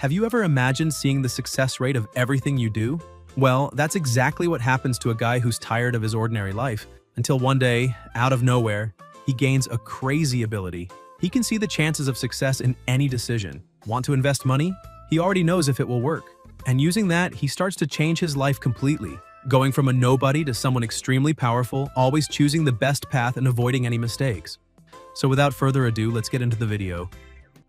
Have you ever imagined seeing the success rate of everything you do? Well, that's exactly what happens to a guy who's tired of his ordinary life, until one day, out of nowhere, he gains a crazy ability. He can see the chances of success in any decision. Want to invest money? He already knows if it will work. And using that, he starts to change his life completely, going from a nobody to someone extremely powerful, always choosing the best path and avoiding any mistakes. So without further ado, let's get into the video.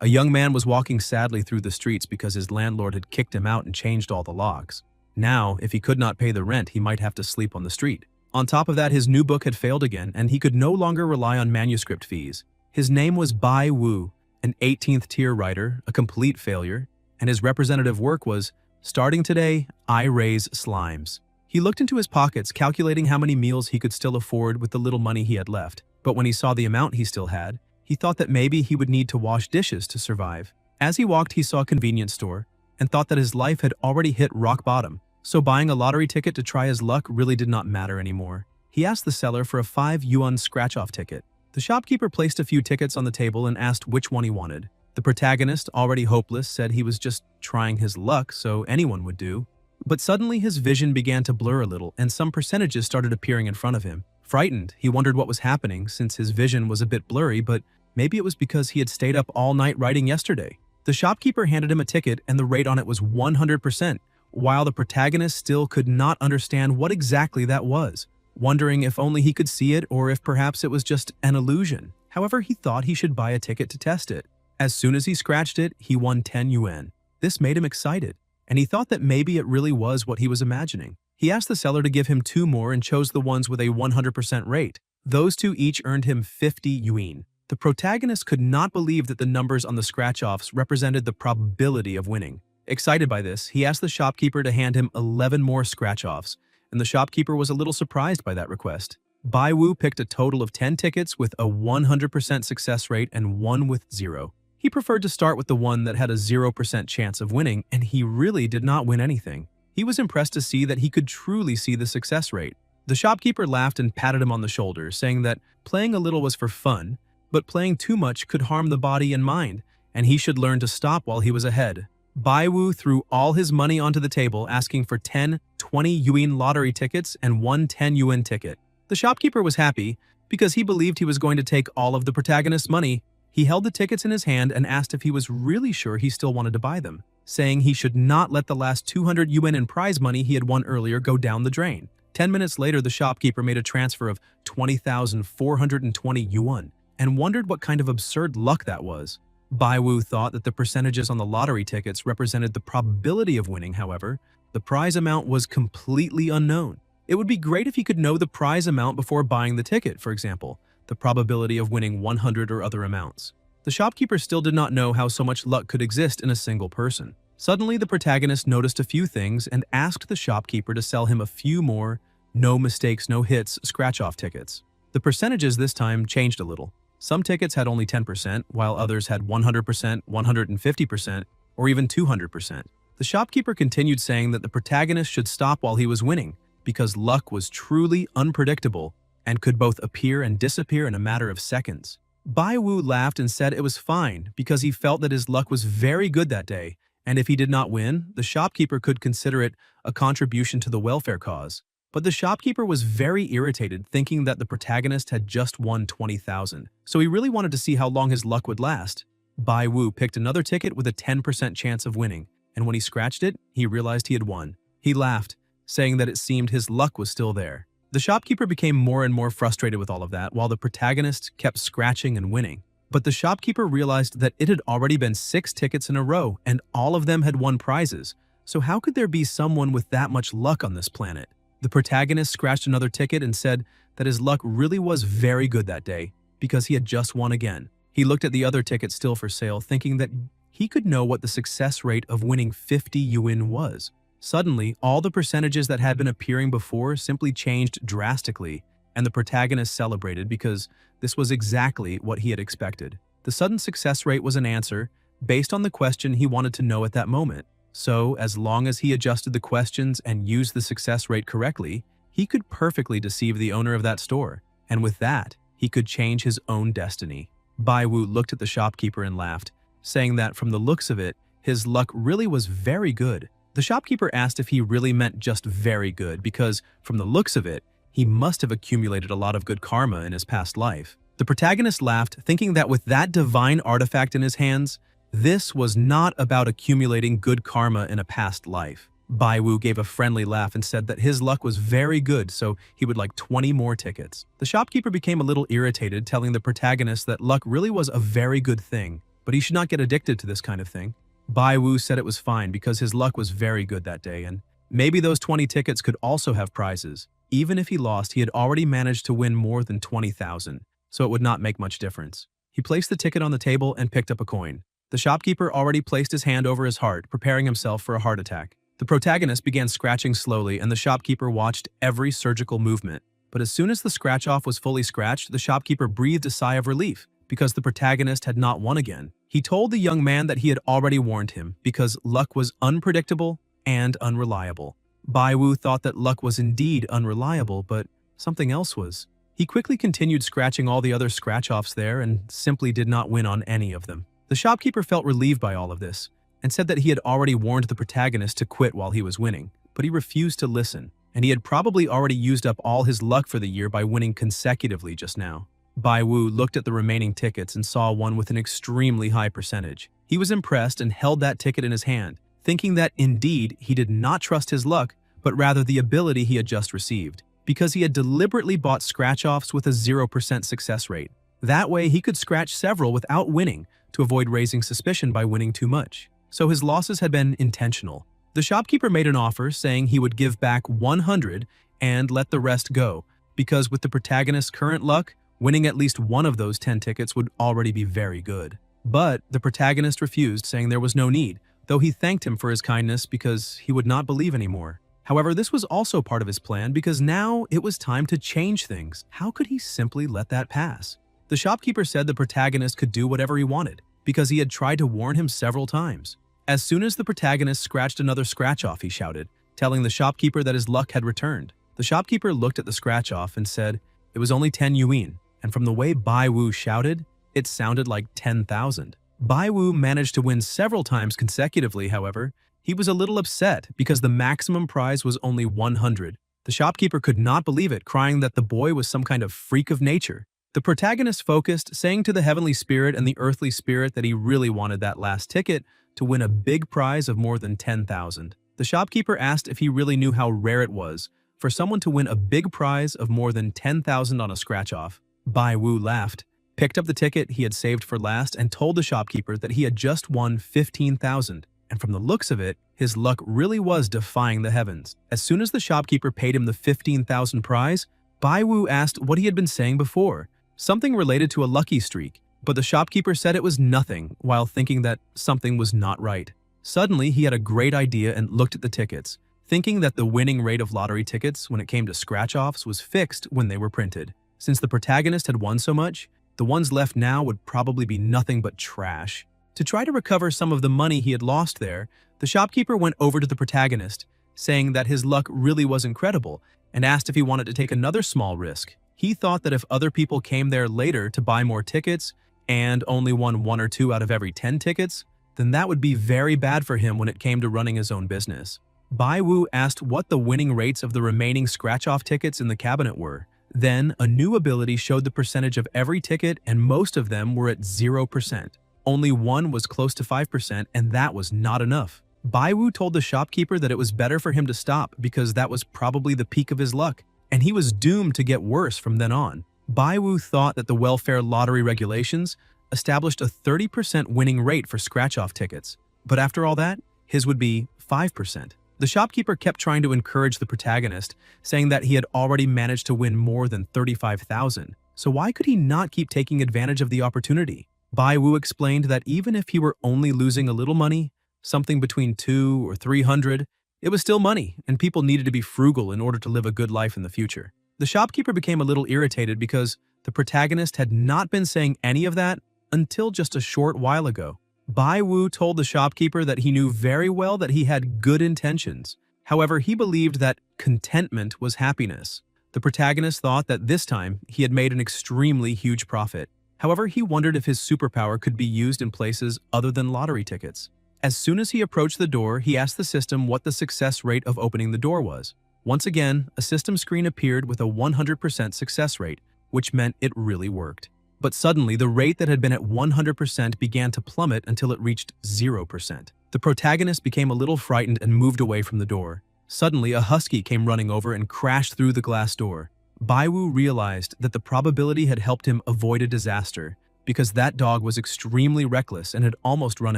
A young man was walking sadly through the streets because his landlord had kicked him out and changed all the locks. Now, if he could not pay the rent, he might have to sleep on the street. On top of that, his new book had failed again, and he could no longer rely on manuscript fees. His name was Bai Wu, an 18th tier writer, a complete failure, and his representative work was, "Starting today, I raise slimes." He looked into his pockets, calculating how many meals he could still afford with the little money he had left. But when he saw the amount he still had, he thought that maybe he would need to wash dishes to survive. As he walked, he saw a convenience store and thought that his life had already hit rock bottom. So buying a lottery ticket to try his luck really did not matter anymore. He asked the seller for a 5 yuan scratch-off ticket. The shopkeeper placed a few tickets on the table and asked which one he wanted. The protagonist, already hopeless, said he was just trying his luck, so anyone would do. But suddenly his vision began to blur a little and some percentages started appearing in front of him. Frightened, he wondered what was happening since his vision was a bit blurry, but maybe it was because he had stayed up all night writing yesterday. The shopkeeper handed him a ticket and the rate on it was 100%, while the protagonist still could not understand what exactly that was, wondering if only he could see it or if perhaps it was just an illusion. However, he thought he should buy a ticket to test it. As soon as he scratched it, he won 10 yuan. This made him excited, and he thought that maybe it really was what he was imagining. He asked the seller to give him 2 more and chose the ones with a 100% rate. Those 2 each earned him 50 yuan. The protagonist could not believe that the numbers on the scratch-offs represented the probability of winning. Excited by this, he asked the shopkeeper to hand him 11 more scratch-offs, and the shopkeeper was a little surprised by that request. Bai Wu picked a total of 10 tickets with a 100% success rate and 1 with 0. He preferred to start with the one that had a 0% chance of winning, and he really did not win anything. He was impressed to see that he could truly see the success rate. The shopkeeper laughed and patted him on the shoulder, saying that playing a little was for fun, but playing too much could harm the body and mind, and he should learn to stop while he was ahead. Bai Wu threw all his money onto the table, asking for 10 20 yuan lottery tickets and 1 10 yuan ticket. The shopkeeper was happy because he believed he was going to take all of the protagonist's money. He held the tickets in his hand and asked if he was really sure he still wanted to buy them, saying he should not let the last 200 yuan in prize money he had won earlier go down the drain. 10 minutes later, the shopkeeper made a transfer of 20,420 yuan and wondered what kind of absurd luck that was. Bai Wu thought that the percentages on the lottery tickets represented the probability of winning. However, the prize amount was completely unknown. It would be great if he could know the prize amount before buying the ticket, for example, the probability of winning 100 or other amounts. The shopkeeper still did not know how so much luck could exist in a single person. Suddenly, the protagonist noticed a few things and asked the shopkeeper to sell him a few more no mistakes, no hits scratch-off tickets. The percentages this time changed a little. Some tickets had only 10%, while others had 100%, 150%, or even 200%. The shopkeeper continued saying that the protagonist should stop while he was winning, because luck was truly unpredictable and could both appear and disappear in a matter of seconds. Bai Wu laughed and said it was fine because he felt that his luck was very good that day, and if he did not win, the shopkeeper could consider it a contribution to the welfare cause. But the shopkeeper was very irritated, thinking that the protagonist had just won 20,000, so he really wanted to see how long his luck would last. Bai Wu picked another ticket with a 10% chance of winning, and when he scratched it, he realized he had won. He laughed, saying that it seemed his luck was still there. The shopkeeper became more and more frustrated with all of that, while the protagonist kept scratching and winning. But the shopkeeper realized that it had already been 6 tickets in a row, and all of them had won prizes, so how could there be someone with that much luck on this planet? The protagonist scratched another ticket and said that his luck really was very good that day because he had just won again. He looked at the other ticket still for sale, thinking that he could know what the success rate of winning 50 yuan was. Suddenly, all the percentages that had been appearing before simply changed drastically, and the protagonist celebrated because this was exactly what he had expected. The sudden success rate was an answer based on the question he wanted to know at that moment. So, as long as he adjusted the questions and used the success rate correctly, he could perfectly deceive the owner of that store, and with that, he could change his own destiny. Bai Wu looked at the shopkeeper and laughed, saying that from the looks of it, his luck really was very good. The shopkeeper asked if he really meant just very good because, from the looks of it, he must have accumulated a lot of good karma in his past life. The protagonist laughed, thinking that with that divine artifact in his hands, this was not about accumulating good karma in a past life. Baiwu gave a friendly laugh and said that his luck was very good, so he would like 20 more tickets. The shopkeeper became a little irritated, telling the protagonist that luck really was a very good thing, but he should not get addicted to this kind of thing. Baiwu said it was fine because his luck was very good that day, and maybe those 20 tickets could also have prizes. Even if he lost, he had already managed to win more than 20,000, so it would not make much difference. He placed the ticket on the table and picked up a coin. The shopkeeper already placed his hand over his heart, preparing himself for a heart attack. The protagonist began scratching slowly, and the shopkeeper watched every surgical movement. But as soon as the scratch-off was fully scratched, the shopkeeper breathed a sigh of relief, because the protagonist had not won again. He told the young man that he had already warned him, because luck was unpredictable and unreliable. Baiwu thought that luck was indeed unreliable, but something else was. He quickly continued scratching all the other scratch-offs there and simply did not win on any of them. The shopkeeper felt relieved by all of this, and said that he had already warned the protagonist to quit while he was winning, but he refused to listen, and he had probably already used up all his luck for the year by winning consecutively just now. Baiwu looked at the remaining tickets and saw one with an extremely high percentage. He was impressed and held that ticket in his hand, thinking that indeed he did not trust his luck, but rather the ability he had just received, because he had deliberately bought scratch-offs with a 0% success rate. That way he could scratch several without winning to avoid raising suspicion by winning too much. So his losses had been intentional. The shopkeeper made an offer saying he would give back 100 and let the rest go, because with the protagonist's current luck, winning at least one of those 10 tickets would already be very good. But the protagonist refused, saying there was no need, though he thanked him for his kindness because he would not believe anymore. However, this was also part of his plan because now it was time to change things. How could he simply let that pass? The shopkeeper said the protagonist could do whatever he wanted, because he had tried to warn him several times. As soon as the protagonist scratched another scratch-off, he shouted, telling the shopkeeper that his luck had returned. The shopkeeper looked at the scratch-off and said it was only 10 yuan, and from the way Baiwu shouted, it sounded like 10,000. Baiwu managed to win several times consecutively, however. He was a little upset because the maximum prize was only 100. The shopkeeper could not believe it, crying that the boy was some kind of freak of nature. The protagonist focused, saying to the heavenly spirit and the earthly spirit that he really wanted that last ticket to win a big prize of more than 10,000. The shopkeeper asked if he really knew how rare it was for someone to win a big prize of more than 10,000 on a scratch-off. Baiwu laughed, picked up the ticket he had saved for last, and told the shopkeeper that he had just won 15,000. And from the looks of it, his luck really was defying the heavens. As soon as the shopkeeper paid him the 15,000 prize, Baiwu asked what he had been saying before, something related to a lucky streak, but the shopkeeper said it was nothing while thinking that something was not right. Suddenly, he had a great idea and looked at the tickets, thinking that the winning rate of lottery tickets when it came to scratch-offs was fixed when they were printed. Since the protagonist had won so much, the ones left now would probably be nothing but trash. To try to recover some of the money he had lost there, the shopkeeper went over to the protagonist, saying that his luck really was incredible, and asked if he wanted to take another small risk. He thought that if other people came there later to buy more tickets and only won 1 or 2 out of every 10 tickets, then that would be very bad for him when it came to running his own business. Baiwu asked what the winning rates of the remaining scratch-off tickets in the cabinet were. Then, a new ability showed the percentage of every ticket, and most of them were at 0%. Only one was close to 5%, and that was not enough. Baiwu told the shopkeeper that it was better for him to stop because that was probably the peak of his luck, and he was doomed to get worse from then on. Baiwu thought that the welfare lottery regulations established a 30% winning rate for scratch-off tickets, but after all that, his would be 5%. The shopkeeper kept trying to encourage the protagonist, saying that he had already managed to win more than 35,000, so why could he not keep taking advantage of the opportunity? Baiwu explained that even if he were only losing a little money, something between 200 or 300, it was still money, and people needed to be frugal in order to live a good life in the future. The shopkeeper became a little irritated because the protagonist had not been saying any of that until just a short while ago. Baiwu told the shopkeeper that he knew very well that he had good intentions. However, he believed that contentment was happiness. The protagonist thought that this time he had made an extremely huge profit. However, he wondered if his superpower could be used in places other than lottery tickets. As soon as he approached the door, he asked the system what the success rate of opening the door was. Once again, a system screen appeared with a 100% success rate, which meant it really worked. But suddenly, the rate that had been at 100% began to plummet until it reached 0%. The protagonist became a little frightened and moved away from the door. Suddenly, a husky came running over and crashed through the glass door. Baiwu realized that the probability had helped him avoid a disaster, because that dog was extremely reckless and had almost run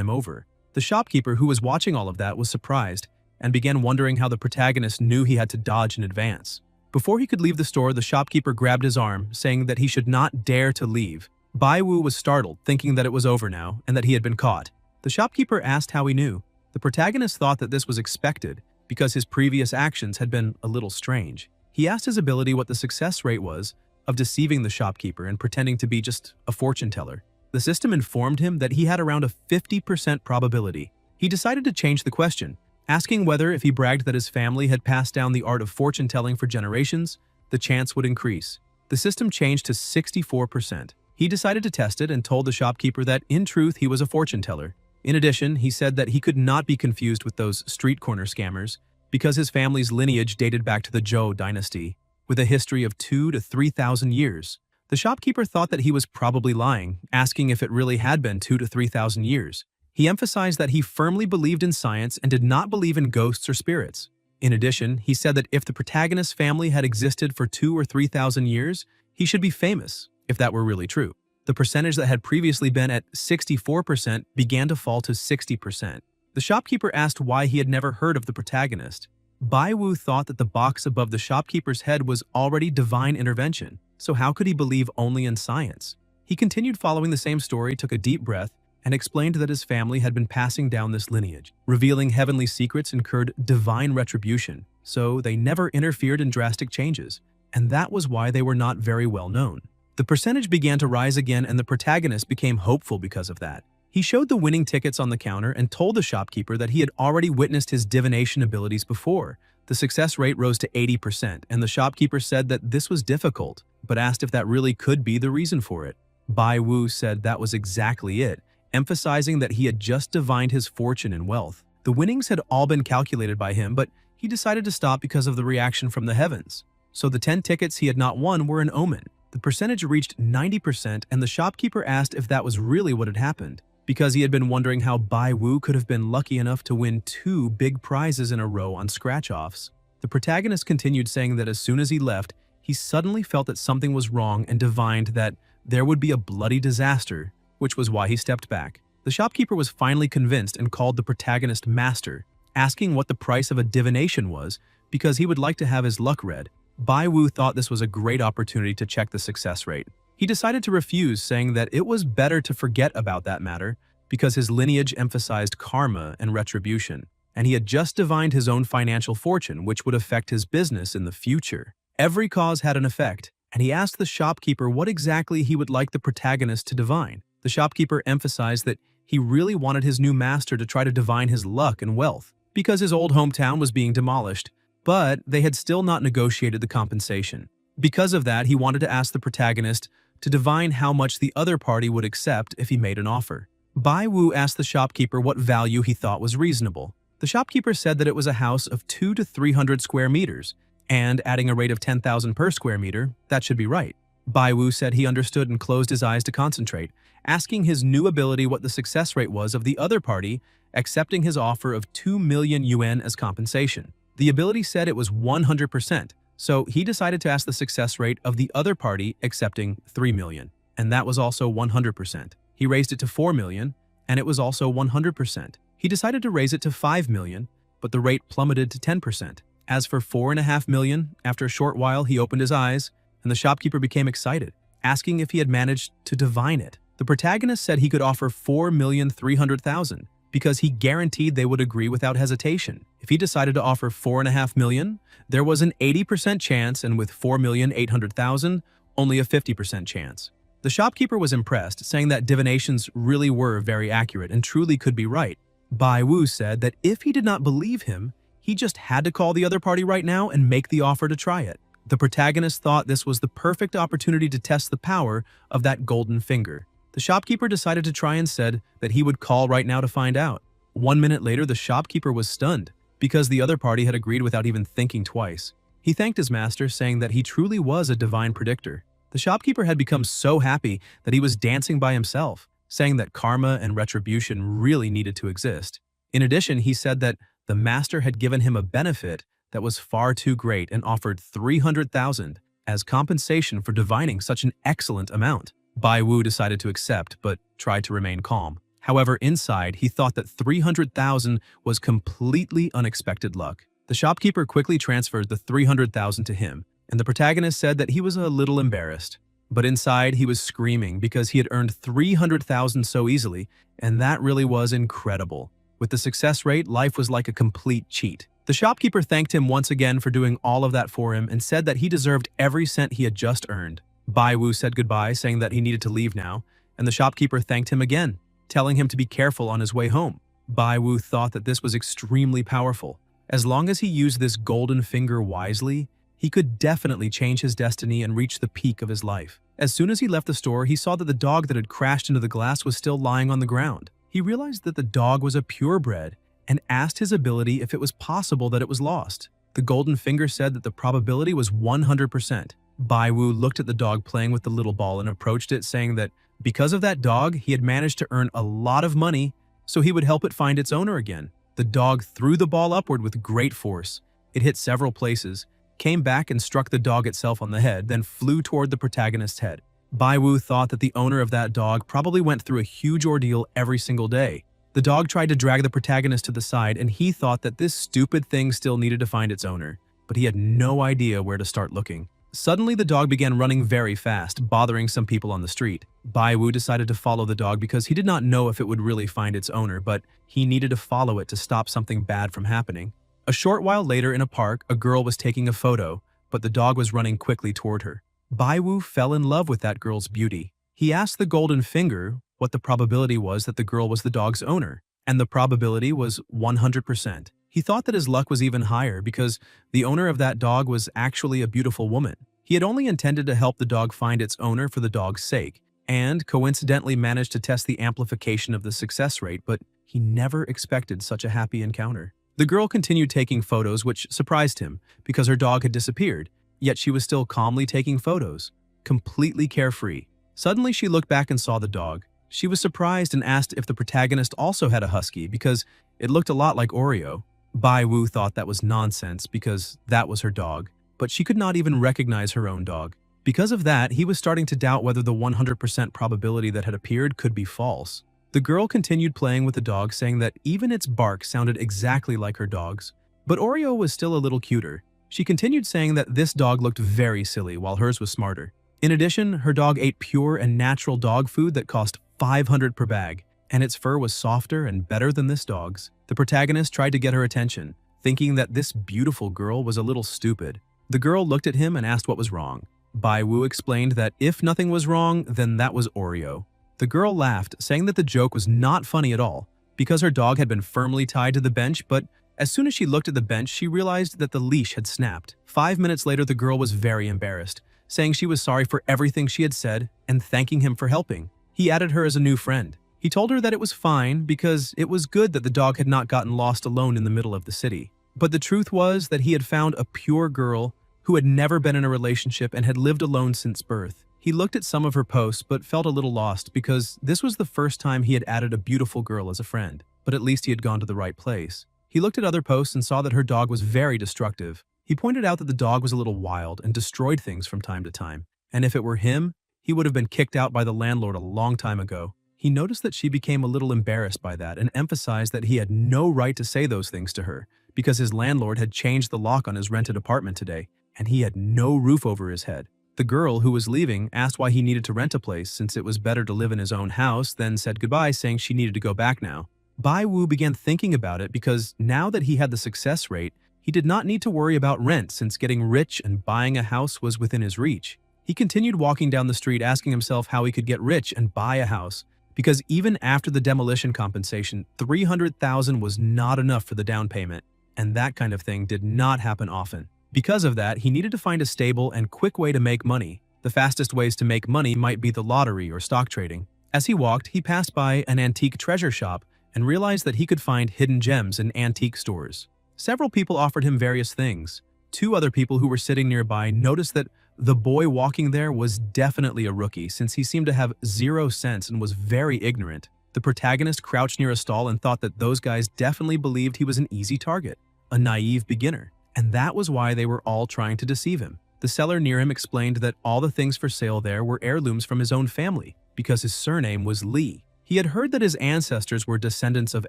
him over. The shopkeeper who was watching all of that was surprised and began wondering how the protagonist knew he had to dodge in advance. Before he could leave the store, the shopkeeper grabbed his arm, saying that he should not dare to leave. Baiwu was startled, thinking that it was over now and that he had been caught. The shopkeeper asked how he knew. The protagonist thought that this was expected because his previous actions had been a little strange. He asked his ability what the success rate was of deceiving the shopkeeper and pretending to be just a fortune teller. The system informed him that he had around a 50% probability. He decided to change the question, asking whether if he bragged that his family had passed down the art of fortune telling for generations, the chance would increase. The system changed to 64%. He decided to test it and told the shopkeeper that, in truth, he was a fortune teller. In addition, he said that he could not be confused with those street corner scammers because his family's lineage dated back to the Zhou dynasty, with a history of 2,000 to 3,000 years. The shopkeeper thought that he was probably lying, asking if it really had been 2,000 to 3,000 years. He emphasized that he firmly believed in science and did not believe in ghosts or spirits. In addition, he said that if the protagonist's family had existed for 2,000 or 3,000 years, he should be famous, if that were really true. The percentage that had previously been at 64% began to fall to 60%. The shopkeeper asked why he had never heard of the protagonist. Baiwu thought that the box above the shopkeeper's head was already divine intervention, so how could he believe only in science? He continued following the same story, took a deep breath, and explained that his family had been passing down this lineage. Revealing heavenly secrets incurred divine retribution, so they never interfered in drastic changes, and that was why they were not very well known. The percentage began to rise again, and the protagonist became hopeful because of that. He showed the winning tickets on the counter and told the shopkeeper that he had already witnessed his divination abilities before. The success rate rose to 80%, and the shopkeeper said that this was difficult, but asked if that really could be the reason for it. Baiwu said that was exactly it, emphasizing that he had just divined his fortune and wealth. The winnings had all been calculated by him, but he decided to stop because of the reaction from the heavens. So the 10 tickets he had not won were an omen. The percentage reached 90%, and the shopkeeper asked if that was really what had happened, because he had been wondering how Baiwu could have been lucky enough to win 2 big prizes in a row on scratch-offs. The protagonist continued, saying that as soon as he left, he suddenly felt that something was wrong and divined that there would be a bloody disaster, which was why he stepped back. The shopkeeper was finally convinced and called the protagonist master, asking what the price of a divination was because he would like to have his luck read. Baiwu thought this was a great opportunity to check the success rate. He decided to refuse, saying that it was better to forget about that matter because his lineage emphasized karma and retribution, and he had just divined his own financial fortune, which would affect his business in the future. Every cause had an effect, and he asked the shopkeeper what exactly he would like the protagonist to divine. The shopkeeper emphasized that he really wanted his new master to try to divine his luck and wealth, because his old hometown was being demolished, but they had still not negotiated the compensation. Because of that, he wanted to ask the protagonist to divine how much the other party would accept if he made an offer. Baiwu asked the shopkeeper what value he thought was reasonable. The shopkeeper said that it was a house of 200 to 300 square meters, and adding a rate of 10,000 per square meter, that should be right. Baiwu said he understood and closed his eyes to concentrate, asking his new ability what the success rate was of the other party accepting his offer of 2 million yuan as compensation. The ability said it was 100%, so he decided to ask the success rate of the other party accepting 3 million, and that was also 100%. He raised it to 4 million, and it was also 100%. He decided to raise it to 5 million, but the rate plummeted to 10%. As for 4.5 million, after a short while he opened his eyes, and the shopkeeper became excited, asking if he had managed to divine it. The protagonist said he could offer 4,300,000 because he guaranteed they would agree without hesitation. If he decided to offer 4.5 million, there was an 80% chance, and with 4,800,000, only a 50% chance. The shopkeeper was impressed, saying that divinations really were very accurate and truly could be right. Baiwu said that if he did not believe him, he just had to call the other party right now and make the offer to try it. The protagonist thought this was the perfect opportunity to test the power of that golden finger. The shopkeeper decided to try and said that he would call right now to find out. 1 minute later, the shopkeeper was stunned because the other party had agreed without even thinking twice. He thanked his master, saying that he truly was a divine predictor. The shopkeeper had become so happy that he was dancing by himself, saying that karma and retribution really needed to exist. In addition, he said that the master had given him a benefit that was far too great and offered 300,000 as compensation for divining such an excellent amount. Bai Wu decided to accept, but tried to remain calm. However, inside, he thought that 300,000 was completely unexpected luck. The shopkeeper quickly transferred the 300,000 to him, and the protagonist said that he was a little embarrassed. But inside, he was screaming because he had earned 300,000 so easily, and that really was incredible. With the success rate, life was like a complete cheat. The shopkeeper thanked him once again for doing all of that for him and said that he deserved every cent he had just earned. Bai Wu said goodbye, saying that he needed to leave now, and the shopkeeper thanked him again, telling him to be careful on his way home. Bai Wu thought that this was extremely powerful. As long as he used this golden finger wisely, he could definitely change his destiny and reach the peak of his life. As soon as he left the store, he saw that the dog that had crashed into the glass was still lying on the ground. He realized that the dog was a purebred and asked his ability if it was possible that it was lost. The golden finger said that the probability was 100%. Bai Wu looked at the dog playing with the little ball and approached it, saying that because of that dog, he had managed to earn a lot of money, so he would help it find its owner again. The dog threw the ball upward with great force. It hit several places, came back and struck the dog itself on the head, then flew toward the protagonist's head. Bai Wu thought that the owner of that dog probably went through a huge ordeal every single day. The dog tried to drag the protagonist to the side, and he thought that this stupid thing still needed to find its owner, but he had no idea where to start looking. Suddenly, the dog began running very fast, bothering some people on the street. Bai Wu decided to follow the dog because he did not know if it would really find its owner, but he needed to follow it to stop something bad from happening. A short while later in a park, a girl was taking a photo, but the dog was running quickly toward her. Bai Wu fell in love with that girl's beauty. He asked the golden finger what the probability was that the girl was the dog's owner, and the probability was 100%. He thought that his luck was even higher because the owner of that dog was actually a beautiful woman. He had only intended to help the dog find its owner for the dog's sake, and coincidentally managed to test the amplification of the success rate, but he never expected such a happy encounter. The girl continued taking photos, which surprised him because her dog had disappeared, yet she was still calmly taking photos, completely carefree. Suddenly, she looked back and saw the dog. She was surprised and asked if the protagonist also had a husky because it looked a lot like Oreo. Bai Wu thought that was nonsense because that was her dog, but she could not even recognize her own dog. Because of that, he was starting to doubt whether the 100% probability that had appeared could be false. The girl continued playing with the dog, saying that even its bark sounded exactly like her dog's. But Oreo was still a little cuter. She continued saying that this dog looked very silly while hers was smarter. In addition, her dog ate pure and natural dog food that cost 500 per bag, and its fur was softer and better than this dog's. The protagonist tried to get her attention, thinking that this beautiful girl was a little stupid. The girl looked at him and asked what was wrong. Bai Wu explained that if nothing was wrong, then that was Oreo. The girl laughed, saying that the joke was not funny at all, because her dog had been firmly tied to the bench, but as soon as she looked at the bench, she realized that the leash had snapped. 5 minutes later, the girl was very embarrassed, saying she was sorry for everything she had said and thanking him for helping. He added her as a new friend. He told her that it was fine because it was good that the dog had not gotten lost alone in the middle of the city. But the truth was that he had found a pure girl who had never been in a relationship and had lived alone since birth. He looked at some of her posts but felt a little lost because this was the first time he had added a beautiful girl as a friend, but at least he had gone to the right place. He looked at other posts and saw that her dog was very destructive. He pointed out that the dog was a little wild and destroyed things from time to time, and if it were him, he would have been kicked out by the landlord a long time ago. He noticed that she became a little embarrassed by that and emphasized that he had no right to say those things to her because his landlord had changed the lock on his rented apartment today, and he had no roof over his head. The girl, who was leaving, asked why he needed to rent a place since it was better to live in his own house, then said goodbye, saying she needed to go back now. Bai Wu began thinking about it because now that he had the success rate, he did not need to worry about rent since getting rich and buying a house was within his reach. He continued walking down the street asking himself how he could get rich and buy a house, because even after the demolition compensation, 300,000 was not enough for the down payment, and that kind of thing did not happen often. Because of that, he needed to find a stable and quick way to make money. The fastest ways to make money might be the lottery or stock trading. As he walked, he passed by an antique treasure shop and realized that he could find hidden gems in antique stores. Several people offered him various things. Two other people who were sitting nearby noticed that the boy walking there was definitely a rookie since he seemed to have zero sense and was very ignorant. The protagonist crouched near a stall and thought that those guys definitely believed he was an easy target, a naive beginner, and that was why they were all trying to deceive him. The seller near him explained that all the things for sale there were heirlooms from his own family, because his surname was Li. He had heard that his ancestors were descendants of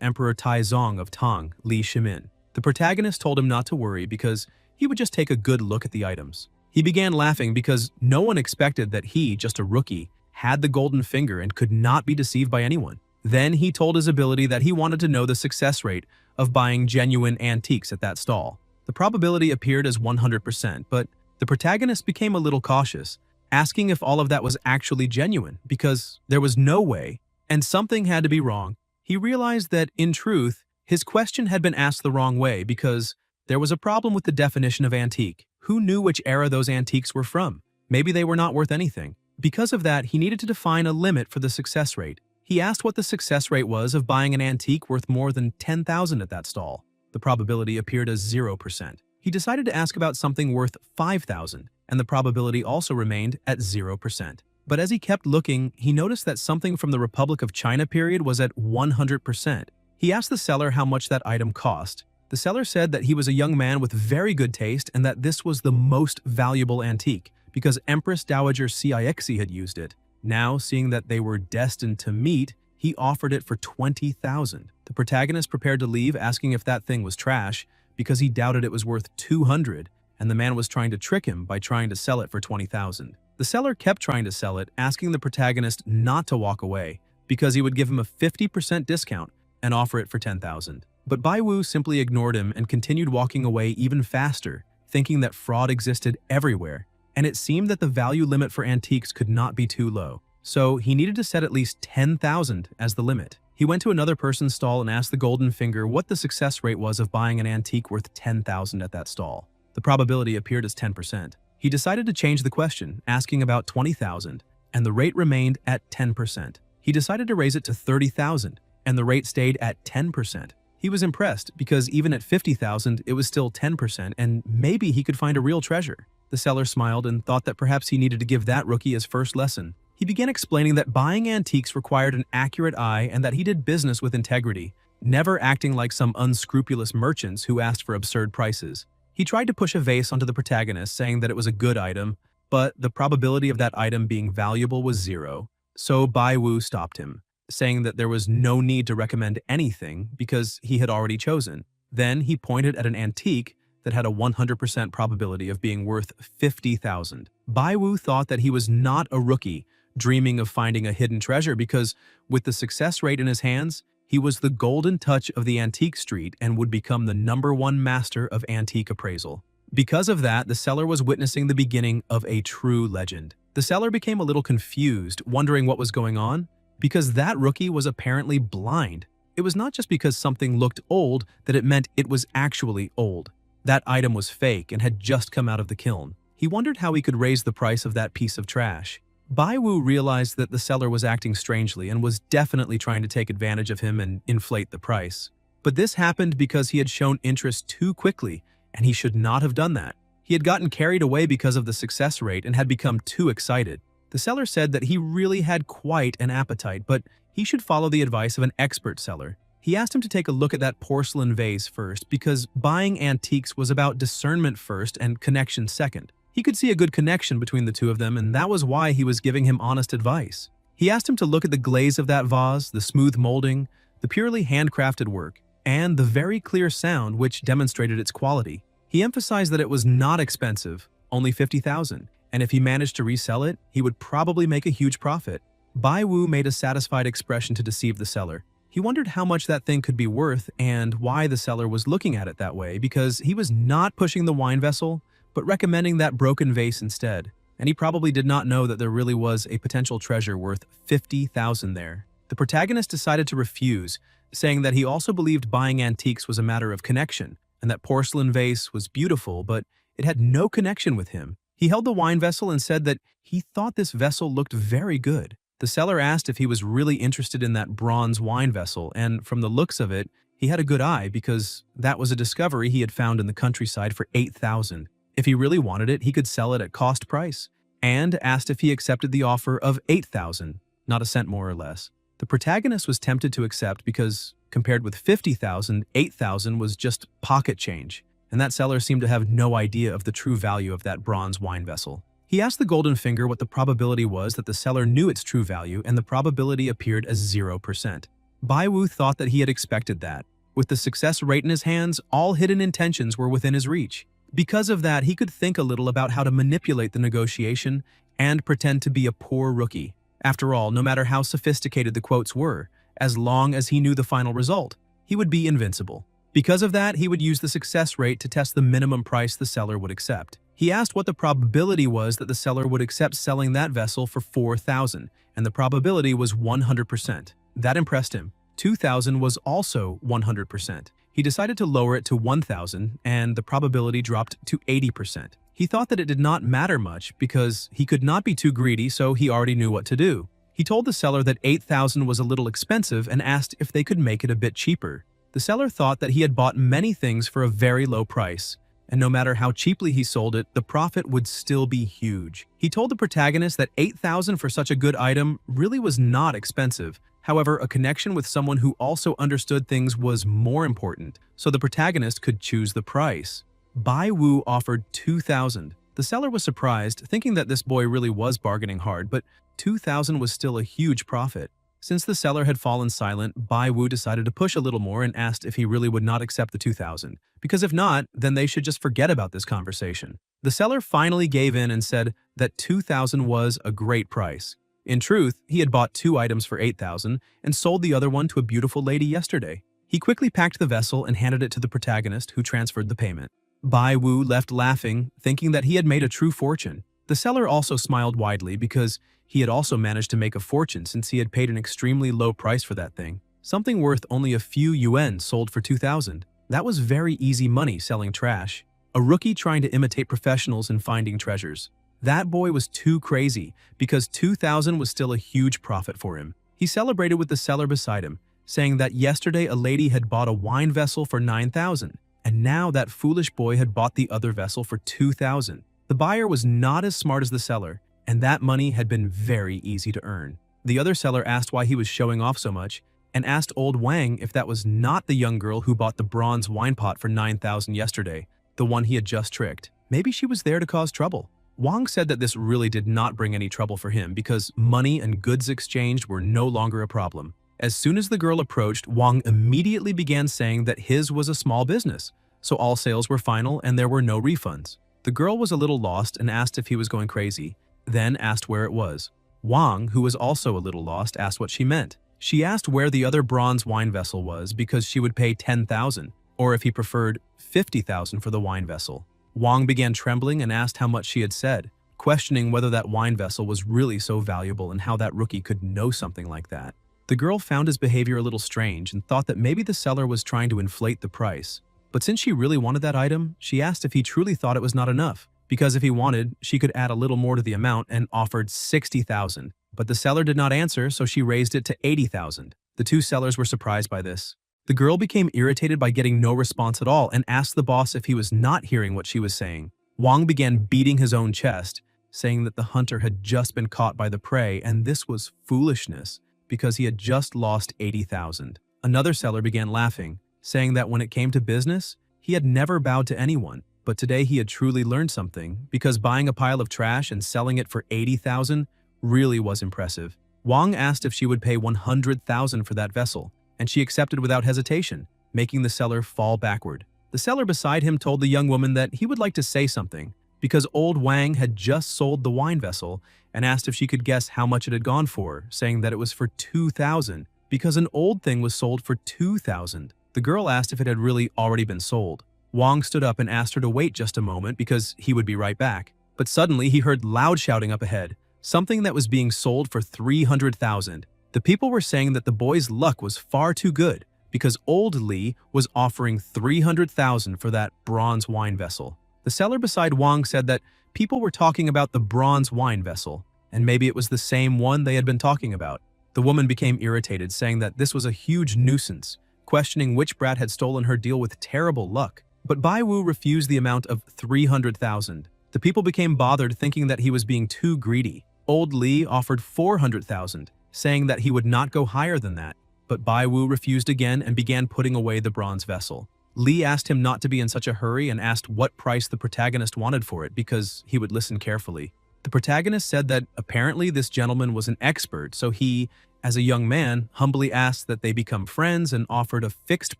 Emperor Taizong of Tang, Li Shimin. The protagonist told him not to worry because he would just take a good look at the items. He began laughing because no one expected that he, just a rookie, had the golden finger and could not be deceived by anyone. Then he told his ability that he wanted to know the success rate of buying genuine antiques at that stall. The probability appeared as 100%, but the protagonist became a little cautious, asking if all of that was actually genuine, because there was no way, and something had to be wrong. He realized that, in truth, his question had been asked the wrong way because there was a problem with the definition of antique. Who knew which era those antiques were from? Maybe they were not worth anything. Because of that, he needed to define a limit for the success rate. He asked what the success rate was of buying an antique worth more than 10,000 at that stall. The probability appeared as 0%. He decided to ask about something worth 5,000, and the probability also remained at 0%. But as he kept looking, he noticed that something from the Republic of China period was at 100%. He asked the seller how much that item cost. The seller said that he was a young man with very good taste and that this was the most valuable antique because Empress Dowager Cixi had used it. Now, seeing that they were destined to meet, he offered it for 20,000. The protagonist prepared to leave, asking if that thing was trash because he doubted it was worth 200, and the man was trying to trick him by trying to sell it for 20,000. The seller kept trying to sell it, asking the protagonist not to walk away because he would give him a 50% discount and offer it for 10,000. But Bai Wu simply ignored him and continued walking away even faster, thinking that fraud existed everywhere, and it seemed that the value limit for antiques could not be too low. So he needed to set at least 10,000 as the limit. He went to another person's stall and asked the golden finger what the success rate was of buying an antique worth 10,000 at that stall. The probability appeared as 10%. He decided to change the question, asking about 20,000, and the rate remained at 10%. He decided to raise it to 30,000, and the rate stayed at 10%. He was impressed because even at 50,000, it was still 10%, and maybe he could find a real treasure. The seller smiled and thought that perhaps he needed to give that rookie his first lesson. He began explaining that buying antiques required an accurate eye and that he did business with integrity, never acting like some unscrupulous merchants who asked for absurd prices. He tried to push a vase onto the protagonist, saying that it was a good item, but the probability of that item being valuable was 0. So Bai Wu stopped him, saying that there was no need to recommend anything because he had already chosen. Then he pointed at an antique that had a 100% probability of being worth 50,000. Bai Wu thought that he was not a rookie dreaming of finding a hidden treasure because, with the success rate in his hands, he was the golden touch of the antique street and would become the #1 master of antique appraisal. Because of that, the seller was witnessing the beginning of a true legend. The seller became a little confused, wondering what was going on, because that rookie was apparently blind. It was not just because something looked old that it meant it was actually old. That item was fake and had just come out of the kiln. He wondered how he could raise the price of that piece of trash. Bai Wu realized that the seller was acting strangely and was definitely trying to take advantage of him and inflate the price. But this happened because he had shown interest too quickly, and he should not have done that. He had gotten carried away because of the success rate and had become too excited. The seller said that he really had quite an appetite, but he should follow the advice of an expert seller. He asked him to take a look at that porcelain vase first because buying antiques was about discernment first and connection second. He could see a good connection between the two of them, and that was why he was giving him honest advice. He asked him to look at the glaze of that vase, the smooth molding, the purely handcrafted work, and the very clear sound which demonstrated its quality. He emphasized that it was not expensive, only 50,000, and if he managed to resell it, he would probably make a huge profit. Bai Wu made a satisfied expression to deceive the seller. He wondered how much that thing could be worth and why the seller was looking at it that way, because he was not pushing the wine vessel, but recommending that broken vase instead, and he probably did not know that there really was a potential treasure worth 50,000 there. The protagonist decided to refuse, saying that he also believed buying antiques was a matter of connection, and that porcelain vase was beautiful, but it had no connection with him. He held the wine vessel and said that he thought this vessel looked very good. The seller asked if he was really interested in that bronze wine vessel, and from the looks of it, he had a good eye because that was a discovery he had found in the countryside for 8,000. If he really wanted it, he could sell it at cost price, and asked if he accepted the offer of 8,000, not a cent more or less. The protagonist was tempted to accept because, compared with 50,000, 8,000 was just pocket change, and that seller seemed to have no idea of the true value of that bronze wine vessel. He asked the golden finger what the probability was that the seller knew its true value, and the probability appeared as 0%. Bai Wu thought that he had expected that. With the success rate in his hands, all hidden intentions were within his reach. Because of that, he could think a little about how to manipulate the negotiation and pretend to be a poor rookie. After all, no matter how sophisticated the quotes were, as long as he knew the final result, he would be invincible. Because of that, he would use the success rate to test the minimum price the seller would accept. He asked what the probability was that the seller would accept selling that vessel for 4,000, and the probability was 100%. That impressed him. 2,000 was also 100%. He decided to lower it to 1,000, and the probability dropped to 80%. He thought that it did not matter much because he could not be too greedy, so he already knew what to do. He told the seller that 8,000 was a little expensive and asked if they could make it a bit cheaper. The seller thought that he had bought many things for a very low price, and no matter how cheaply he sold it, the profit would still be huge. He told the protagonist that 8,000 for such a good item really was not expensive. However, a connection with someone who also understood things was more important, so the protagonist could choose the price. Bai Wu offered 2,000. The seller was surprised, thinking that this boy really was bargaining hard, but 2,000 was still a huge profit. Since the seller had fallen silent, Bai Wu decided to push a little more and asked if he really would not accept the 2,000, because if not, then they should just forget about this conversation. The seller finally gave in and said that 2,000 was a great price. In truth, he had bought 2 items for 8,000 and sold the other one to a beautiful lady yesterday. He quickly packed the vessel and handed it to the protagonist, who transferred the payment. Bai Wu left laughing, thinking that he had made a true fortune. The seller also smiled widely because he had also managed to make a fortune since he had paid an extremely low price for that thing. Something worth only a few yuan sold for 2,000. That was very easy money selling trash. A rookie trying to imitate professionals in finding treasures. That boy was too crazy because 2,000 was still a huge profit for him. He celebrated with the seller beside him, saying that yesterday a lady had bought a wine vessel for 9,000, and now that foolish boy had bought the other vessel for 2,000. The buyer was not as smart as the seller, and that money had been very easy to earn. The other seller asked why he was showing off so much, and asked old Wang if that was not the young girl who bought the bronze wine pot for 9,000 yesterday, the one he had just tricked. Maybe she was there to cause trouble. Wang said that this really did not bring any trouble for him because money and goods exchanged were no longer a problem. As soon as the girl approached, Wang immediately began saying that his was a small business, so all sales were final and there were no refunds. The girl was a little lost and asked if he was going crazy, then asked where it was. Wang, who was also a little lost, asked what she meant. She asked where the other bronze wine vessel was because she would pay 10,000, or if he preferred 50,000 for the wine vessel. Wang began trembling and asked how much she had said, questioning whether that wine vessel was really so valuable and how that rookie could know something like that. The girl found his behavior a little strange and thought that maybe the seller was trying to inflate the price. But since she really wanted that item, she asked if he truly thought it was not enough, because if he wanted, she could add a little more to the amount and offered 60,000. But the seller did not answer, so she raised it to 80,000. The two sellers were surprised by this. The girl became irritated by getting no response at all and asked the boss if he was not hearing what she was saying. Wang began beating his own chest, saying that the hunter had just been caught by the prey and this was foolishness because he had just lost 80,000. Another seller began laughing, saying that when it came to business, he had never bowed to anyone, but today he had truly learned something because buying a pile of trash and selling it for 80,000 really was impressive. Wang asked if she would pay 100,000 for that vessel, and she accepted without hesitation, making the seller fall backward. The seller beside him told the young woman that he would like to say something because old Wang had just sold the wine vessel and asked if she could guess how much it had gone for, saying that it was for 2,000 because an old thing was sold for 2,000. The girl asked if it had really already been sold. Wang stood up and asked her to wait just a moment because he would be right back. But suddenly he heard loud shouting up ahead, something that was being sold for 300,000. The people were saying that the boy's luck was far too good because old Li was offering 300,000 for that bronze wine vessel. The seller beside Wang said that people were talking about the bronze wine vessel, and maybe it was the same one they had been talking about. The woman became irritated, saying that this was a huge nuisance, questioning which brat had stolen her deal with terrible luck. But Bai Wu refused the amount of 300,000. The people became bothered, thinking that he was being too greedy. Old Li offered 400,000, saying that he would not go higher than that. But Bai Wu refused again and began putting away the bronze vessel. Li asked him not to be in such a hurry and asked what price the protagonist wanted for it because he would listen carefully. The protagonist said that apparently this gentleman was an expert, so he, as a young man, humbly asked that they become friends and offered a fixed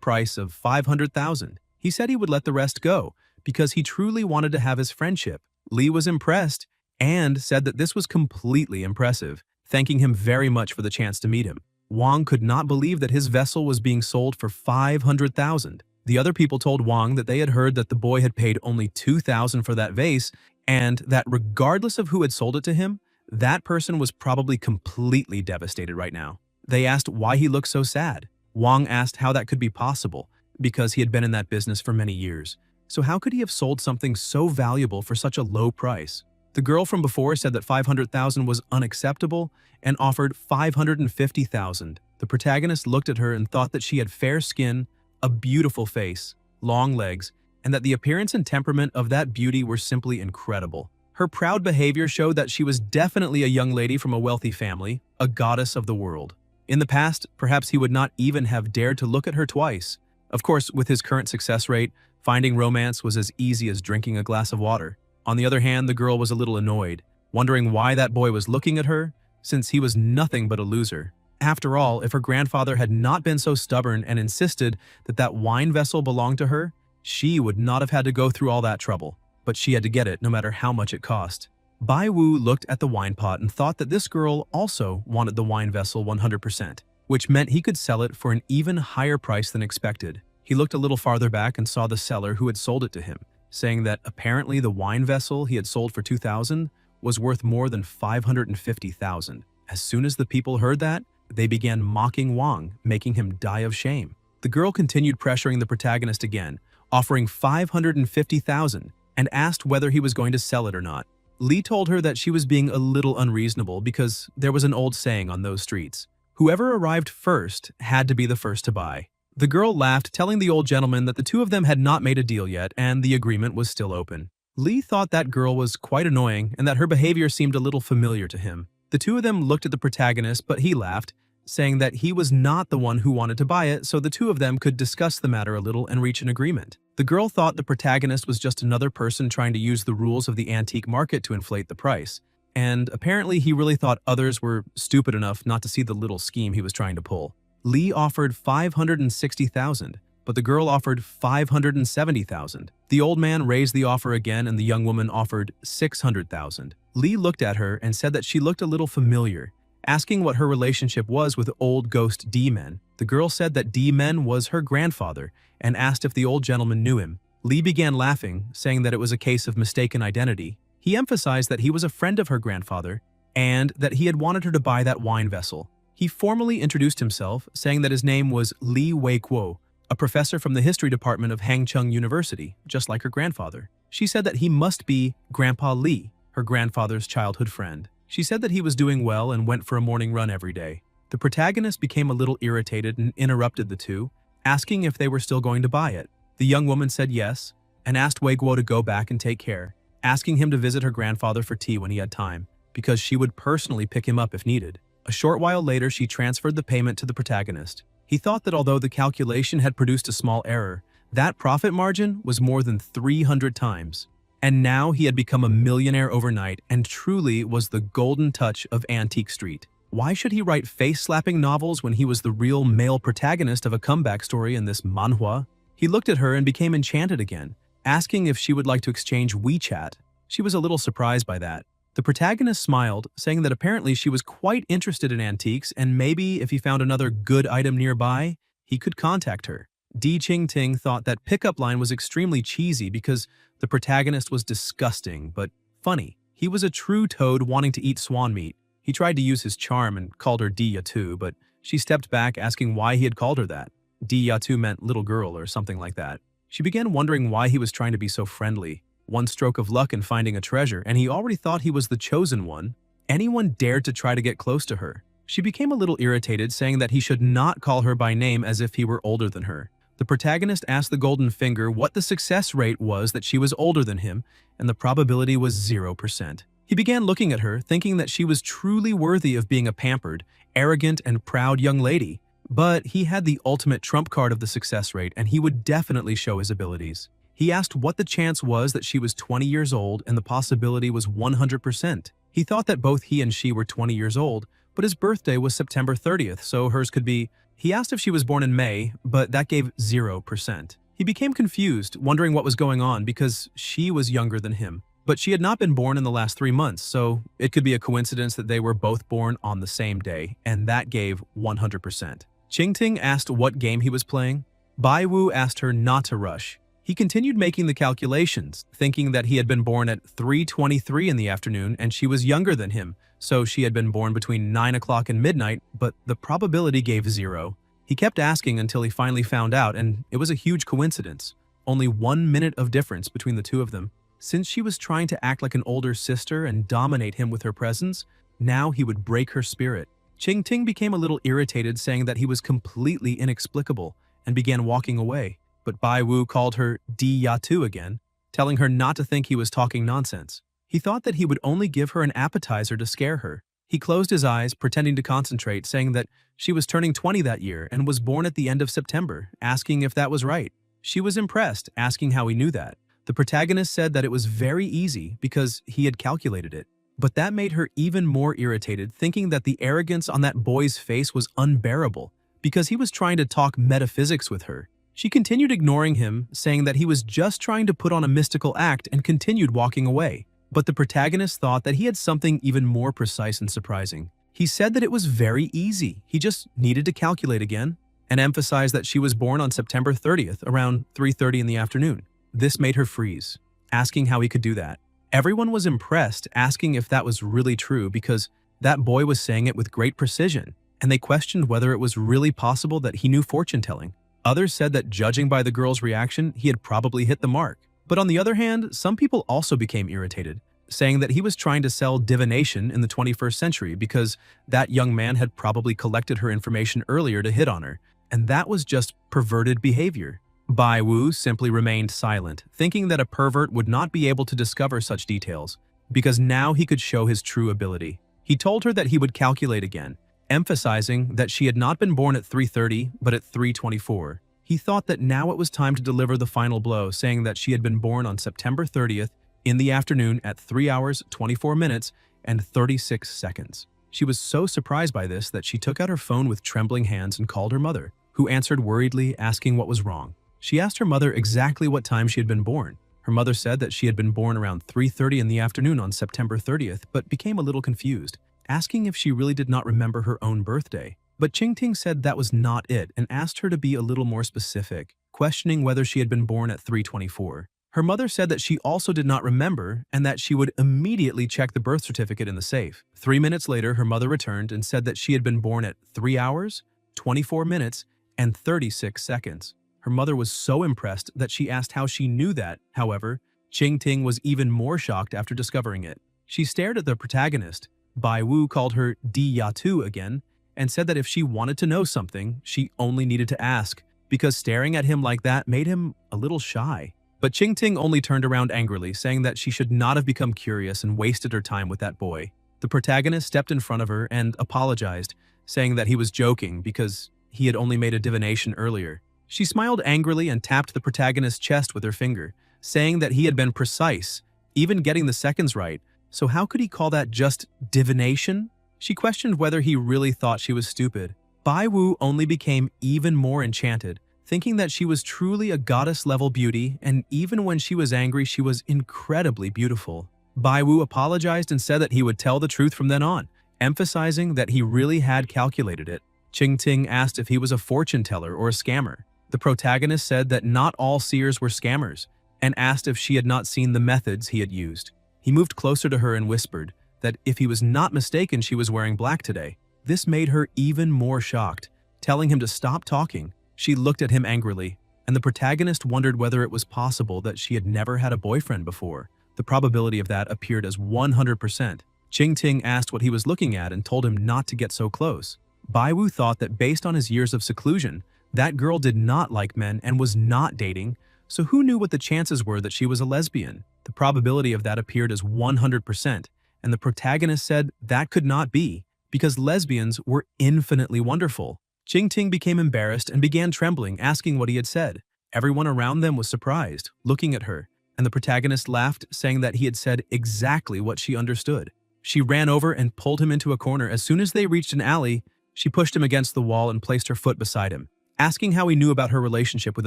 price of 500,000. He said he would let the rest go because he truly wanted to have his friendship. Li was impressed and said that this was completely impressive, thanking him very much for the chance to meet him. Wang could not believe that his vessel was being sold for 500,000. The other people told Wang that they had heard that the boy had paid only 2,000 for that vase, and that regardless of who had sold it to him, that person was probably completely devastated right now. They asked why he looked so sad. Wang asked how that could be possible, because he had been in that business for many years. So how could he have sold something so valuable for such a low price? The girl from before said that 500,000 was unacceptable and offered 550,000. The protagonist looked at her and thought that she had fair skin, a beautiful face, long legs, and that the appearance and temperament of that beauty were simply incredible. Her proud behavior showed that she was definitely a young lady from a wealthy family, a goddess of the world. In the past, perhaps he would not even have dared to look at her twice. Of course, with his current success rate, finding romance was as easy as drinking a glass of water. On the other hand, the girl was a little annoyed, wondering why that boy was looking at her, since he was nothing but a loser. After all, if her grandfather had not been so stubborn and insisted that that wine vessel belonged to her, she would not have had to go through all that trouble. But she had to get it no matter how much it cost. Bai Wu looked at the wine pot and thought that this girl also wanted the wine vessel 100%, which meant he could sell it for an even higher price than expected. He looked a little farther back and saw the seller who had sold it to him, saying that apparently the wine vessel he had sold for 2,000 was worth more than 550,000. As soon as the people heard that, they began mocking Wang, making him die of shame. The girl continued pressuring the protagonist again, offering 550,000, and asked whether he was going to sell it or not. Li told her that she was being a little unreasonable because there was an old saying on those streets: whoever arrived first had to be the first to buy. The girl laughed, telling the old gentleman that the two of them had not made a deal yet and the agreement was still open. Li thought that girl was quite annoying and that her behavior seemed a little familiar to him. The two of them looked at the protagonist, but he laughed, saying that he was not the one who wanted to buy it, so the two of them could discuss the matter a little and reach an agreement. The girl thought the protagonist was just another person trying to use the rules of the antique market to inflate the price, and apparently he really thought others were stupid enough not to see the little scheme he was trying to pull. Li offered 560,000, but the girl offered 570,000. The old man raised the offer again and the young woman offered 600,000. Li looked at her and said that she looked a little familiar, asking what her relationship was with old ghost D-Men. The girl said that D-Men was her grandfather and asked if the old gentleman knew him. Li began laughing, saying that it was a case of mistaken identity. He emphasized that he was a friend of her grandfather and that he had wanted her to buy that wine vessel. He formally introduced himself, saying that his name was Li Wei-Kuo, a professor from the history department of Hangcheng University, just like her grandfather. She said that he must be Grandpa Li, her grandfather's childhood friend. She said that he was doing well and went for a morning run every day. The protagonist became a little irritated and interrupted the two, asking if they were still going to buy it. The young woman said yes, and asked Wei Guo to go back and take care, asking him to visit her grandfather for tea when he had time, because she would personally pick him up if needed. A short while later, she transferred the payment to the protagonist. He thought that although the calculation had produced a small error, that profit margin was more than 300 times. And now he had become a millionaire overnight and truly was the golden touch of Antique Street. Why should he write face-slapping novels when he was the real male protagonist of a comeback story in this manhwa? He looked at her and became enchanted again, asking if she would like to exchange WeChat. She was a little surprised by that. The protagonist smiled, saying that apparently she was quite interested in antiques and maybe if he found another good item nearby, he could contact her. Di Qingting thought that pickup line was extremely cheesy because the protagonist was disgusting but funny. He was a true toad wanting to eat swan meat. He tried to use his charm and called her Di Yatu, but she stepped back asking why he had called her that. Di Yatu meant little girl or something like that. She began wondering why he was trying to be so friendly. One stroke of luck in finding a treasure, and he already thought he was the chosen one, anyone dared to try to get close to her. She became a little irritated, saying that he should not call her by name as if he were older than her. The protagonist asked the golden finger what the success rate was that she was older than him, and the probability was 0%. He began looking at her, thinking that she was truly worthy of being a pampered, arrogant, and proud young lady. But he had the ultimate trump card of the success rate, and he would definitely show his abilities. He asked what the chance was that she was 20 years old, and the possibility was 100%. He thought that both he and she were 20 years old, but his birthday was September 30th, so hers could be. He asked if she was born in May, but that gave 0%. He became confused, wondering what was going on because she was younger than him. But she had not been born in the last 3 months, so it could be a coincidence that they were both born on the same day, and that gave 100%. Qingting asked what game he was playing. Baiwu asked her not to rush. He continued making the calculations, thinking that he had been born at 3:23 in the afternoon and she was younger than him, so she had been born between 9 o'clock and midnight, but the probability gave 0. He kept asking until he finally found out, and it was a huge coincidence. Only 1 minute of difference between the two of them. Since she was trying to act like an older sister and dominate him with her presence, now he would break her spirit. Qingting became a little irritated, saying that he was completely inexplicable, and began walking away. But Baiwu called her Di Yatu again, telling her not to think he was talking nonsense. He thought that he would only give her an appetizer to scare her. He closed his eyes, pretending to concentrate, saying that she was turning 20 that year and was born at the end of September, asking if that was right. She was impressed, asking how he knew that. The protagonist said that it was very easy because he had calculated it. But that made her even more irritated, thinking that the arrogance on that boy's face was unbearable because he was trying to talk metaphysics with her. She continued ignoring him, saying that he was just trying to put on a mystical act, and continued walking away. But the protagonist thought that he had something even more precise and surprising. He said that it was very easy, he just needed to calculate again, and emphasized that she was born on September 30th, around 3:30 in the afternoon. This made her freeze, asking how he could do that. Everyone was impressed, asking if that was really true because that boy was saying it with great precision, and they questioned whether it was really possible that he knew fortune-telling. Others said that judging by the girl's reaction, he had probably hit the mark. But on the other hand, some people also became irritated, saying that he was trying to sell divination in the 21st century because that young man had probably collected her information earlier to hit on her, and that was just perverted behavior. Baiwu simply remained silent, thinking that a pervert would not be able to discover such details, because now he could show his true ability. He told her that he would calculate again, emphasizing that she had not been born at 3:30 but at 3:24. He thought that now it was time to deliver the final blow, saying that she had been born on September 30th in the afternoon at 3 hours, 24 minutes, and 36 seconds. She was so surprised by this that she took out her phone with trembling hands and called her mother, who answered worriedly, asking what was wrong. She asked her mother exactly what time she had been born. Her mother said that she had been born around 3:30 in the afternoon on September 30th, but became a little confused, asking if she really did not remember her own birthday. But Qingting said that was not it and asked her to be a little more specific, questioning whether she had been born at 3:24. Her mother said that she also did not remember and that she would immediately check the birth certificate in the safe. 3 minutes later, her mother returned and said that she had been born at 3 hours, 24 minutes, and 36 seconds. Her mother was so impressed that she asked how she knew that. However, Qingting was even more shocked after discovering it. She stared at the protagonist. Baiwu called her Di Yatu again and said that if she wanted to know something, she only needed to ask, because staring at him like that made him a little shy. But Qingting only turned around angrily, saying that she should not have become curious and wasted her time with that boy. The protagonist stepped in front of her and apologized, saying that he was joking because he had only made a divination earlier. She smiled angrily and tapped the protagonist's chest with her finger, saying that he had been precise, even getting the seconds right, so how could he call that just divination? She questioned whether he really thought she was stupid. Baiwu only became even more enchanted, thinking that she was truly a goddess-level beauty, and even when she was angry, she was incredibly beautiful. Baiwu apologized and said that he would tell the truth from then on, emphasizing that he really had calculated it. Qingting asked if he was a fortune teller or a scammer. The protagonist said that not all seers were scammers, and asked if she had not seen the methods he had used. He moved closer to her and whispered that if he was not mistaken, she was wearing black today. This made her even more shocked, telling him to stop talking. She looked at him angrily, and the protagonist wondered whether it was possible that she had never had a boyfriend before. The probability of that appeared as 100%. Ting asked what he was looking at and told him not to get so close. Wu thought that based on his years of seclusion, that girl did not like men and was not dating, so who knew what the chances were that she was a lesbian? The probability of that appeared as 100%, and the protagonist said that could not be, because lesbians were infinitely wonderful. Ting became embarrassed and began trembling, asking what he had said. Everyone around them was surprised, looking at her, and the protagonist laughed, saying that he had said exactly what she understood. She ran over and pulled him into a corner. As soon as they reached an alley, she pushed him against the wall and placed her foot beside him, asking how he knew about her relationship with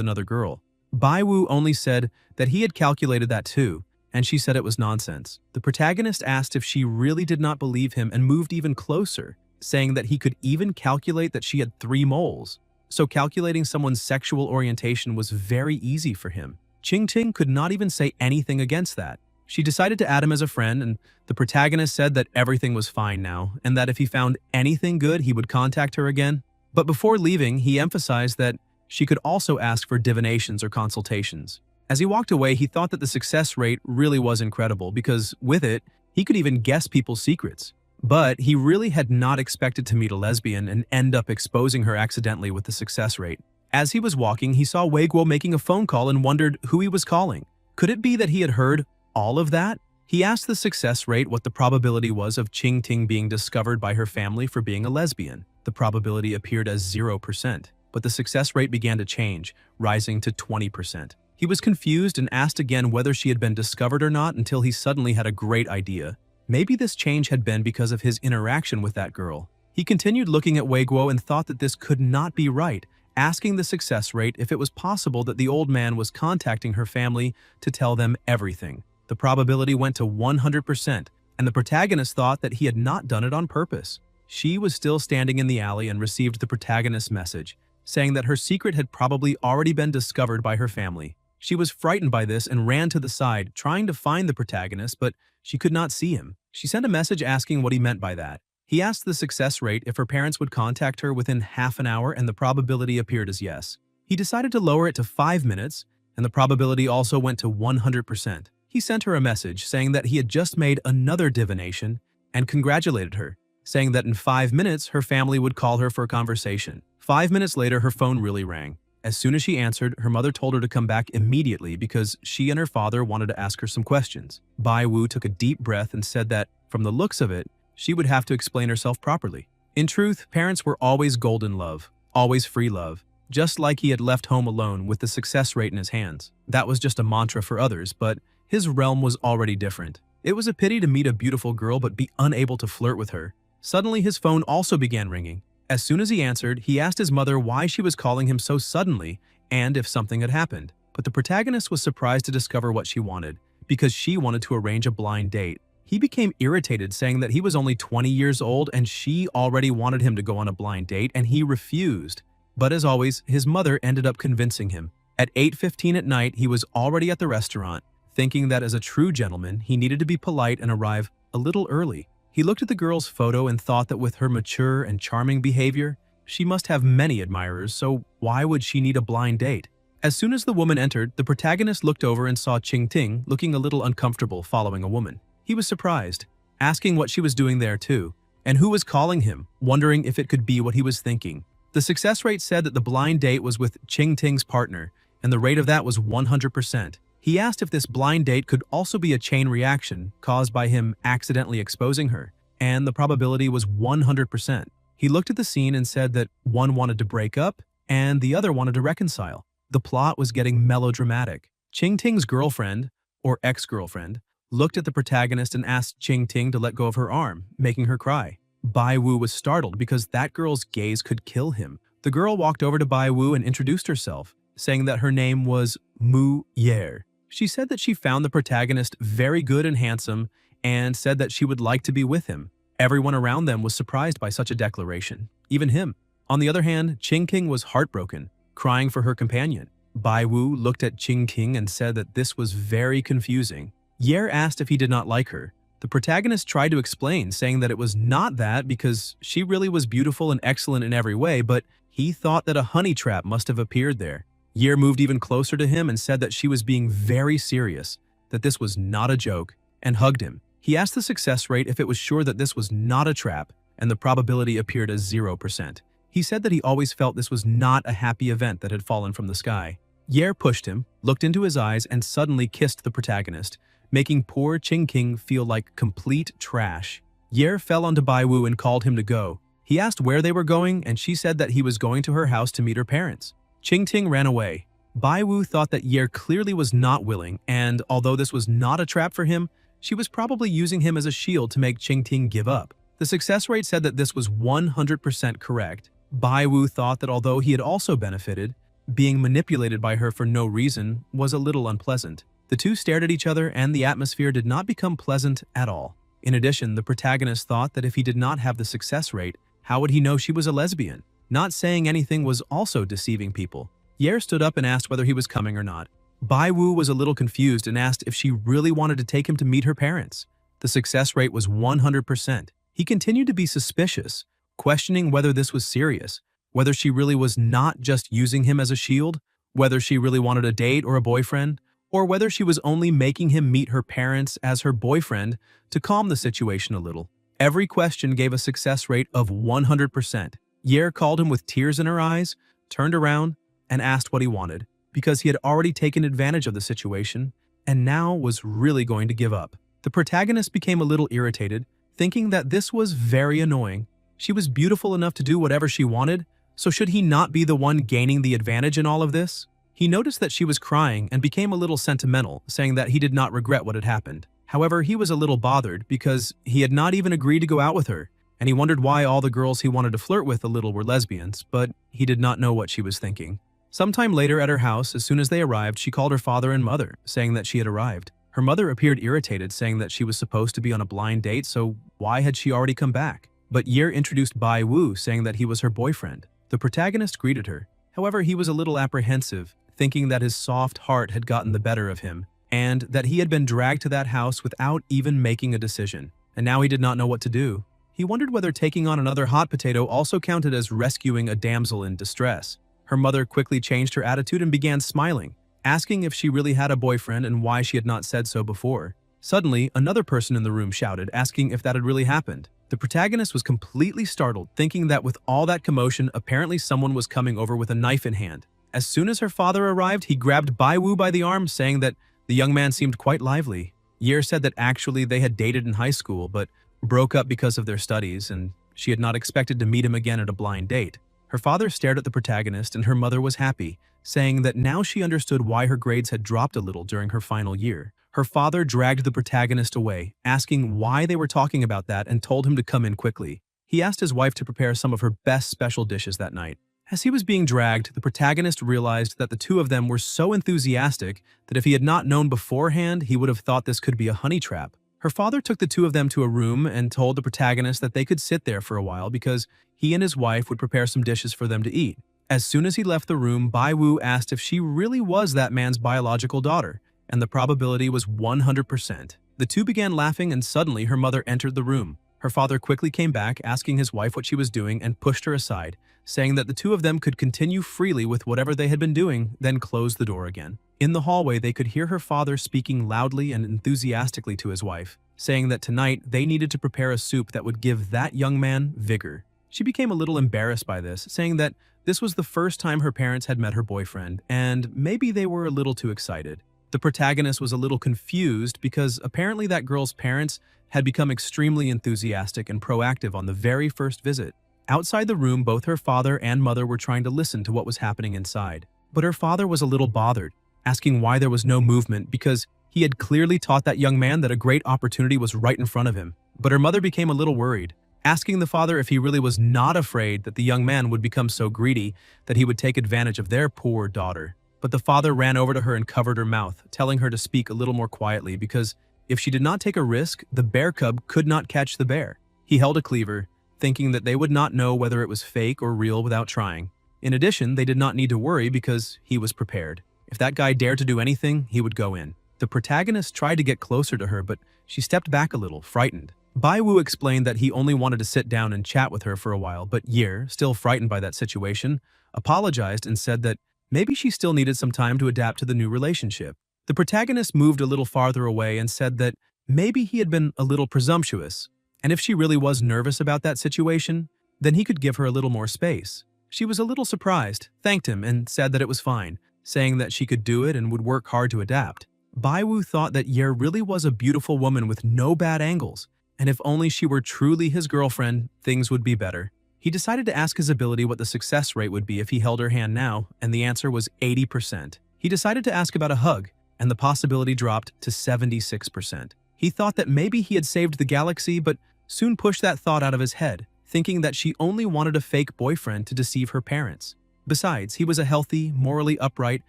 another girl. Wu only said that he had calculated that too, and she said it was nonsense. The protagonist asked if she really did not believe him and moved even closer, saying that he could even calculate that she had 3 moles. So calculating someone's sexual orientation was very easy for him. Ting could not even say anything against that. She decided to add him as a friend, and the protagonist said that everything was fine now, and that if he found anything good, he would contact her again. But before leaving, he emphasized that she could also ask for divinations or consultations. As he walked away, he thought that the success rate really was incredible because, with it, he could even guess people's secrets. But he really had not expected to meet a lesbian and end up exposing her accidentally with the success rate. As he was walking, he saw Guo making a phone call and wondered who he was calling. Could it be that he had heard all of that? He asked the success rate what the probability was of Ting being discovered by her family for being a lesbian. The probability appeared as 0%, but the success rate began to change, rising to 20%. He was confused and asked again whether she had been discovered or not until he suddenly had a great idea. Maybe this change had been because of his interaction with that girl. He continued looking at Guo and thought that this could not be right, asking the success rate if it was possible that the old man was contacting her family to tell them everything. The probability went to 100%, and the protagonist thought that he had not done it on purpose. She was still standing in the alley and received the protagonist's message, saying that her secret had probably already been discovered by her family. She was frightened by this and ran to the side, trying to find the protagonist, but she could not see him. She sent a message asking what he meant by that. He asked the success rate if her parents would contact her within half an hour, and the probability appeared as yes. He decided to lower it to 5 minutes, and the probability also went to 100%. He sent her a message saying that he had just made another divination and congratulated her, saying that in 5 minutes her family would call her for a conversation. 5 minutes later, her phone really rang. As soon as she answered, her mother told her to come back immediately because she and her father wanted to ask her some questions. Wu took a deep breath and said that, from the looks of it, she would have to explain herself properly. In truth, parents were always golden love, always free love, just like he had left home alone with the success rate in his hands. That was just a mantra for others, but his realm was already different. It was a pity to meet a beautiful girl but be unable to flirt with her. Suddenly, his phone also began ringing. As soon as he answered, he asked his mother why she was calling him so suddenly and if something had happened. But the protagonist was surprised to discover what she wanted, because she wanted to arrange a blind date. He became irritated, saying that he was only 20 years old and she already wanted him to go on a blind date, and he refused. But as always, his mother ended up convincing him. At 8:15 at night, he was already at the restaurant, thinking that as a true gentleman, he needed to be polite and arrive a little early. He looked at the girl's photo and thought that with her mature and charming behavior, she must have many admirers, so why would she need a blind date? As soon as the woman entered, the protagonist looked over and saw Ting looking a little uncomfortable following a woman. He was surprised, asking what she was doing there too, and who was calling him, wondering if it could be what he was thinking. The success rate said that the blind date was with Ting's partner, and the rate of that was 100%. He asked if this blind date could also be a chain reaction caused by him accidentally exposing her, and the probability was 100%. He looked at the scene and said that one wanted to break up and the other wanted to reconcile. The plot was getting melodramatic. Ting's girlfriend, or ex-girlfriend, looked at the protagonist and asked Ting to let go of her arm, making her cry. Wu was startled because that girl's gaze could kill him. The girl walked over to Wu and introduced herself, saying that her name was Mu Yer. She said that she found the protagonist very good and handsome and said that she would like to be with him. Everyone around them was surprised by such a declaration, even him. On the other hand, Ting was heartbroken, crying for her companion. Wu looked at Ting and said that this was very confusing. Yer asked if he did not like her. The protagonist tried to explain, saying that it was not that because she really was beautiful and excellent in every way, but he thought that a honey trap must have appeared there. Yer moved even closer to him and said that she was being very serious, that this was not a joke, and hugged him. He asked the success rate if it was sure that this was not a trap, and the probability appeared as 0%. He said that he always felt this was not a happy event that had fallen from the sky. Yer pushed him, looked into his eyes, and suddenly kissed the protagonist, making poor Qingqing feel like complete trash. Yer fell onto Baiwu and called him to go. He asked where they were going, and she said that he was going to her house to meet her parents. Qingqing ran away. Baiwu thought that Yer clearly was not willing, and although this was not a trap for him, she was probably using him as a shield to make Qingqing give up. The success rate said that this was 100% correct. Baiwu thought that although he had also benefited, being manipulated by her for no reason was a little unpleasant. The two stared at each other, and the atmosphere did not become pleasant at all. In addition, the protagonist thought that if he did not have the success rate, how would he know she was a lesbian? Not saying anything was also deceiving people. Yer stood up and asked whether he was coming or not. Baiwu was a little confused and asked if she really wanted to take him to meet her parents. The success rate was 100%. He continued to be suspicious, questioning whether this was serious, whether she really was not just using him as a shield, whether she really wanted a date or a boyfriend, or whether she was only making him meet her parents as her boyfriend to calm the situation a little. Every question gave a success rate of 100%. Yer called him with tears in her eyes, turned around, and asked what he wanted, because he had already taken advantage of the situation and now was really going to give up. The protagonist became a little irritated, thinking that this was very annoying. She was beautiful enough to do whatever she wanted, so should he not be the one gaining the advantage in all of this? He noticed that she was crying and became a little sentimental, saying that he did not regret what had happened. However, he was a little bothered because he had not even agreed to go out with her, and he wondered why all the girls he wanted to flirt with a little were lesbians, but he did not know what she was thinking. Sometime later at her house, as soon as they arrived, she called her father and mother, saying that she had arrived. Her mother appeared irritated, saying that she was supposed to be on a blind date, so why had she already come back? But Yer introduced Bai Wu, saying that he was her boyfriend. The protagonist greeted her. However, he was a little apprehensive, thinking that his soft heart had gotten the better of him, and that he had been dragged to that house without even making a decision. And now he did not know what to do. He wondered whether taking on another hot potato also counted as rescuing a damsel in distress. Her mother quickly changed her attitude and began smiling, asking if she really had a boyfriend and why she had not said so before. Suddenly, another person in the room shouted, asking if that had really happened. The protagonist was completely startled, thinking that with all that commotion, apparently someone was coming over with a knife in hand. As soon as her father arrived, he grabbed Bai Wu by the arm, saying that the young man seemed quite lively. Yer said that actually they had dated in high school, but broke up because of their studies, and she had not expected to meet him again at a blind date. Her father stared at the protagonist, and her mother was happy, saying that now she understood why her grades had dropped a little during her final year. Her father dragged the protagonist away, asking why they were talking about that, and told him to come in quickly. He asked his wife to prepare some of her best special dishes that night. As he was being dragged, the protagonist realized that the two of them were so enthusiastic that if he had not known beforehand, he would have thought this could be a honey trap. Her father took the two of them to a room and told the protagonist that they could sit there for a while because he and his wife would prepare some dishes for them to eat. As soon as he left the room, Bai Wu asked if she really was that man's biological daughter, and the probability was 100%. The two began laughing, and suddenly her mother entered the room. Her father quickly came back, asking his wife what she was doing, and pushed her aside, saying that the two of them could continue freely with whatever they had been doing, then closed the door again. In the hallway, they could hear her father speaking loudly and enthusiastically to his wife, saying that tonight they needed to prepare a soup that would give that young man vigor. She became a little embarrassed by this, saying that this was the first time her parents had met her boyfriend, and maybe they were a little too excited. The protagonist was a little confused because apparently that girl's parents had become extremely enthusiastic and proactive on the very first visit. Outside the room, both her father and mother were trying to listen to what was happening inside. But her father was a little bothered, asking why there was no movement because he had clearly taught that young man that a great opportunity was right in front of him. But her mother became a little worried, asking the father if he really was not afraid that the young man would become so greedy that he would take advantage of their poor daughter. But the father ran over to her and covered her mouth, telling her to speak a little more quietly because if she did not take a risk, the bear cub could not catch the bear. He held a cleaver, thinking that they would not know whether it was fake or real without trying. In addition, they did not need to worry because he was prepared. If that guy dared to do anything, he would go in. The protagonist tried to get closer to her, but she stepped back a little, frightened. Bai Wu explained that he only wanted to sit down and chat with her for a while, but Yer, still frightened by that situation, apologized and said that maybe she still needed some time to adapt to the new relationship. The protagonist moved a little farther away and said that Maybe he had been a little presumptuous, and if she really was nervous about that situation, then he could give her a little more space. She was a little surprised, thanked him, and said that it was fine, saying that she could do it and would work hard to adapt. Baiwu thought that Yer really was a beautiful woman with no bad angles, and if only she were truly his girlfriend, things would be better. He decided to ask his ability what the success rate would be if he held her hand now, and the answer was 80%. He decided to ask about a hug, and the possibility dropped to 76%. He thought that maybe he had saved the galaxy, but soon pushed that thought out of his head, thinking that she only wanted a fake boyfriend to deceive her parents. Besides, he was a healthy, morally upright,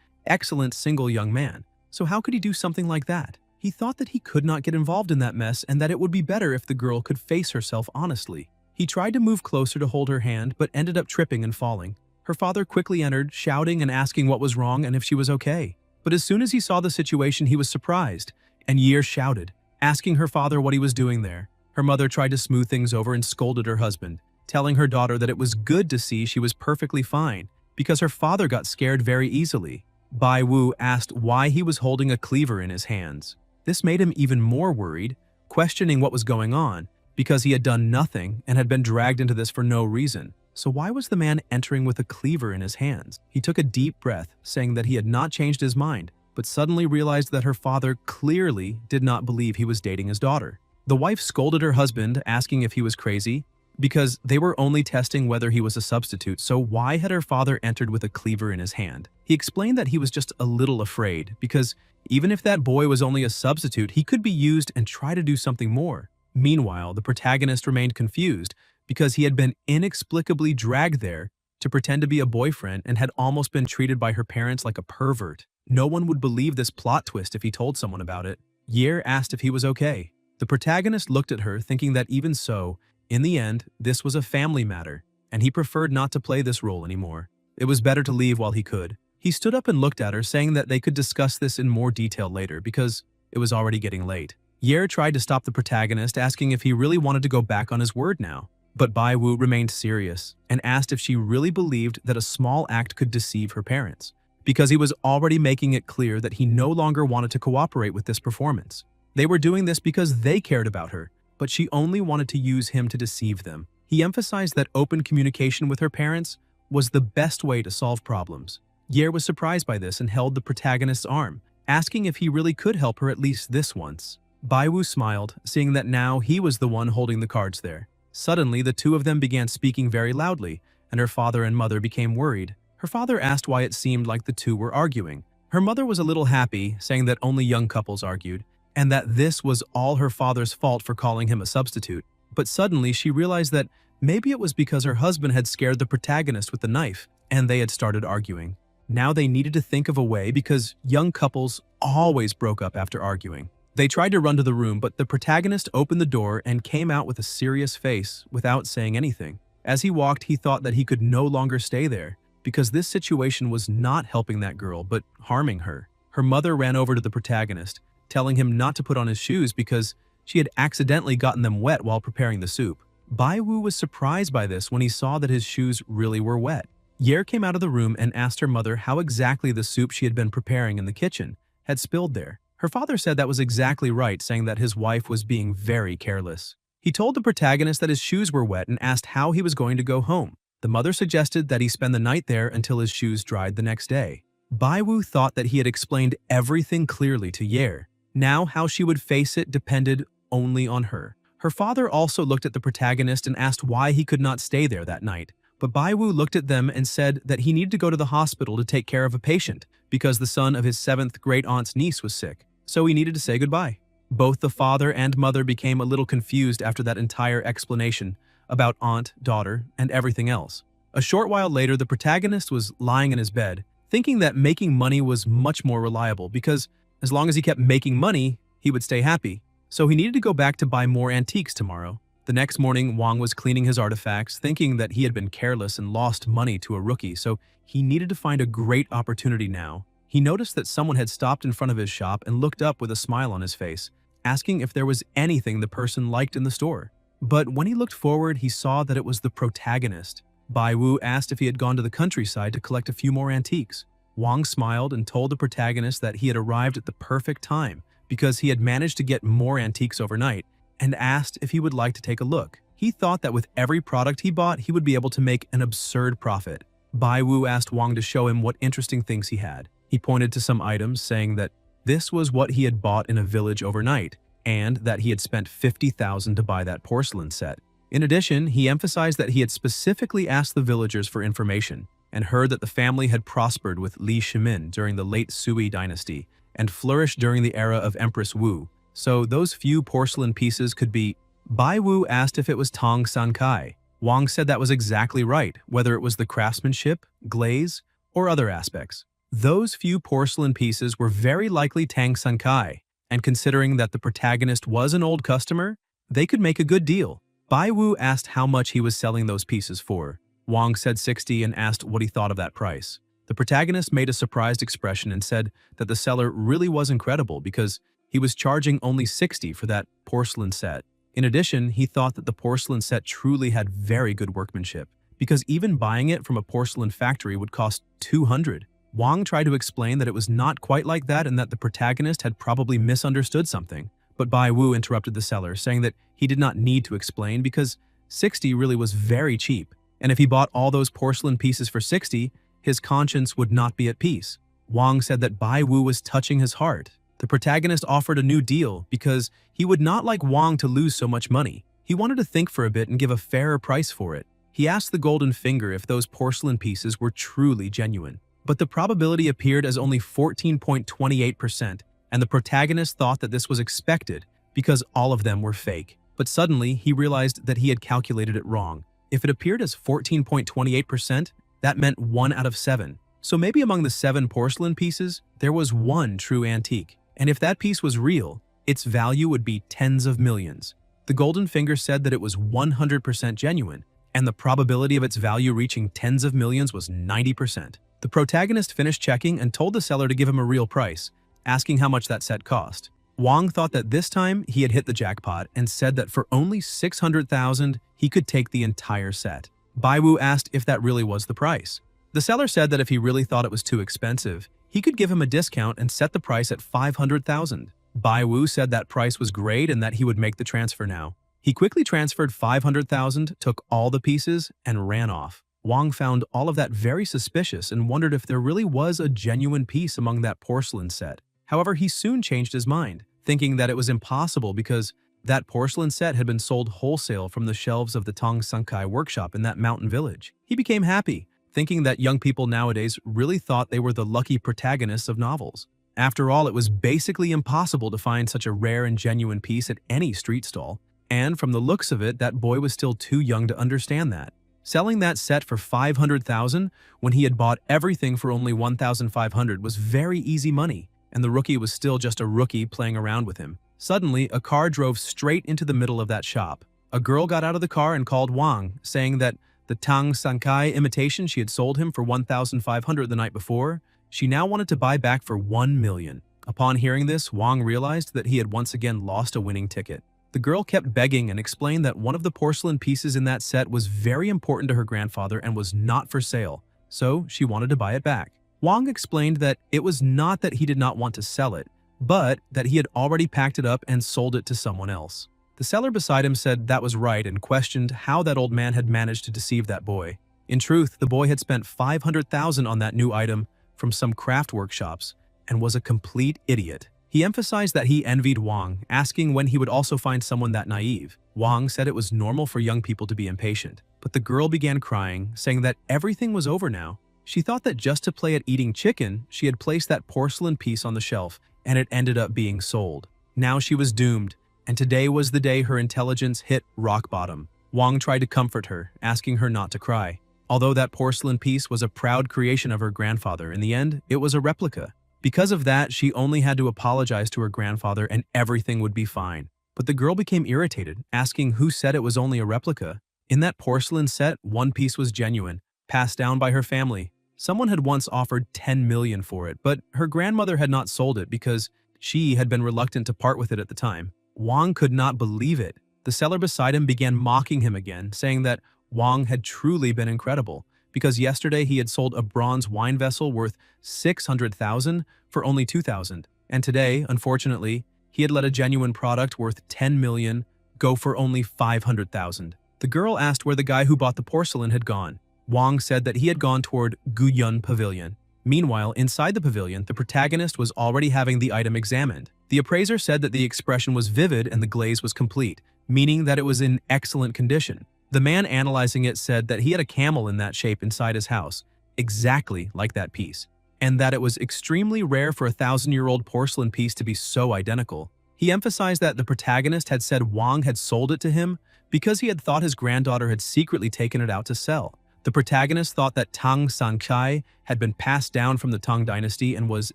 excellent single young man, so how could he do something like that? He thought that he could not get involved in that mess and that it would be better if the girl could face herself honestly. He tried to move closer to hold her hand, but ended up tripping and falling. Her father quickly entered, shouting and asking what was wrong and if she was okay. But as soon as he saw the situation, he was surprised, and Yer shouted, asking her father what he was doing there. Her mother tried to smooth things over and scolded her husband, telling her daughter that it was good to see she was perfectly fine, because her father got scared very easily. Bai Wu asked why he was holding a cleaver in his hands. This made him even more worried, questioning what was going on, because he had done nothing and had been dragged into this for no reason. So why was the man entering with a cleaver in his hands? He took a deep breath, saying that he had not changed his mind, but suddenly realized that her father clearly did not believe he was dating his daughter. The wife scolded her husband, asking if he was crazy, because they were only testing whether he was a substitute, so why had her father entered with a cleaver in his hand? He explained that he was just a little afraid, because even if that boy was only a substitute, he could be used and try to do something more. Meanwhile, the protagonist remained confused, because he had been inexplicably dragged there to pretend to be a boyfriend and had almost been treated by her parents like a pervert. No one would believe this plot twist if he told someone about it. Yer asked if he was okay. The protagonist looked at her, thinking that even so, in the end, this was a family matter, and he preferred not to play this role anymore. It was better to leave while he could. He stood up and looked at her, saying that they could discuss this in more detail later because it was already getting late. Yer tried to stop the protagonist, asking if he really wanted to go back on his word now. But Bai Wu remained serious and asked if she really believed that a small act could deceive her parents, because he was already making it clear that he no longer wanted to cooperate with this performance. They were doing this because they cared about her, but she only wanted to use him to deceive them. He emphasized that open communication with her parents was the best way to solve problems. Yer was surprised by this and held the protagonist's arm, asking if he really could help her at least this once. Bai Wu smiled, seeing that now he was the one holding the cards there. Suddenly, the two of them began speaking very loudly, and her father and mother became worried. Her father asked why it seemed like the two were arguing. Her mother was a little happy, saying that only young couples argued, and that this was all her father's fault for calling him a substitute. But suddenly, she realized that maybe it was because her husband had scared the protagonist with the knife, and they had started arguing. Now they needed to think of a way because young couples always broke up after arguing. They tried to run to the room, but the protagonist opened the door and came out with a serious face without saying anything. As he walked, he thought that he could no longer stay there, because this situation was not helping that girl, but harming her. Her mother ran over to the protagonist, telling him not to put on his shoes because she had accidentally gotten them wet while preparing the soup. Bai Wu was surprised by this when he saw that his shoes really were wet. Yer came out of the room and asked her mother how exactly the soup she had been preparing in the kitchen had spilled there. Her father said that was exactly right, saying that his wife was being very careless. He told the protagonist that his shoes were wet and asked how he was going to go home. The mother suggested that he spend the night there until his shoes dried the next day. Bai Wu thought that he had explained everything clearly to Yer. Now how she would face it depended only on her. Her father also looked at the protagonist and asked why he could not stay there that night. But Bai Wu looked at them and said that he needed to go to the hospital to take care of a patient because the son of his 7th great-aunt's niece was sick. So he needed to say goodbye. Both the father and mother became a little confused after that entire explanation about aunt, daughter, and everything else. A short while later, the protagonist was lying in his bed, thinking that making money was much more reliable because as long as he kept making money, he would stay happy. So he needed to go back to buy more antiques tomorrow. The next morning, Wang was cleaning his artifacts, thinking that he had been careless and lost money to a rookie, so he needed to find a great opportunity now. He noticed that someone had stopped in front of his shop and looked up with a smile on his face, asking if there was anything the person liked in the store. But when he looked forward, he saw that it was the protagonist. Bai Wu asked if he had gone to the countryside to collect a few more antiques. Wang smiled and told the protagonist that he had arrived at the perfect time because he had managed to get more antiques overnight and asked if he would like to take a look. He thought that with every product he bought, he would be able to make an absurd profit. Bai Wu asked Wang to show him what interesting things he had. He pointed to some items, saying that this was what he had bought in a village overnight, and that he had spent 50,000 to buy that porcelain set. In addition, he emphasized that he had specifically asked the villagers for information and heard that the family had prospered with Li Shimin during the late Sui dynasty and flourished during the era of Empress Wu. So those few porcelain pieces could be. Bai Wu asked if it was Tong San Kai. Wang said that was exactly right, whether it was the craftsmanship, glaze, or other aspects. Those few porcelain pieces were very likely Tang San Kai, and considering that the protagonist was an old customer, they could make a good deal. Bai Wu asked how much he was selling those pieces for. Wang said 60 and asked what he thought of that price. The protagonist made a surprised expression and said that the seller really was incredible because he was charging only 60 for that porcelain set. In addition, he thought that the porcelain set truly had very good workmanship, because even buying it from a porcelain factory would cost 200. Wang tried to explain that it was not quite like that and that the protagonist had probably misunderstood something, but Bai Wu interrupted the seller, saying that he did not need to explain because 60 really was very cheap, and if he bought all those porcelain pieces for 60, his conscience would not be at peace. Wang said that Bai Wu was touching his heart. The protagonist offered a new deal because he would not like Wang to lose so much money. He wanted to think for a bit and give a fairer price for it. He asked the golden finger if those porcelain pieces were truly genuine, but the probability appeared as only 14.28%, and the protagonist thought that this was expected because all of them were fake. But suddenly, he realized that he had calculated it wrong. If it appeared as 14.28%, that meant 1 out of 7. So maybe among the 7 porcelain pieces, there was one true antique. And if that piece was real, its value would be tens of millions. The golden finger said that it was 100% genuine, and the probability of its value reaching tens of millions was 90%. The protagonist finished checking and told the seller to give him a real price, asking how much that set cost. Wang thought that this time he had hit the jackpot and said that for only 600,000, he could take the entire set. Bai Wu asked if that really was the price. The seller said that if he really thought it was too expensive, he could give him a discount and set the price at 500,000. Bai Wu said that price was great and that he would make the transfer now. He quickly transferred 500,000, took all the pieces, and ran off. Wang found all of that very suspicious and wondered if there really was a genuine piece among that porcelain set. However, he soon changed his mind, thinking that it was impossible because that porcelain set had been sold wholesale from the shelves of the Tong San Kai workshop in that mountain village. He became happy, thinking that young people nowadays really thought they were the lucky protagonists of novels. After all, it was basically impossible to find such a rare and genuine piece at any street stall, and from the looks of it, that boy was still too young to understand that. Selling that set for 500,000 when he had bought everything for only 1,500 was very easy money, and the rookie was still just a rookie playing around with him. Suddenly, a car drove straight into the middle of that shop. A girl got out of the car and called Wang, saying that the Tang San Kai imitation she had sold him for 1,500 the night before, she now wanted to buy back for 1 million. Upon hearing this, Wang realized that he had once again lost a winning ticket. The girl kept begging and explained that one of the porcelain pieces in that set was very important to her grandfather and was not for sale, so she wanted to buy it back. Wang explained that it was not that he did not want to sell it, but that he had already packed it up and sold it to someone else. The seller beside him said that was right and questioned how that old man had managed to deceive that boy. In truth, the boy had spent 500,000 on that new item from some craft workshops and was a complete idiot. He emphasized that he envied Wang, asking when he would also find someone that naive. Wang said it was normal for young people to be impatient, but the girl began crying, saying that everything was over now. She thought that just to play at eating chicken, she had placed that porcelain piece on the shelf, and it ended up being sold. Now she was doomed, and today was the day her intelligence hit rock bottom. Wang tried to comfort her, asking her not to cry. Although that porcelain piece was a proud creation of her grandfather, in the end, it was a replica. Because of that, she only had to apologize to her grandfather and everything would be fine. But the girl became irritated, asking who said it was only a replica. In that porcelain set, one piece was genuine, passed down by her family. Someone had once offered 10 million for it, but her grandmother had not sold it because she had been reluctant to part with it at the time. Wang could not believe it. The seller beside him began mocking him again, saying that Wang had truly been incredible, because yesterday he had sold a bronze wine vessel worth 600,000 for only 2,000, and today, unfortunately, he had let a genuine product worth 10 million go for only 500,000. The girl asked where the guy who bought the porcelain had gone. Wang said that he had gone toward Guyun Pavilion. Meanwhile, inside the pavilion, the protagonist was already having the item examined. The appraiser said that the expression was vivid and the glaze was complete, meaning that it was in excellent condition. The man analyzing it said that he had a camel in that shape inside his house, exactly like that piece, and that it was extremely rare for a 1,000-year-old porcelain piece to be so identical. He emphasized that the protagonist had said Wang had sold it to him because he had thought his granddaughter had secretly taken it out to sell. The protagonist thought that Tang Sanchai had been passed down from the Tang dynasty and was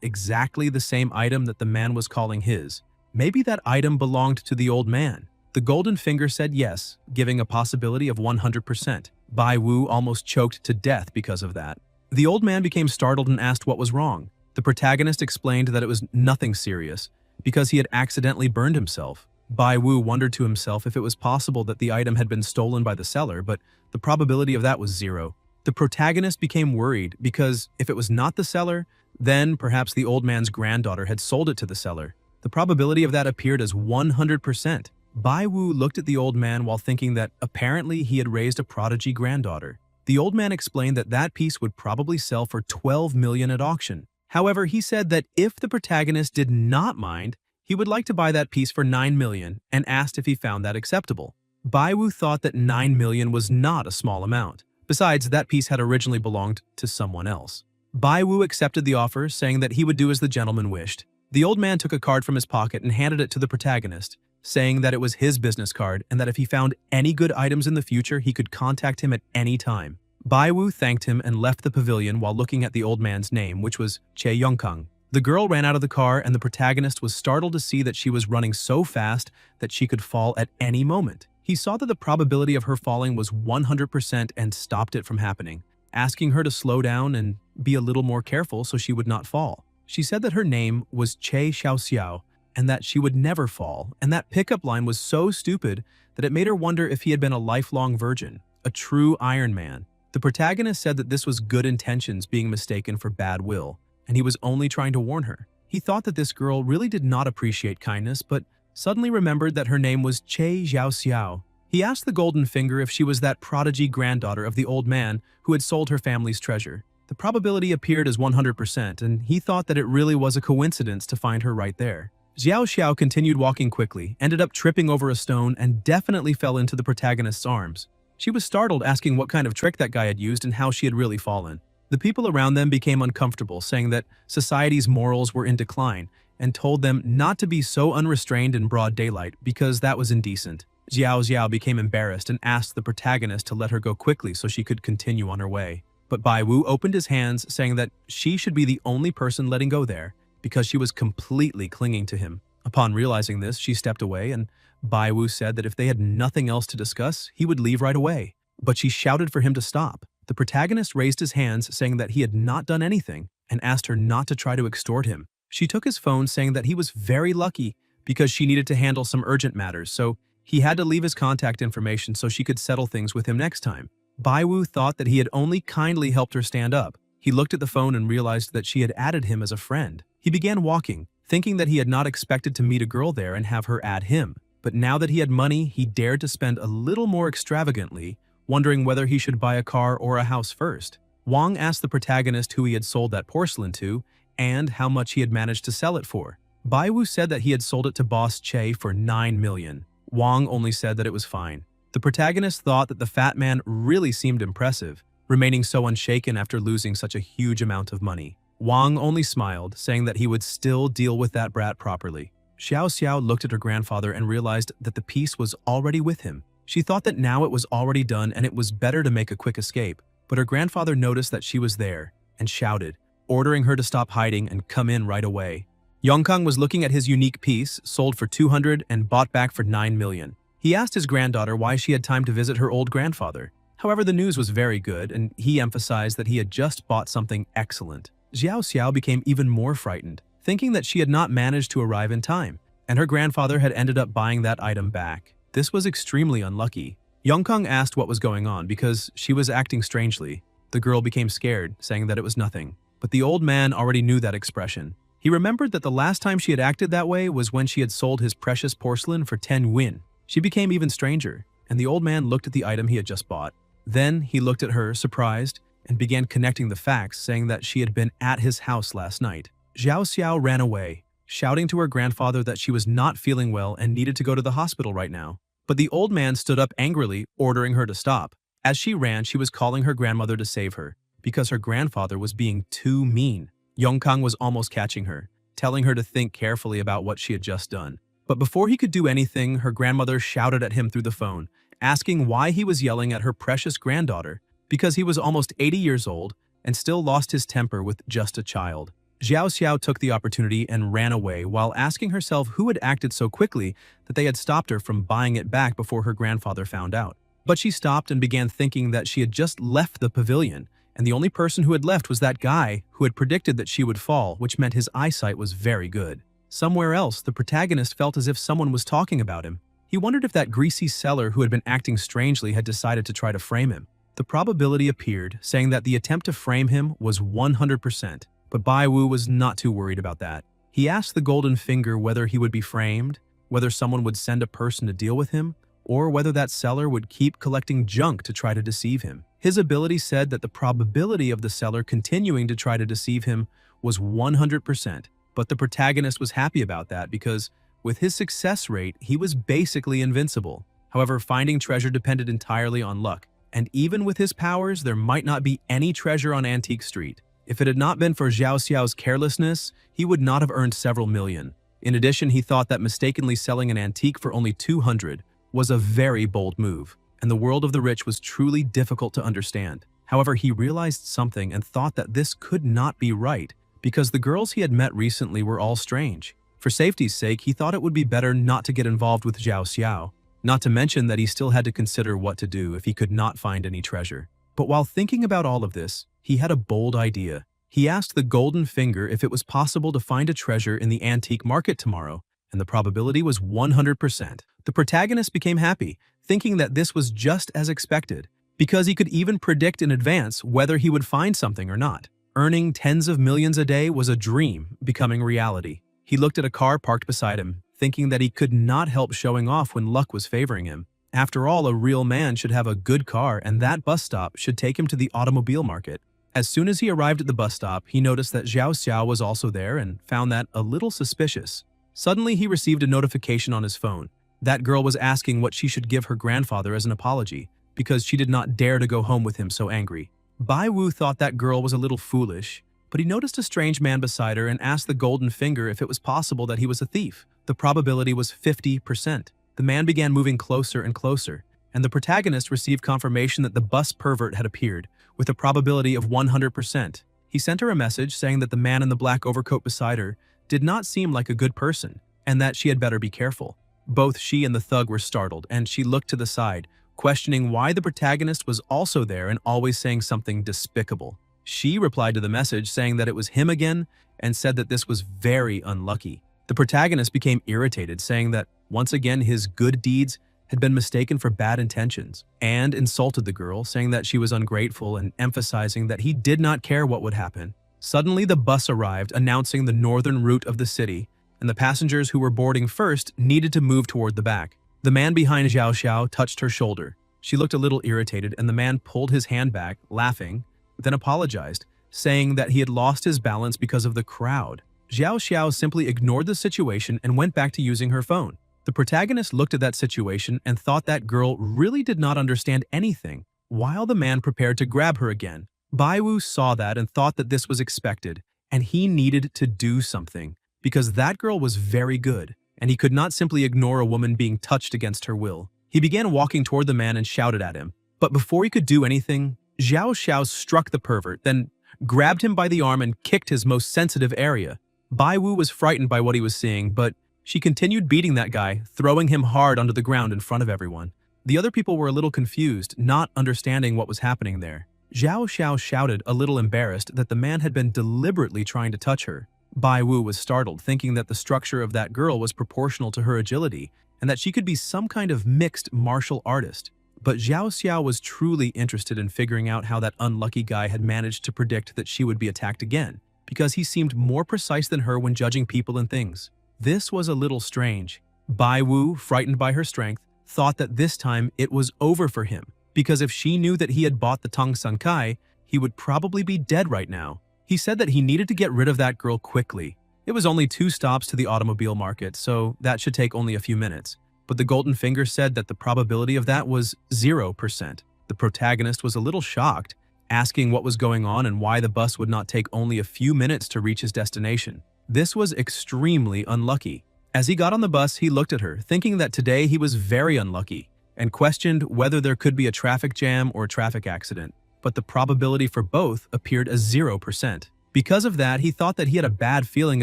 exactly the same item that the man was calling his. Maybe that item belonged to the old man. The golden finger said yes, giving a possibility of 100%. Bai Wu almost choked to death because of that. The old man became startled and asked what was wrong. The protagonist explained that it was nothing serious, because he had accidentally burned himself. Bai Wu wondered to himself if it was possible that the item had been stolen by the seller, but the probability of that was 0. The protagonist became worried because if it was not the seller, then perhaps the old man's granddaughter had sold it to the seller. The probability of that appeared as 100%. Bai Wu looked at the old man while thinking that apparently he had raised a prodigy granddaughter. The old man explained that that piece would probably sell for 12 million at auction. However, he said that if the protagonist did not mind, he would like to buy that piece for 9 million and asked if he found that acceptable. Bai Wu thought that 9 million was not a small amount. Besides, that piece had originally belonged to someone else. Bai Wu accepted the offer, saying that he would do as the gentleman wished. The old man took a card from his pocket and handed it to the protagonist, saying that it was his business card and that if he found any good items in the future, he could contact him at any time. Bai Wu thanked him and left the pavilion while looking at the old man's name, which was Che Yongkang. The girl ran out of the car and the protagonist was startled to see that she was running so fast that she could fall at any moment. He saw that the probability of her falling was 100% and stopped it from happening, asking her to slow down and be a little more careful so she would not fall. She said that her name was Che Xiaoxiao and that she would never fall, and that pickup line was so stupid that it made her wonder if he had been a lifelong virgin, a true Iron Man. The protagonist said that this was good intentions being mistaken for bad will, and he was only trying to warn her. He thought that this girl really did not appreciate kindness, but suddenly remembered that her name was Che Xiaoxiao. He asked the golden finger if she was that prodigy granddaughter of the old man who had sold her family's treasure. The probability appeared as 100%, and he thought that it really was a coincidence to find her right there. Xiao Xiao continued walking quickly, ended up tripping over a stone, and definitely fell into the protagonist's arms. She was startled, asking what kind of trick that guy had used and how she had really fallen. The people around them became uncomfortable, saying that society's morals were in decline, and told them not to be so unrestrained in broad daylight because that was indecent. Xiao Xiao became embarrassed and asked the protagonist to let her go quickly so she could continue on her way. But Bai Wu opened his hands, saying that she should be the only person letting go there because she was completely clinging to him. Upon realizing this, she stepped away, and Bai Wu said that if they had nothing else to discuss, he would leave right away. But she shouted for him to stop. The protagonist raised his hands, saying that he had not done anything, and asked her not to try to extort him. She took his phone, saying that he was very lucky because she needed to handle some urgent matters, so he had to leave his contact information so she could settle things with him next time. Bai Wu thought that he had only kindly helped her stand up. He looked at the phone and realized that she had added him as a friend. He began walking, thinking that he had not expected to meet a girl there and have her add him. But now that he had money, he dared to spend a little more extravagantly, wondering whether he should buy a car or a house first. Wang asked the protagonist who he had sold that porcelain to and how much he had managed to sell it for. Bai Wu said that he had sold it to Boss Che for 9 million. Wang only said that it was fine. The protagonist thought that the fat man really seemed impressive, remaining so unshaken after losing such a huge amount of money. Wang only smiled, saying that he would still deal with that brat properly. Xiao Xiao looked at her grandfather and realized that the piece was already with him. She thought that now it was already done and it was better to make a quick escape, but her grandfather noticed that she was there and shouted, ordering her to stop hiding and come in right away. Yongkang was looking at his unique piece, sold for 200 and bought back for 9 million. He asked his granddaughter why she had time to visit her old grandfather. However, the news was very good, and he emphasized that he had just bought something excellent. Xiao Xiao became even more frightened, thinking that she had not managed to arrive in time, and her grandfather had ended up buying that item back. This was extremely unlucky. Yongkang asked what was going on because she was acting strangely. The girl became scared, saying that it was nothing. But the old man already knew that expression. He remembered that the last time she had acted that way was when she had sold his precious porcelain for 10 win. She became even stranger, and the old man looked at the item he had just bought. Then he looked at her, surprised, and began connecting the facts, saying that she had been at his house last night. Zhao Xiao ran away, shouting to her grandfather that she was not feeling well and needed to go to the hospital right now. But the old man stood up angrily, ordering her to stop. As she ran, she was calling her grandmother to save her, because her grandfather was being too mean. Yongkang was almost catching her, telling her to think carefully about what she had just done. But before he could do anything, her grandmother shouted at him through the phone, asking why he was yelling at her precious granddaughter, because he was almost 80 years old and still lost his temper with just a child. Zhao Xiao took the opportunity and ran away while asking herself who had acted so quickly that they had stopped her from buying it back before her grandfather found out. But she stopped and began thinking that she had just left the pavilion, and the only person who had left was that guy who had predicted that she would fall, which meant his eyesight was very good. Somewhere else, the protagonist felt as if someone was talking about him. He wondered if that greasy seller who had been acting strangely had decided to try to frame him. The probability appeared, saying that the attempt to frame him was 100%, but Bai Wu was not too worried about that. He asked the Golden Finger whether he would be framed, whether someone would send a person to deal with him, or whether that seller would keep collecting junk to try to deceive him. His ability said that the probability of the seller continuing to try to deceive him was 100%, but the protagonist was happy about that because, with his success rate, he was basically invincible. However, finding treasure depended entirely on luck, and even with his powers, there might not be any treasure on Antique Street. If it had not been for Zhao Xiao's carelessness, he would not have earned several million. In addition, he thought that mistakenly selling an antique for only 200 was a very bold move, and the world of the rich was truly difficult to understand. However, he realized something and thought that this could not be right, because the girls he had met recently were all strange. For safety's sake, he thought it would be better not to get involved with Zhao Xiao, not to mention that he still had to consider what to do if he could not find any treasure. But while thinking about all of this, he had a bold idea. He asked the Golden Finger if it was possible to find a treasure in the antique market tomorrow, and the probability was 100%. The protagonist became happy, thinking that this was just as expected, because he could even predict in advance whether he would find something or not. Earning tens of millions a day was a dream becoming reality. He looked at a car parked beside him, thinking that he could not help showing off when luck was favoring him. After all, a real man should have a good car, and that bus stop should take him to the automobile market. As soon as he arrived at the bus stop, he noticed that Zhao Xiao was also there and found that a little suspicious. Suddenly, he received a notification on his phone. That girl was asking what she should give her grandfather as an apology, because she did not dare to go home with him so angry. Bai Wu thought that girl was a little foolish, but he noticed a strange man beside her and asked the Golden Finger if it was possible that he was a thief. The probability was 50%. The man began moving closer and closer, and the protagonist received confirmation that the bus pervert had appeared, with a probability of 100%. He sent her a message saying that the man in the black overcoat beside her did not seem like a good person, and that she had better be careful. Both she and the thug were startled, and she looked to the side, questioning why the protagonist was also there and always saying something despicable. She replied to the message saying that it was him again and said that this was very unlucky. The protagonist became irritated, saying that once again his good deeds had been mistaken for bad intentions, and insulted the girl, saying that she was ungrateful and emphasizing that he did not care what would happen. Suddenly, the bus arrived, announcing the northern route of the city, and the passengers who were boarding first needed to move toward the back. The man behind Zhao Xiao touched her shoulder. She looked a little irritated, and the man pulled his hand back, laughing, then apologized, saying that he had lost his balance because of the crowd. Zhao Xiao simply ignored the situation and went back to using her phone. The protagonist looked at that situation and thought that girl really did not understand anything, while the man prepared to grab her again. Bai Wu saw that and thought that this was expected, and he needed to do something, because that girl was very good, and he could not simply ignore a woman being touched against her will. He began walking toward the man and shouted at him, but before he could do anything, Zhao Xiao struck the pervert, then grabbed him by the arm and kicked his most sensitive area. Bai Wu was frightened by what he was seeing, but she continued beating that guy, throwing him hard onto the ground in front of everyone. The other people were a little confused, not understanding what was happening there. Zhao Xiao shouted, a little embarrassed, that the man had been deliberately trying to touch her. Bai Wu was startled, thinking that the structure of that girl was proportional to her agility, and that she could be some kind of mixed martial artist. But Zhao Xiao was truly interested in figuring out how that unlucky guy had managed to predict that she would be attacked again, because he seemed more precise than her when judging people and things. This was a little strange. Bai Wu, frightened by her strength, thought that this time it was over for him, because if she knew that he had bought the Tong Sun Kai, he would probably be dead right now. He said that he needed to get rid of that girl quickly. It was only 2 stops to the automobile market, so that should take only a few minutes. But the Golden Finger said that the probability of that was 0%. The protagonist was a little shocked, asking what was going on and why the bus would not take only a few minutes to reach his destination. This was extremely unlucky. As he got on the bus, he looked at her, thinking that today he was very unlucky, and questioned whether there could be a traffic jam or a traffic accident. But the probability for both appeared as 0%. Because of that, he thought that he had a bad feeling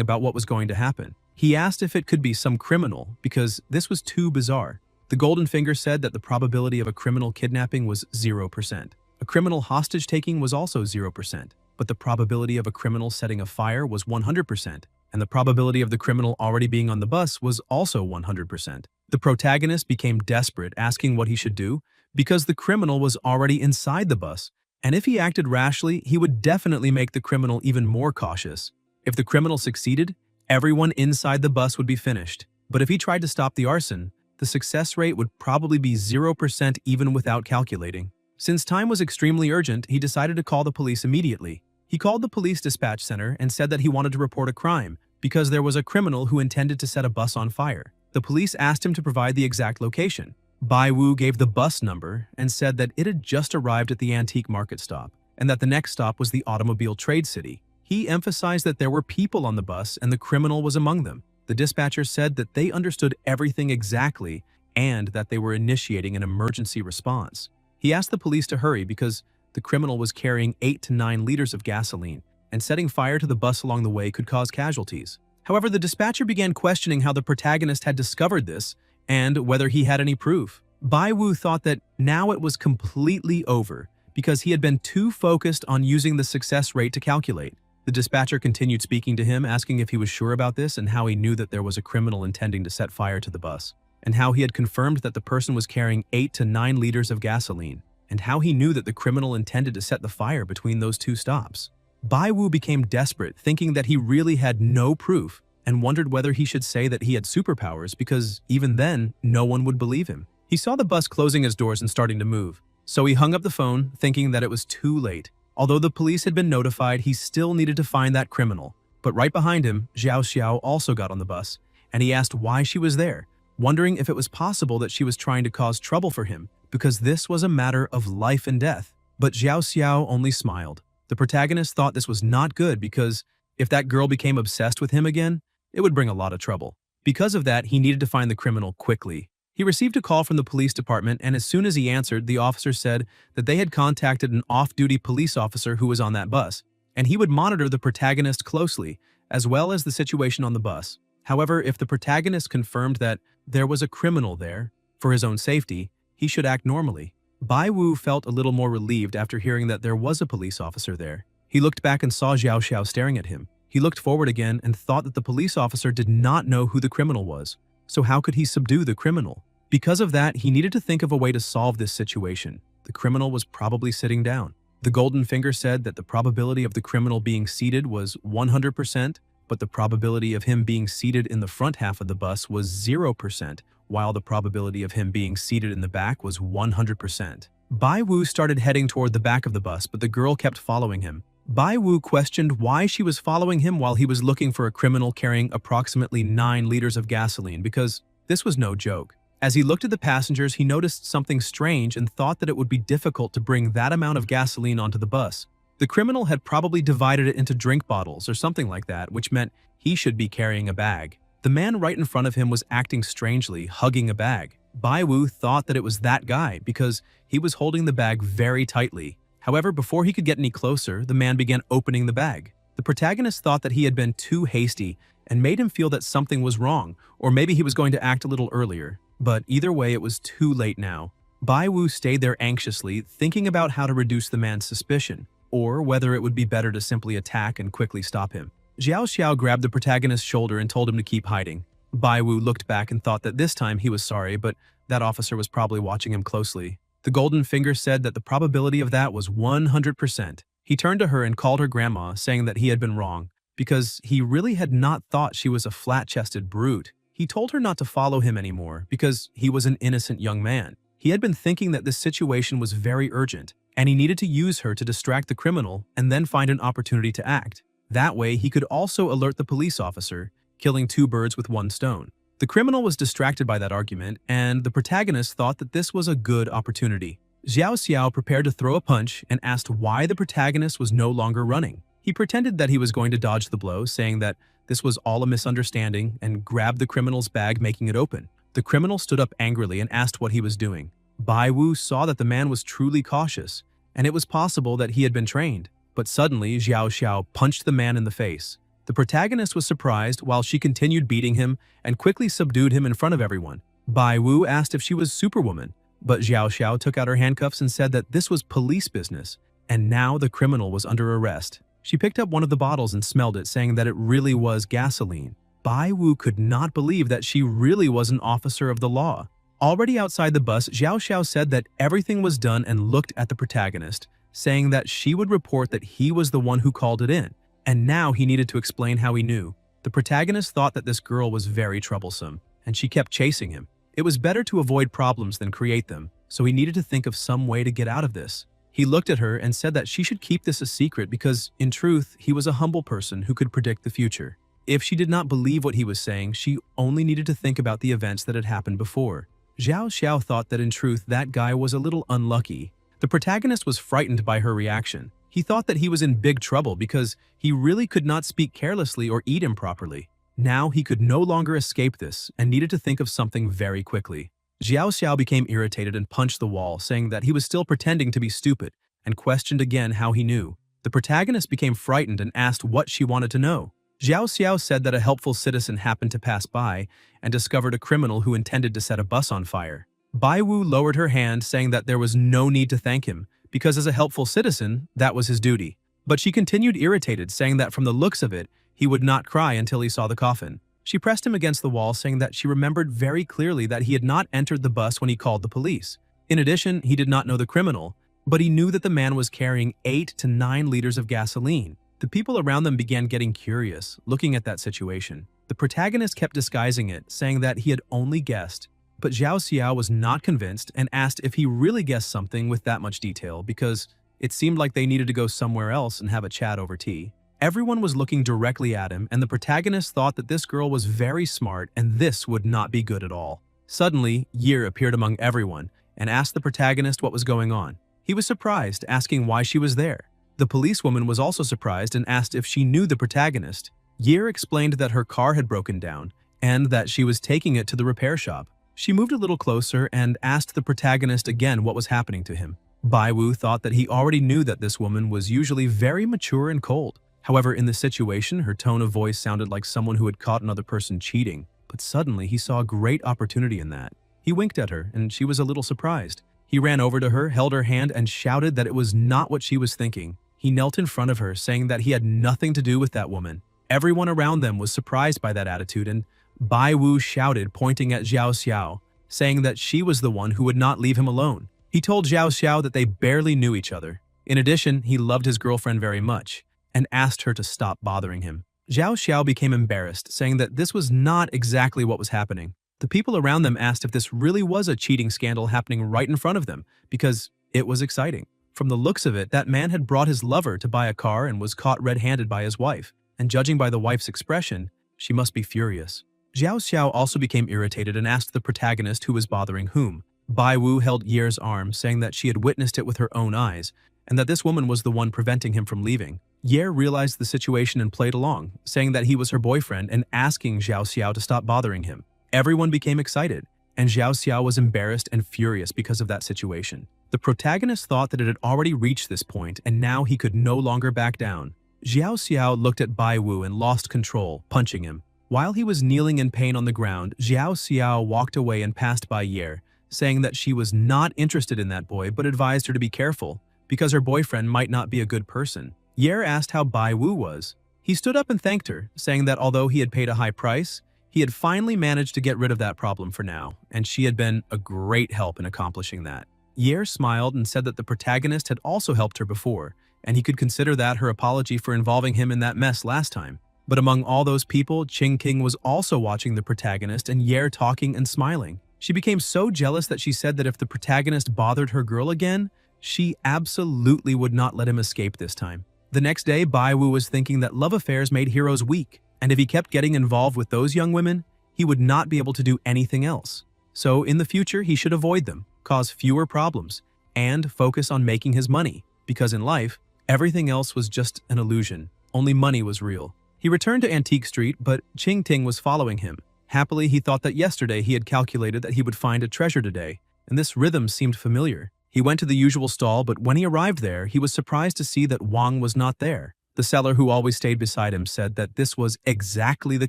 about what was going to happen. He asked if it could be some criminal, because this was too bizarre. The Golden Finger said that the probability of a criminal kidnapping was 0%. A criminal hostage-taking was also 0%, but the probability of a criminal setting a fire was 100%, and the probability of the criminal already being on the bus was also 100%. The protagonist became desperate, asking what he should do, because the criminal was already inside the bus, and if he acted rashly, he would definitely make the criminal even more cautious. If the criminal succeeded, everyone inside the bus would be finished. But if he tried to stop the arson, the success rate would probably be 0% even without calculating. Since time was extremely urgent, he decided to call the police immediately. He called the police dispatch center and said that he wanted to report a crime because there was a criminal who intended to set a bus on fire. The police asked him to provide the exact location. Bai Wu gave the bus number and said that it had just arrived at the antique market stop and that the next stop was the automobile trade city. He emphasized that there were people on the bus and the criminal was among them. The dispatcher said that they understood everything exactly and that they were initiating an emergency response. He asked the police to hurry because the criminal was carrying 8 to 9 liters of gasoline, and setting fire to the bus along the way could cause casualties. However, the dispatcher began questioning how the protagonist had discovered this and whether he had any proof. Bai Wu thought that now it was completely over because he had been too focused on using the success rate to calculate. The dispatcher continued speaking to him, asking if he was sure about this and how he knew that there was a criminal intending to set fire to the bus, and how he had confirmed that the person was carrying 8 to 9 liters of gasoline, and how he knew that the criminal intended to set the fire between those 2 stops. Bai Wu became desperate, thinking that he really had no proof, and wondered whether he should say that he had superpowers because even then, no one would believe him. He saw the bus closing its doors and starting to move, so he hung up the phone, thinking that it was too late. Although the police had been notified, he still needed to find that criminal. But right behind him, Xiao Xiao also got on the bus, and he asked why she was there, wondering if it was possible that she was trying to cause trouble for him, because this was a matter of life and death. But Xiao Xiao only smiled. The protagonist thought this was not good because if that girl became obsessed with him again, it would bring a lot of trouble. Because of that, he needed to find the criminal quickly. He received a call from the police department, and as soon as he answered, the officer said that they had contacted an off-duty police officer who was on that bus, and he would monitor the protagonist closely, as well as the situation on the bus. However, if the protagonist confirmed that there was a criminal there, for his own safety, he should act normally. Bai Wu felt a little more relieved after hearing that there was a police officer there. He looked back and saw Xiao Xiao staring at him. He looked forward again and thought that the police officer did not know who the criminal was. So how could he subdue the criminal? Because of that, he needed to think of a way to solve this situation. The criminal was probably sitting down. The Golden Finger said that the probability of the criminal being seated was 100%, but the probability of him being seated in the front half of the bus was 0%, while the probability of him being seated in the back was 100%. Bai Wu started heading toward the back of the bus, but the girl kept following him. Bai Wu questioned why she was following him while he was looking for a criminal carrying approximately 9 liters of gasoline, because this was no joke. As he looked at the passengers, he noticed something strange and thought that it would be difficult to bring that amount of gasoline onto the bus. The criminal had probably divided it into drink bottles or something like that, which meant he should be carrying a bag. The man right in front of him was acting strangely, hugging a bag. Bai Wu thought that it was that guy because he was holding the bag very tightly. However, before he could get any closer, the man began opening the bag. The protagonist thought that he had been too hasty and made him feel that something was wrong, or maybe he was going to act a little earlier. But either way, it was too late now. Bai Wu stayed there anxiously, thinking about how to reduce the man's suspicion, or whether it would be better to simply attack and quickly stop him. Xiao Xiao grabbed the protagonist's shoulder and told him to keep hiding. Bai Wu looked back and thought that this time he was sorry, but that officer was probably watching him closely. The Golden Finger said that the probability of that was 100%. He turned to her and called her grandma, saying that he had been wrong, because he really had not thought she was a flat-chested brute. He told her not to follow him anymore because he was an innocent young man. He had been thinking that this situation was very urgent, and he needed to use her to distract the criminal and then find an opportunity to act. That way, he could also alert the police officer, killing two birds with one stone. The criminal was distracted by that argument, and the protagonist thought that this was a good opportunity. Xiao Xiao prepared to throw a punch and asked why the protagonist was no longer running. He pretended that he was going to dodge the blow, saying that this was all a misunderstanding, and grabbed the criminal's bag, making it open. The criminal stood up angrily and asked what he was doing. Bai Wu saw that the man was truly cautious, and it was possible that he had been trained. But suddenly, Xiao Xiao punched the man in the face. The protagonist was surprised while she continued beating him and quickly subdued him in front of everyone. Bai Wu asked if she was Superwoman, but Xiao Xiao took out her handcuffs and said that this was police business, and now the criminal was under arrest. She picked up one of the bottles and smelled it, saying that it really was gasoline. Bai Wu could not believe that she really was an officer of the law. Already outside the bus, Xiao Xiao said that everything was done and looked at the protagonist, saying that she would report that he was the one who called it in, and now he needed to explain how he knew. The protagonist thought that this girl was very troublesome, and she kept chasing him. It was better to avoid problems than create them, so he needed to think of some way to get out of this. He looked at her and said that she should keep this a secret because, in truth, he was a humble person who could predict the future. If she did not believe what he was saying, she only needed to think about the events that had happened before. Xiao Xiao thought that in truth that guy was a little unlucky. The protagonist was frightened by her reaction. He thought that he was in big trouble because he really could not speak carelessly or eat improperly. Now he could no longer escape this and needed to think of something very quickly. Xiao Xiao became irritated and punched the wall, saying that he was still pretending to be stupid, and questioned again how he knew. The protagonist became frightened and asked what she wanted to know. Xiao Xiao said that a helpful citizen happened to pass by and discovered a criminal who intended to set a bus on fire. Bai Wu lowered her hand, saying that there was no need to thank him, because as a helpful citizen, that was his duty. But she continued irritated, saying that from the looks of it, he would not cry until he saw the coffin. She pressed him against the wall, saying that she remembered very clearly that he had not entered the bus when he called the police. In addition, he did not know the criminal, but he knew that the man was carrying 8 to 9 liters of gasoline. The people around them began getting curious, looking at that situation. The protagonist kept disguising it, saying that he had only guessed. But Xiao Xiao was not convinced and asked if he really guessed something with that much detail because it seemed like they needed to go somewhere else and have a chat over tea. Everyone was looking directly at him, and the protagonist thought that this girl was very smart and this would not be good at all. Suddenly, Yer appeared among everyone and asked the protagonist what was going on. He was surprised, asking why she was there. The policewoman was also surprised and asked if she knew the protagonist. Yer explained that her car had broken down and that she was taking it to the repair shop. She moved a little closer and asked the protagonist again what was happening to him. Bai Wu thought that he already knew that this woman was usually very mature and cold. However, in this situation, her tone of voice sounded like someone who had caught another person cheating. But suddenly, he saw a great opportunity in that. He winked at her, and she was a little surprised. He ran over to her, held her hand, and shouted that it was not what she was thinking. He knelt in front of her, saying that he had nothing to do with that woman. Everyone around them was surprised by that attitude, and Bai Wu shouted, pointing at Xiao Xiao, saying that she was the one who would not leave him alone. He told Xiao Xiao that they barely knew each other. In addition, he loved his girlfriend very much and asked her to stop bothering him. Xiao Xiao became embarrassed, saying that this was not exactly what was happening. The people around them asked if this really was a cheating scandal happening right in front of them, because it was exciting. From the looks of it, that man had brought his lover to buy a car and was caught red-handed by his wife, and judging by the wife's expression, she must be furious. Xiao Xiao also became irritated and asked the protagonist who was bothering whom. Bai Wu held Yer's arm, saying that she had witnessed it with her own eyes, and that this woman was the one preventing him from leaving. Yer realized the situation and played along, saying that he was her boyfriend and asking Xiao Xiao to stop bothering him. Everyone became excited, and Xiao Xiao was embarrassed and furious because of that situation. The protagonist thought that it had already reached this point, and now he could no longer back down. Xiao Xiao looked at Bai Wu and lost control, punching him. While he was kneeling in pain on the ground, Xiao Xiao walked away and passed by Yer, saying that she was not interested in that boy but advised her to be careful, because her boyfriend might not be a good person. Yer asked how Bai Wu was. He stood up and thanked her, saying that although he had paid a high price, he had finally managed to get rid of that problem for now, and she had been a great help in accomplishing that. Yer smiled and said that the protagonist had also helped her before, and he could consider that her apology for involving him in that mess last time. But among all those people, Ching King was also watching the protagonist and Yer talking and smiling. She became so jealous that she said that if the protagonist bothered her girl again, she absolutely would not let him escape this time. The next day, Bai Wu was thinking that love affairs made heroes weak, and if he kept getting involved with those young women, he would not be able to do anything else. So in the future, he should avoid them, cause fewer problems, and focus on making his money, because in life, everything else was just an illusion. Only money was real. He returned to Antique Street, but Ching Ting was following him. Happily, he thought that yesterday he had calculated that he would find a treasure today, and this rhythm seemed familiar. He went to the usual stall, but when he arrived there, he was surprised to see that Wang was not there. The seller who always stayed beside him said that this was exactly the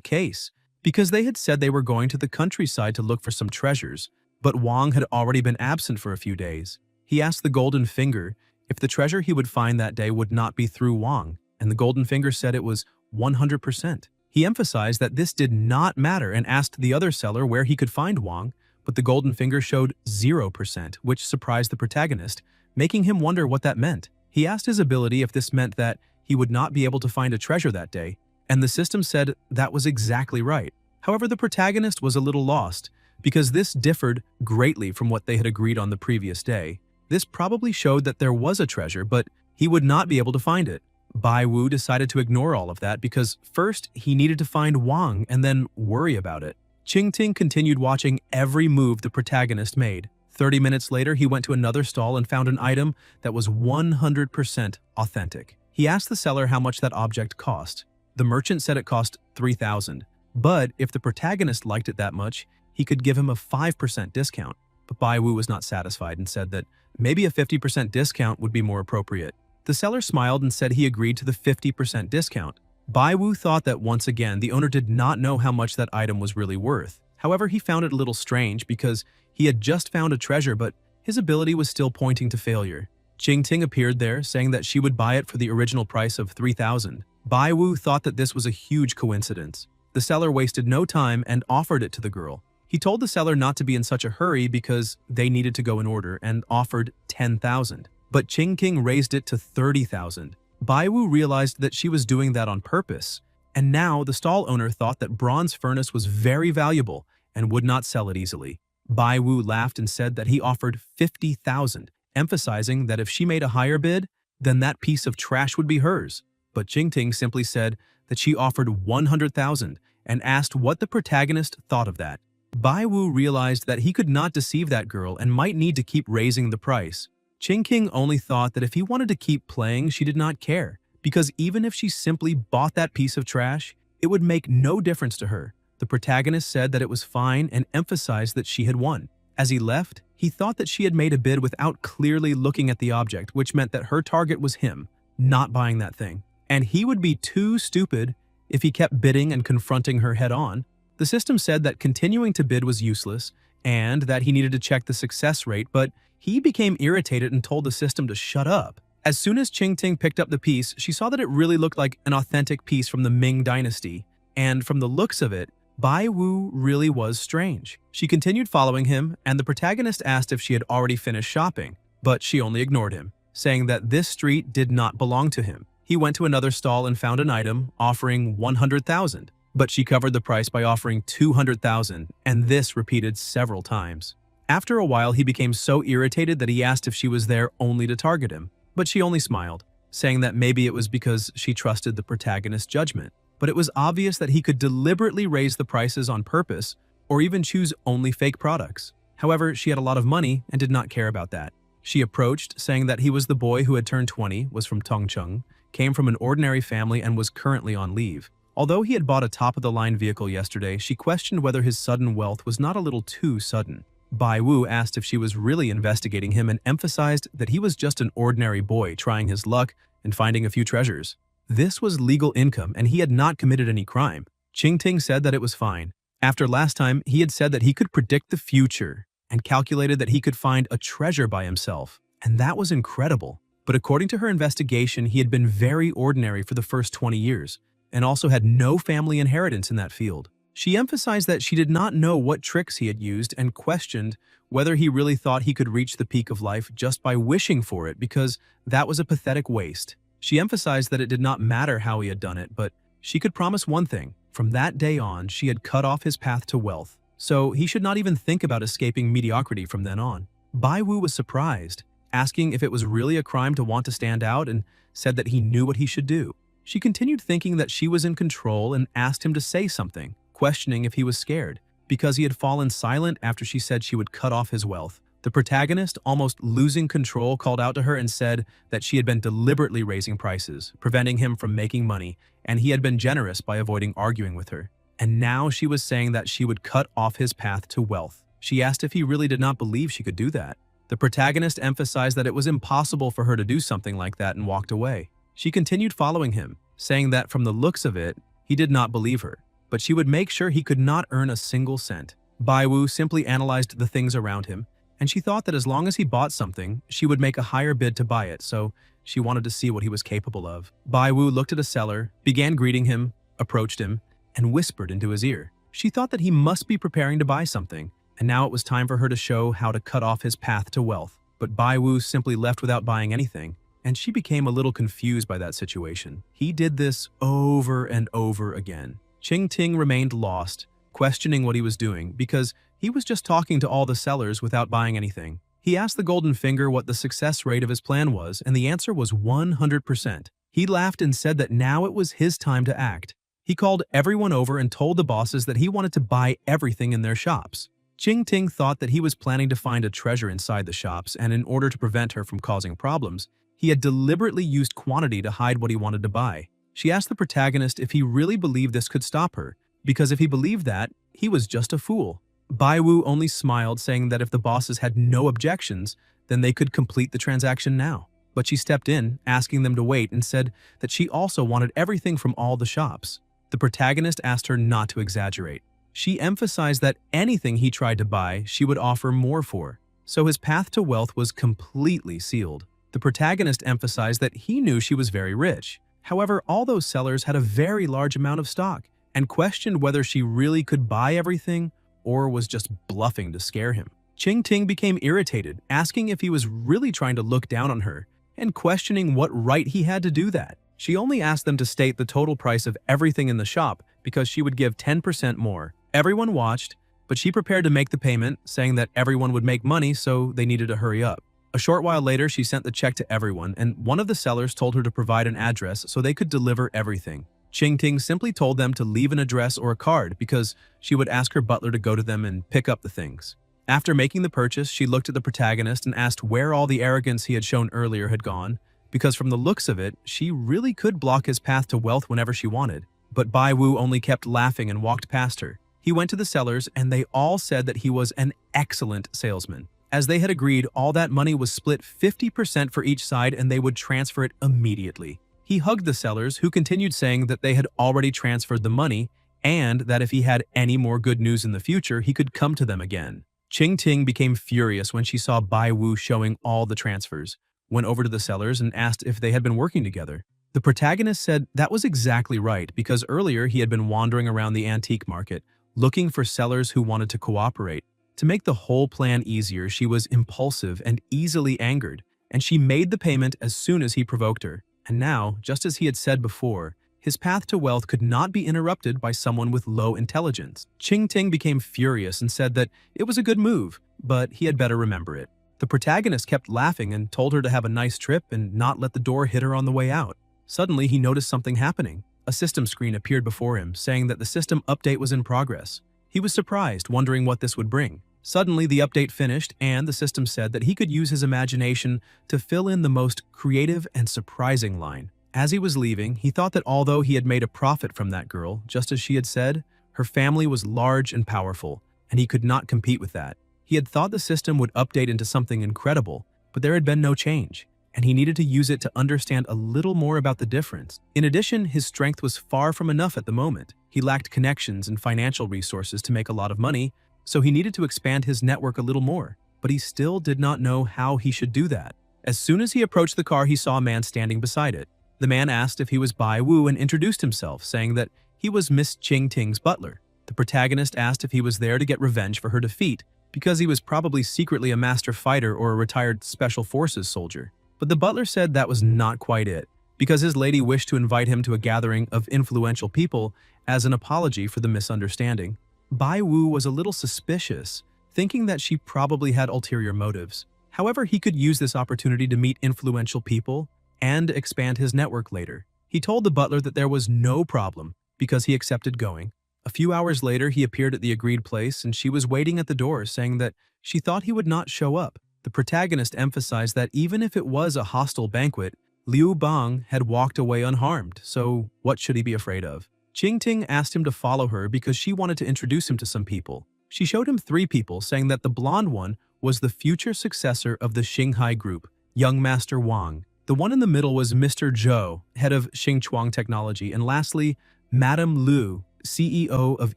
case, because they had said they were going to the countryside to look for some treasures, but Wang had already been absent for a few days. He asked the Golden Finger if the treasure he would find that day would not be through Wang, and the Golden Finger said it was 100%. He emphasized that this did not matter and asked the other seller where he could find Wang, but the Golden Finger showed 0%, which surprised the protagonist, making him wonder what that meant. He asked his ability if this meant that he would not be able to find a treasure that day, and the system said that was exactly right. However, the protagonist was a little lost, because this differed greatly from what they had agreed on the previous day. This probably showed that there was a treasure, but he would not be able to find it. Bai Wu decided to ignore all of that because first he needed to find Wang and then worry about it. Ching Ting continued watching every move the protagonist made. 30 minutes later, he went to another stall and found an item that was 100% authentic. He asked the seller how much that object cost. The merchant said it cost 3,000, but if the protagonist liked it that much, he could give him a 5% discount. But Bai Wu was not satisfied and said that maybe a 50% discount would be more appropriate. The seller smiled and said he agreed to the 50% discount. Bai Wu thought that once again, the owner did not know how much that item was really worth. However, he found it a little strange because he had just found a treasure, but his ability was still pointing to failure. Ching Ting appeared there, saying that she would buy it for the original price of 3,000. Bai Wu thought that this was a huge coincidence. The seller wasted no time and offered it to the girl. He told the seller not to be in such a hurry because they needed to go in order and offered 10,000. But Ching King raised it to 30,000. Bai Wu realized that she was doing that on purpose, and now the stall owner thought that bronze furnace was very valuable and would not sell it easily. Bai Wu laughed and said that he offered 50,000, emphasizing that if she made a higher bid, then that piece of trash would be hers. But Ching Ting simply said that she offered 100,000 and asked what the protagonist thought of that. Bai Wu realized that he could not deceive that girl and might need to keep raising the price. Ching King only thought that if he wanted to keep playing, she did not care, because even if she simply bought that piece of trash, it would make no difference to her. The protagonist said that it was fine and emphasized that she had won. As he left, he thought that she had made a bid without clearly looking at the object, which meant that her target was him, not buying that thing. And he would be too stupid if he kept bidding and confronting her head-on. The system said that continuing to bid was useless and that he needed to check the success rate, but he became irritated and told the system to shut up. As soon as Ching Ting picked up the piece, she saw that it really looked like an authentic piece from the Ming dynasty, and from the looks of it, Bai Wu really was strange. She continued following him, and the protagonist asked if she had already finished shopping, but she only ignored him, saying that this street did not belong to him. He went to another stall and found an item offering 100,000, but she covered the price by offering 200,000, and this repeated several times. After a while, he became so irritated that he asked if she was there only to target him, but she only smiled, saying that maybe it was because she trusted the protagonist's judgment. But it was obvious that he could deliberately raise the prices on purpose or even choose only fake products. However, she had a lot of money and did not care about that. She approached, saying that he was the boy who had turned 20, was from Tongcheng, came from an ordinary family and was currently on leave. Although he had bought a top-of-the-line vehicle yesterday, she questioned whether his sudden wealth was not a little too sudden. Bai Wu asked if she was really investigating him and emphasized that he was just an ordinary boy trying his luck and finding a few treasures. This was legal income and he had not committed any crime. Ching Ting said that it was fine. After last time, he had said that he could predict the future and calculated that he could find a treasure by himself. And that was incredible. But according to her investigation, he had been very ordinary for the first 20 years and also had no family inheritance in that field. She emphasized that she did not know what tricks he had used and questioned whether he really thought he could reach the peak of life just by wishing for it, because that was a pathetic waste. She emphasized that it did not matter how he had done it, but She could promise one thing: from that day on, she had cut off his path to wealth, so he should not even think about escaping mediocrity from then on. Bai Wu was surprised, asking if it was really a crime to want to stand out, and said that he knew what he should do. She continued thinking that she was in control and asked him to say something, questioning if he was scared, because he had fallen silent after she said she would cut off his wealth. The protagonist, almost losing control, called out to her and said that she had been deliberately raising prices, preventing him from making money, and he had been generous by avoiding arguing with her. And now she was saying that she would cut off his path to wealth. She asked if he really did not believe she could do that. The protagonist emphasized that it was impossible for her to do something like that and walked away. She continued following him, saying that from the looks of it, he did not believe her, but she would make sure he could not earn a single cent. Bai Wu simply analyzed the things around him, and she thought that as long as he bought something, she would make a higher bid to buy it, so she wanted to see what he was capable of. Bai Wu looked at a seller, began greeting him, approached him, and whispered into his ear. She thought that he must be preparing to buy something, and now it was time for her to show how to cut off his path to wealth. But Bai Wu simply left without buying anything, and she became a little confused by that situation. He did this over and over again. Qing Ting remained lost, questioning what he was doing because he was just talking to all the sellers without buying anything. He asked the Golden Finger what the success rate of his plan was, and the answer was 100%. He laughed and said that now it was his time to act. He called everyone over and told the bosses that he wanted to buy everything in their shops. Qing Ting thought that he was planning to find a treasure inside the shops, and in order to prevent her from causing problems, he had deliberately used quantity to hide what he wanted to buy. She asked the protagonist if he really believed this could stop her, because if he believed that, he was just a fool. Bai Wu only smiled, saying that if the bosses had no objections, then they could complete the transaction now. But she stepped in, asking them to wait, and said that she also wanted everything from all the shops. The protagonist asked her not to exaggerate. She emphasized that anything he tried to buy, she would offer more for, so his path to wealth was completely sealed. The protagonist emphasized that he knew she was very rich. However, all those sellers had a very large amount of stock, and questioned whether she really could buy everything or was just bluffing to scare him. Qing Ting became irritated, asking if he was really trying to look down on her, and questioning what right he had to do that. She only asked them to state the total price of everything in the shop because she would give 10% more. Everyone watched, but she prepared to make the payment, saying that everyone would make money, so they needed to hurry up. A short while later, she sent the check to everyone, and one of the sellers told her to provide an address so they could deliver everything. Qing Ting simply told them to leave an address or a card because she would ask her butler to go to them and pick up the things. After making the purchase, she looked at the protagonist and asked where all the arrogance he had shown earlier had gone, because from the looks of it, she really could block his path to wealth whenever she wanted. But Bai Wu only kept laughing and walked past her. He went to the sellers, and they all said that he was an excellent salesman. As they had agreed, all that money was split 50% for each side, and they would transfer it immediately. He hugged the sellers, who continued saying that they had already transferred the money, and that if he had any more good news in the future, he could come to them again. Qing Ting became furious when she saw Bai Wu showing all the transfers, went over to the sellers and asked if they had been working together. The protagonist said that was exactly right, because earlier he had been wandering around the antique market, looking for sellers who wanted to cooperate. To make the whole plan easier, she was impulsive and easily angered, and she made the payment as soon as he provoked her. And now, just as he had said before, his path to wealth could not be interrupted by someone with low intelligence. Qing Ting became furious and said that it was a good move, but he had better remember it. The protagonist kept laughing and told her to have a nice trip and not let the door hit her on the way out. Suddenly, he noticed something happening. A system screen appeared before him, saying that the system update was in progress. He was surprised, wondering what this would bring. Suddenly, the update finished, and the system said that he could use his imagination to fill in the most creative and surprising line. As he was leaving, he thought that although he had made a profit from that girl, just as she had said, her family was large and powerful, and he could not compete with that. He had thought the system would update into something incredible, but there had been no change, and he needed to use it to understand a little more about the difference. In addition, his strength was far from enough at the moment. He lacked connections and financial resources to make a lot of money, so he needed to expand his network a little more, but he still did not know how he should do that. As soon as he approached the car, he saw a man standing beside it. The man asked if he was Bai Wu and introduced himself, saying that he was Miss Qing Ting's butler. The protagonist asked if he was there to get revenge for her defeat, because he was probably secretly a master fighter or a retired special forces soldier. But the butler said that was not quite it. because his lady wished to invite him to a gathering of influential people as an apology for the misunderstanding. Bai Wu was a little suspicious, thinking that she probably had ulterior motives. However, he could use this opportunity to meet influential people and expand his network later. He told the butler that there was no problem because he accepted going. A few hours later, he appeared at the agreed place and she was waiting at the door saying that she thought he would not show up. The protagonist emphasized that even if it was a hostile banquet, Liu Bang had walked away unharmed, so what should he be afraid of? Qingting asked him to follow her because she wanted to introduce him to some people. She showed him 3 people, saying that the blonde one was the future successor of the Xinghai group, young Master Wang. The one in the middle was Mr. Zhou, head of Xingchuang Technology, and lastly, Madame Liu, CEO of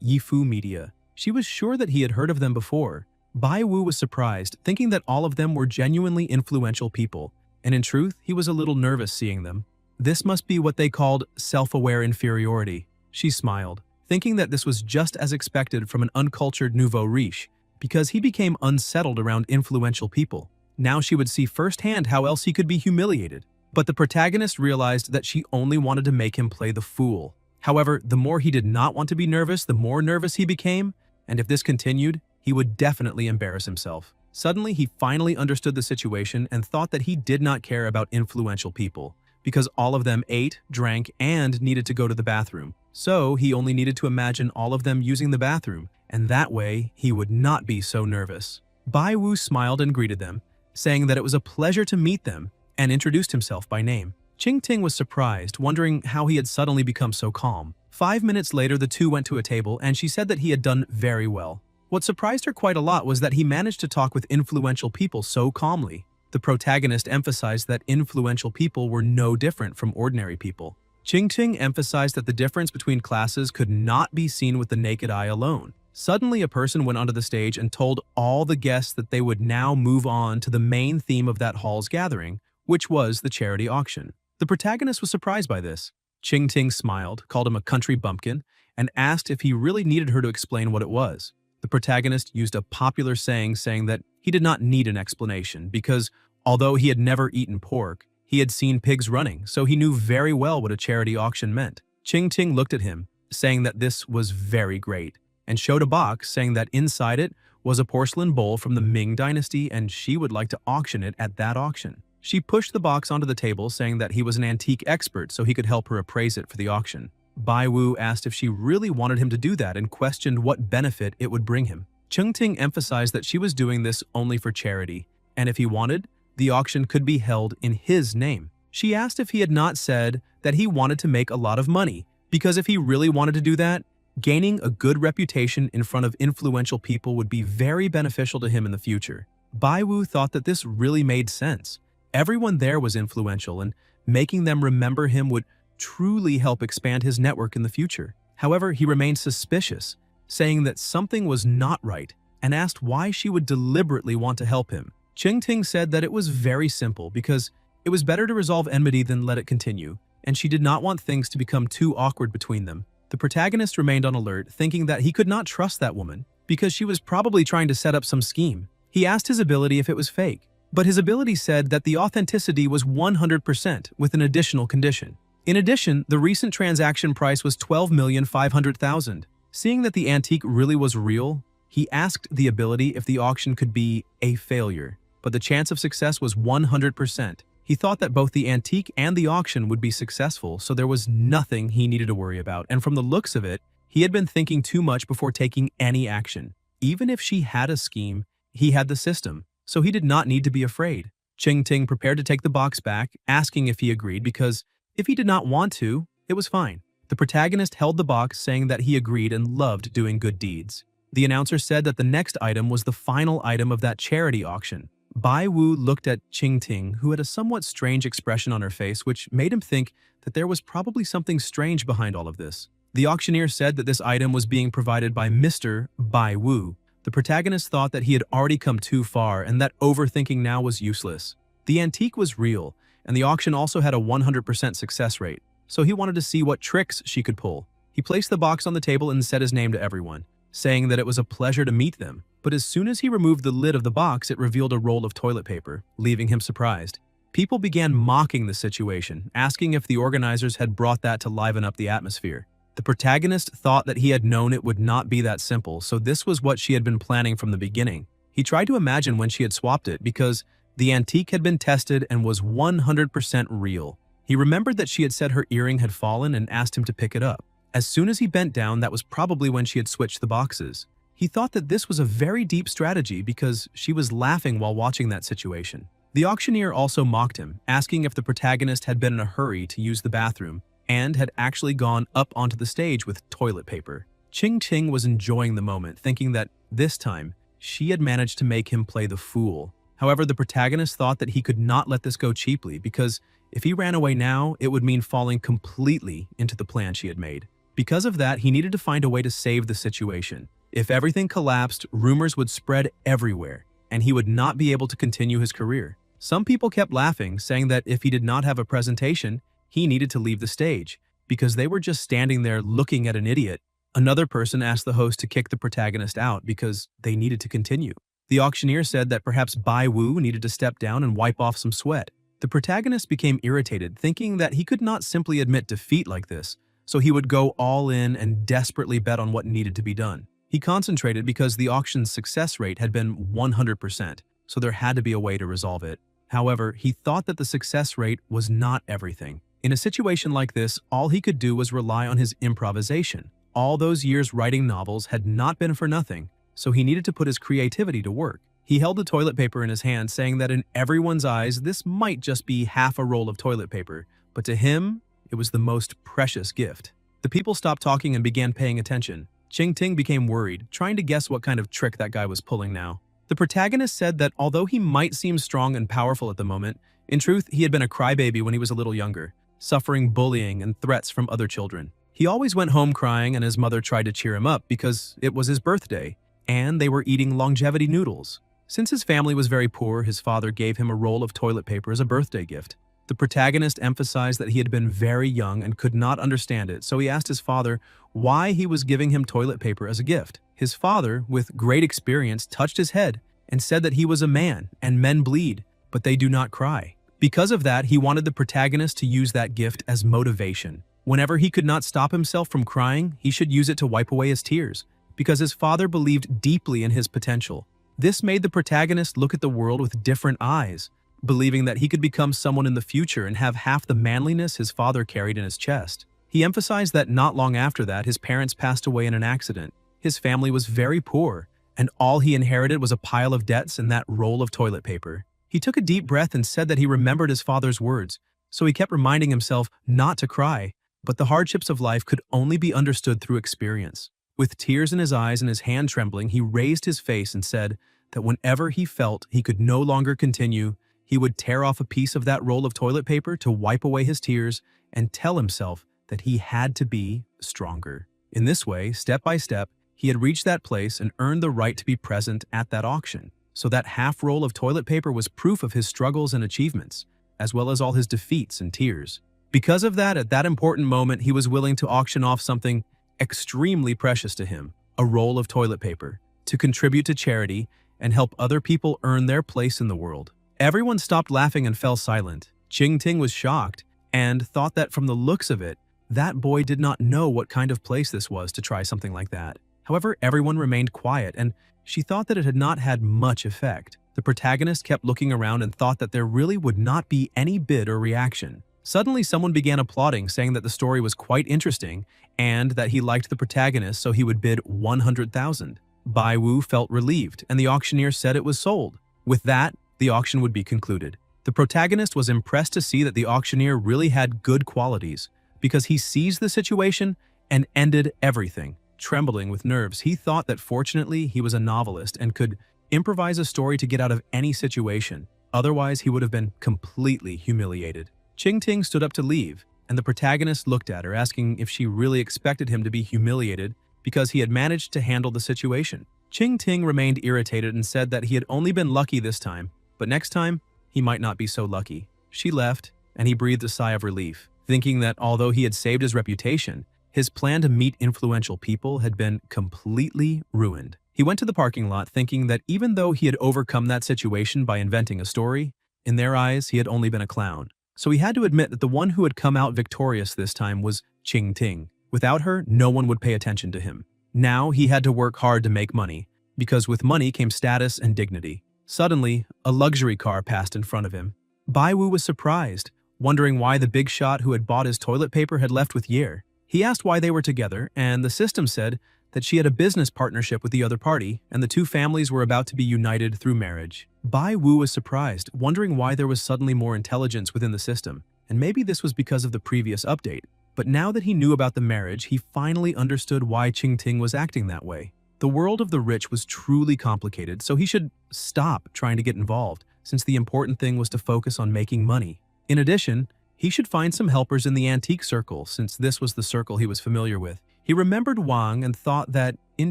Yifu Media. She was sure that he had heard of them before. Bai Wu was surprised, thinking that all of them were genuinely influential people, and in truth, he was a little nervous seeing them. This must be what they called self-aware inferiority. She smiled, thinking that this was just as expected from an uncultured nouveau riche, because he became unsettled around influential people. Now she would see firsthand how else he could be humiliated. But the protagonist realized that she only wanted to make him play the fool. However, the more he did not want to be nervous, the more nervous he became, and if this continued, he would definitely embarrass himself. Suddenly, he finally understood the situation and thought that he did not care about influential people, because all of them ate, drank, and needed to go to the bathroom. So he only needed to imagine all of them using the bathroom, and that way he would not be so nervous. Bai Wu smiled and greeted them, saying that it was a pleasure to meet them, and introduced himself by name. Qingting was surprised, wondering how he had suddenly become so calm. 5 minutes later, the two went to a table, and she said that he had done very well. What surprised her quite a lot was that he managed to talk with influential people so calmly. The protagonist emphasized that influential people were no different from ordinary people. Qingting emphasized that the difference between classes could not be seen with the naked eye alone. Suddenly, a person went onto the stage and told all the guests that they would now move on to the main theme of that hall's gathering, which was the charity auction. The protagonist was surprised by this. Qingting smiled, called him a country bumpkin, and asked if he really needed her to explain what it was. The protagonist used a popular saying that he did not need an explanation because, although he had never eaten pork, he had seen pigs running, so he knew very well what a charity auction meant. Qingting looked at him, saying that this was very great, and showed a box saying that inside it was a porcelain bowl from the Ming dynasty and she would like to auction it at that auction. She pushed the box onto the table, saying that he was an antique expert so he could help her appraise it for the auction. Bai Wu asked if she really wanted him to do that and questioned what benefit it would bring him. Qingting emphasized that she was doing this only for charity, and if he wanted, the auction could be held in his name. She asked if he had not said that he wanted to make a lot of money, because if he really wanted to do that, gaining a good reputation in front of influential people would be very beneficial to him in the future. Bai Wu thought that this really made sense. Everyone there was influential, and making them remember him would truly help expand his network in the future. However, he remained suspicious, saying that something was not right, and asked why she would deliberately want to help him. Qingting said that it was very simple because it was better to resolve enmity than let it continue, and she did not want things to become too awkward between them. The protagonist remained on alert, thinking that he could not trust that woman because she was probably trying to set up some scheme. He asked his ability if it was fake, but his ability said that the authenticity was 100% with an additional condition. In addition, the recent transaction price was 12,500,000. Seeing that the antique really was real, he asked the ability if the auction could be a failure, but the chance of success was 100%. He thought that both the antique and the auction would be successful, so there was nothing he needed to worry about, and from the looks of it, he had been thinking too much before taking any action. Even if she had a scheme, he had the system, so he did not need to be afraid. Qingting prepared to take the box back, asking if he agreed because if he did not want to, it was fine. The protagonist held the box, saying that he agreed and loved doing good deeds. The announcer said that the next item was the final item of that charity auction. Bai Wu looked at Qingting, who had a somewhat strange expression on her face, which made him think that there was probably something strange behind all of this. The auctioneer said that this item was being provided by Mr. Bai Wu. The protagonist thought that he had already come too far and that overthinking now was useless. The antique was real, and the auction also had a 100% success rate, so he wanted to see what tricks she could pull. He placed the box on the table and said his name to everyone, saying that it was a pleasure to meet them. But as soon as he removed the lid of the box, it revealed a roll of toilet paper, leaving him surprised. People began mocking the situation, asking if the organizers had brought that to liven up the atmosphere. The protagonist thought that he had known it would not be that simple, so this was what she had been planning from the beginning. He tried to imagine when she had swapped it because the antique had been tested and was 100% real. He remembered that she had said her earring had fallen and asked him to pick it up. As soon as he bent down, that was probably when she had switched the boxes. He thought that this was a very deep strategy because she was laughing while watching that situation. The auctioneer also mocked him, asking if the protagonist had been in a hurry to use the bathroom and had actually gone up onto the stage with toilet paper. Ching Ching was enjoying the moment, thinking that this time she had managed to make him play the fool. However, the protagonist thought that he could not let this go cheaply because if he ran away now, it would mean falling completely into the plan she had made. Because of that, he needed to find a way to save the situation. If everything collapsed, rumors would spread everywhere, and he would not be able to continue his career. Some people kept laughing, saying that if he did not have a presentation, he needed to leave the stage, because they were just standing there looking at an idiot. Another person asked the host to kick the protagonist out because they needed to continue. The auctioneer said that perhaps Bai Wu needed to step down and wipe off some sweat. The protagonist became irritated, thinking that he could not simply admit defeat like this, so he would go all in and desperately bet on what needed to be done. He concentrated because the auction's success rate had been 100%, so there had to be a way to resolve it. However, he thought that the success rate was not everything. In a situation like this, all he could do was rely on his improvisation. All those years writing novels had not been for nothing, so he needed to put his creativity to work. He held the toilet paper in his hand, saying that in everyone's eyes, this might just be half a roll of toilet paper, but to him, it was the most precious gift. The people stopped talking and began paying attention. Ching Ting became worried, trying to guess what kind of trick that guy was pulling now. The protagonist said that although he might seem strong and powerful at the moment, in truth, he had been a crybaby when he was a little younger, suffering bullying and threats from other children. He always went home crying, and his mother tried to cheer him up because it was his birthday, and they were eating longevity noodles. Since his family was very poor, his father gave him a roll of toilet paper as a birthday gift. The protagonist emphasized that he had been very young and could not understand it, so he asked his father why he was giving him toilet paper as a gift. His father, with great experience, touched his head and said that he was a man and men bleed, but they do not cry. Because of that, he wanted the protagonist to use that gift as motivation. Whenever he could not stop himself from crying, he should use it to wipe away his tears, because his father believed deeply in his potential. This made the protagonist look at the world with different eyes, believing that he could become someone in the future and have half the manliness his father carried in his chest. He emphasized that not long after that, his parents passed away in an accident. His family was very poor, and all he inherited was a pile of debts and that roll of toilet paper. He took a deep breath and said that he remembered his father's words, so he kept reminding himself not to cry, but the hardships of life could only be understood through experience. With tears in his eyes and his hand trembling, he raised his face and said that whenever he felt he could no longer continue, he would tear off a piece of that roll of toilet paper to wipe away his tears and tell himself that he had to be stronger. In this way, step by step, he had reached that place and earned the right to be present at that auction. So that half roll of toilet paper was proof of his struggles and achievements, as well as all his defeats and tears. Because of that, at that important moment, he was willing to auction off something extremely precious to him, a roll of toilet paper, to contribute to charity and help other people earn their place in the world. Everyone stopped laughing and fell silent. Ching Ting was shocked and thought that from the looks of it, that boy did not know what kind of place this was to try something like that. However, everyone remained quiet, and she thought that it had not had much effect. The protagonist kept looking around and thought that there really would not be any bid or reaction. Suddenly, someone began applauding, saying that the story was quite interesting and that he liked the protagonist, so he would bid 100,000. Bai Wu felt relieved, and the auctioneer said it was sold. With that, the auction would be concluded. The protagonist was impressed to see that the auctioneer really had good qualities, because he seized the situation and ended everything. Trembling with nerves, he thought that fortunately he was a novelist and could improvise a story to get out of any situation. Otherwise, he would have been completely humiliated. Ching Ting stood up to leave, and the protagonist looked at her, asking if she really expected him to be humiliated because he had managed to handle the situation. Ching Ting remained irritated and said that he had only been lucky this time, but next time, he might not be so lucky. She left, and he breathed a sigh of relief, thinking that although he had saved his reputation, his plan to meet influential people had been completely ruined. He went to the parking lot thinking that even though he had overcome that situation by inventing a story, In their eyes, he had only been a clown. So he had to admit that the one who had come out victorious this time was Qing Ting. Without her, no one would pay attention to him. Now he had to work hard to make money, because with money came status and dignity. Suddenly, a luxury car passed in front of him. Bai Wu was surprised, wondering why the big shot who had bought his toilet paper had left with Ye. He asked why they were together, and the system said that she had a business partnership with the other party, and the two families were about to be united through marriage. Bai Wu was surprised, wondering why there was suddenly more intelligence within the system, and maybe this was because of the previous update. But now that he knew about the marriage, he finally understood why Qing Ting was acting that way. The world of the rich was truly complicated, so he should stop trying to get involved, since the important thing was to focus on making money. In addition, he should find some helpers in the antique circle, since this was the circle he was familiar with. He remembered Wang and thought that, in